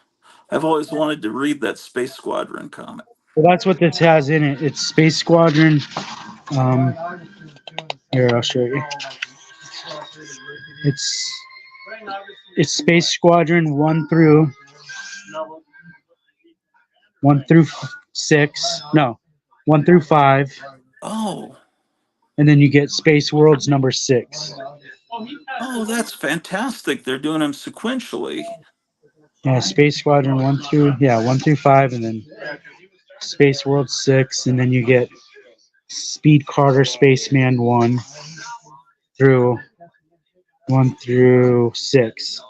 I've always wanted to read that Space Squadron comic. Well, that's what this has in it. It's Space Squadron. Um, Here, I'll show you. It's Space Squadron 1 through 6. No, 1 through 5, Oh, and then you get Space Worlds number 6. oh, that's fantastic. They're doing them sequentially. Yeah, Space Squadron 1 through 5, and then Space World 6, and then you get Speed Carter Spaceman through 1 through 6.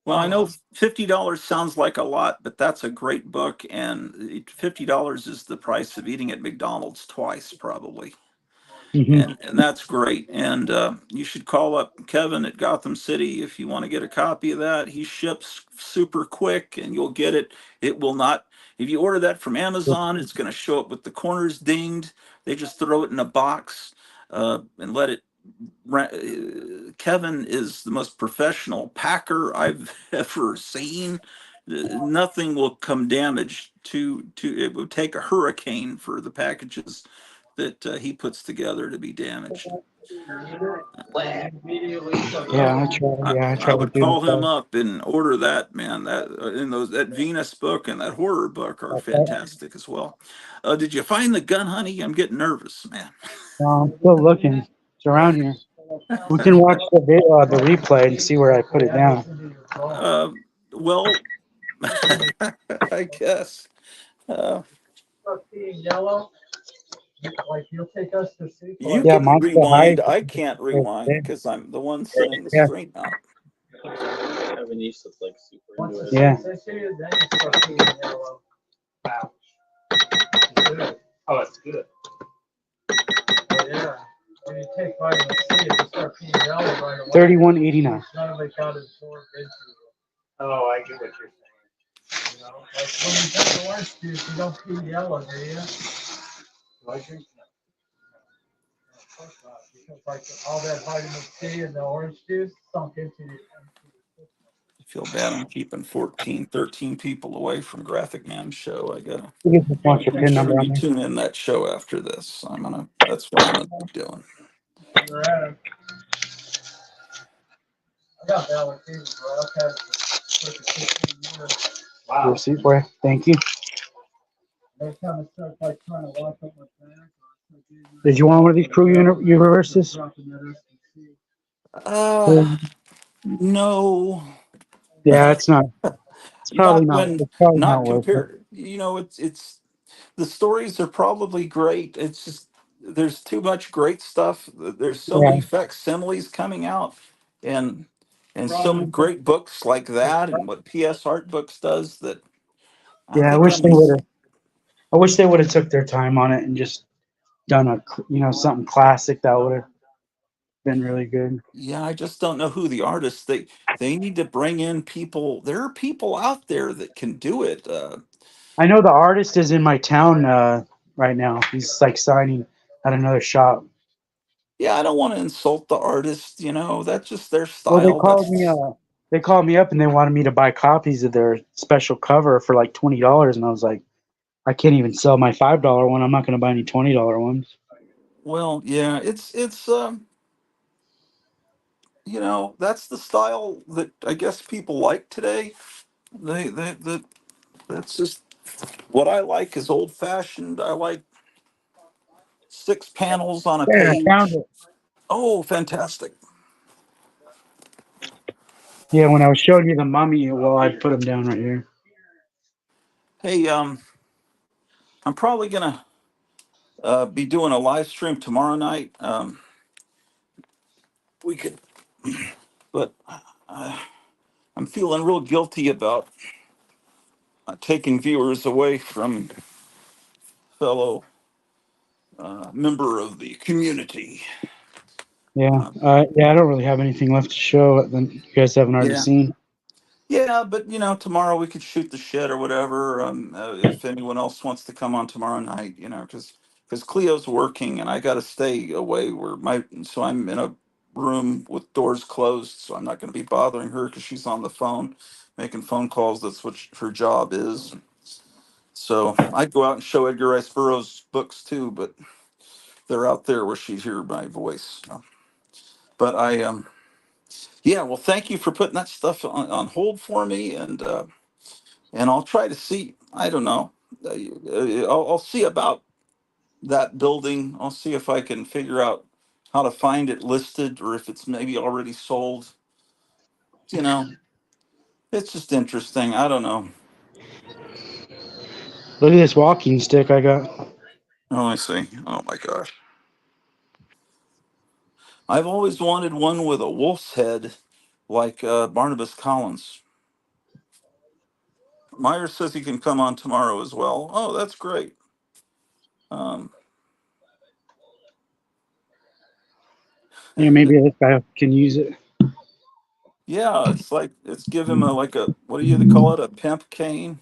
Well, I know $50 sounds like a lot, but that's a great book, and $50 is the price of eating at McDonald's twice, probably. Mm-hmm. And that's great. And you should call up Kevin at Gotham City if you want to get a copy of that. He ships super quick, and you'll get it. It will not. If you order that from Amazon, it's going to show up with the corners dinged. They just throw it in a box and let it. Kevin is the most professional packer I've ever seen. Nothing will come damaged to. It would take a hurricane for the packages that he puts together to be damaged. Yeah, I I try to would do call him that. up and order that, man. That in those that Venus book and that horror book are fantastic as well. Did you find the gun, honey? I'm getting nervous, man. I'm still looking. It's around here. We can watch the replay and see where I put it down. uh, well, I guess. Uh, you Yeah, can Monster rewind. High. I can't rewind because I'm the one sending the Yeah, stream out. have a niece that's like super into it. yeah. Oh, it's good. Yeah. When you take vitamin C, if you start peeing yellow right away, 31.89. none of it got absorbed into it. Oh, I get what you're saying. You know, like when you drink orange juice, you don't pee yellow, do you? Do I drink? Of course not, because like all that vitamin C in the orange juice sunk into your. I feel bad. I'm keeping 14, 13 people away from Graphic Man's show. I gotta You can just watch your make pin sure number on you there. tune in that show after this. That's what I'm gonna be doing. You're at it. I got valid fever, bro. I've had it for freaking 15 years. Wow. Receipt for you. Thank you. Every time I start like trying to walk up my back. Did you want one of these Crew Universes? Uh, no, Yeah, it's not. It's probably not not. when It's probably not not worth it. compared. It's the stories are probably great. It's just there's too much great stuff. There's so Yeah, many facsimiles coming out, and so many great books like that, and what PS Art Books does that yeah. I they wish come they in. would have. I wish they would have took their time on it and just done something classic that would have been really good. Yeah, I just don't know who the artists. They need to bring in people. There are people out there that can do it. I know the artist is in my town right now. He's like signing at another shop. Yeah, I don't want to insult the artist. That's just their Well, style. That's they called me up and they wanted me to buy copies of their special cover for like $20, and I was like, I can't even sell my $5 one. I'm not going to buy any $20 ones. well, yeah. It's that's the style that I guess people like today. That's just what I like is old fashioned. I like 6 panels on a There, I found page. it. Oh, fantastic. Yeah, when I was showing you the mummy, well, I put him down right here. Hey, I'm probably gonna be doing a live stream tomorrow night. We could, but uh, I'm feeling real guilty about taking viewers away from fellow member of the community. Yeah, Um, yeah, I don't really have anything left to show that you guys haven't already yeah, seen. yeah, but tomorrow we could shoot the shit or whatever. If anyone else wants to come on tomorrow night, because Cleo's working and I got to stay away so I'm in a room with doors closed, so I'm not going to be bothering her because she's on the phone making phone calls. That's what her job is. So I'd go out and show Edgar Rice Burroughs books too, but they're out there where she'd hear my voice. But yeah, well, thank you for putting that stuff on hold for me, and I'll try to see. I don't know. I'll see about that building. I'll see if I can figure out how to find it listed or if it's maybe already sold. You know, it's just interesting. I don't know. Look at this walking stick I got. Oh, I see. Oh my gosh. I've always wanted one with a wolf's head like Barnabas Collins. Meyer says he can come on tomorrow as well. Oh, that's great. Um, Yeah, maybe this guy can use it. yeah, it's like it's give him a what do you call it? A pimp cane?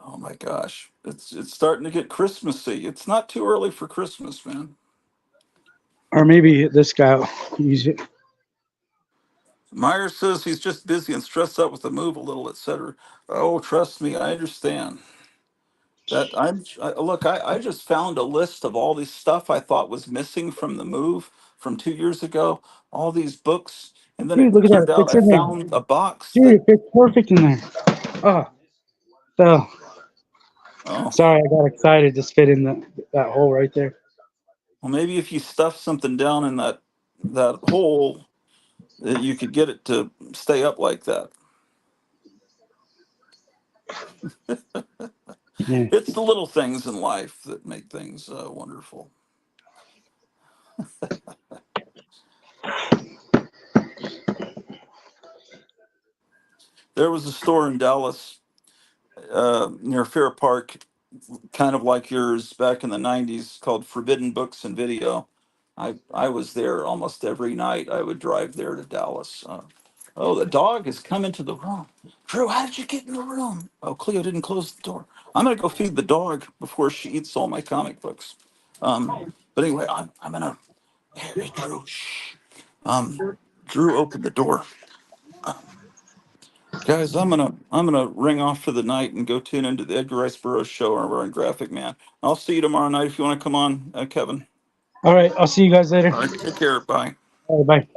Oh my gosh. It's starting to get Christmassy. It's not too early for Christmas, man. Or maybe this guy will use it. Myers says he's just busy and stressed out with the move a little, etc. Oh, trust me, I understand. Look, I just found a list of all this stuff I thought was missing from the move from 2 years ago, all these books, and then Dude, it look at that. turned It out fits I in there. found a box Dude, that, it fits perfect in there. Oh, fell. oh, Sorry, I got excited. Just fit in that hole right there. well, maybe if you stuff something down in that hole, you could get it to stay up like that. Yeah. It's the little things in life that make things wonderful. There was a store in Dallas near Fair Park, kind of like yours back in the 90s, called Forbidden Books and Video. I was there almost every night. I would drive there to Dallas. Oh, the dog has come into the room. Drew, how did you get in the room? Oh, Cleo didn't close the door. I'm going to go feed the dog before she eats all my comic books. But anyway, I'm going to. Hey, Drew, shh. Um, Drew opened the door. Guys, I'm gonna ring off for the night and go tune into the Edgar Rice Burroughs show over on Graphic Man. I'll see you tomorrow night if you want to come on, Kevin. All right. I'll see you guys later. All right, take care. Bye. All right, bye.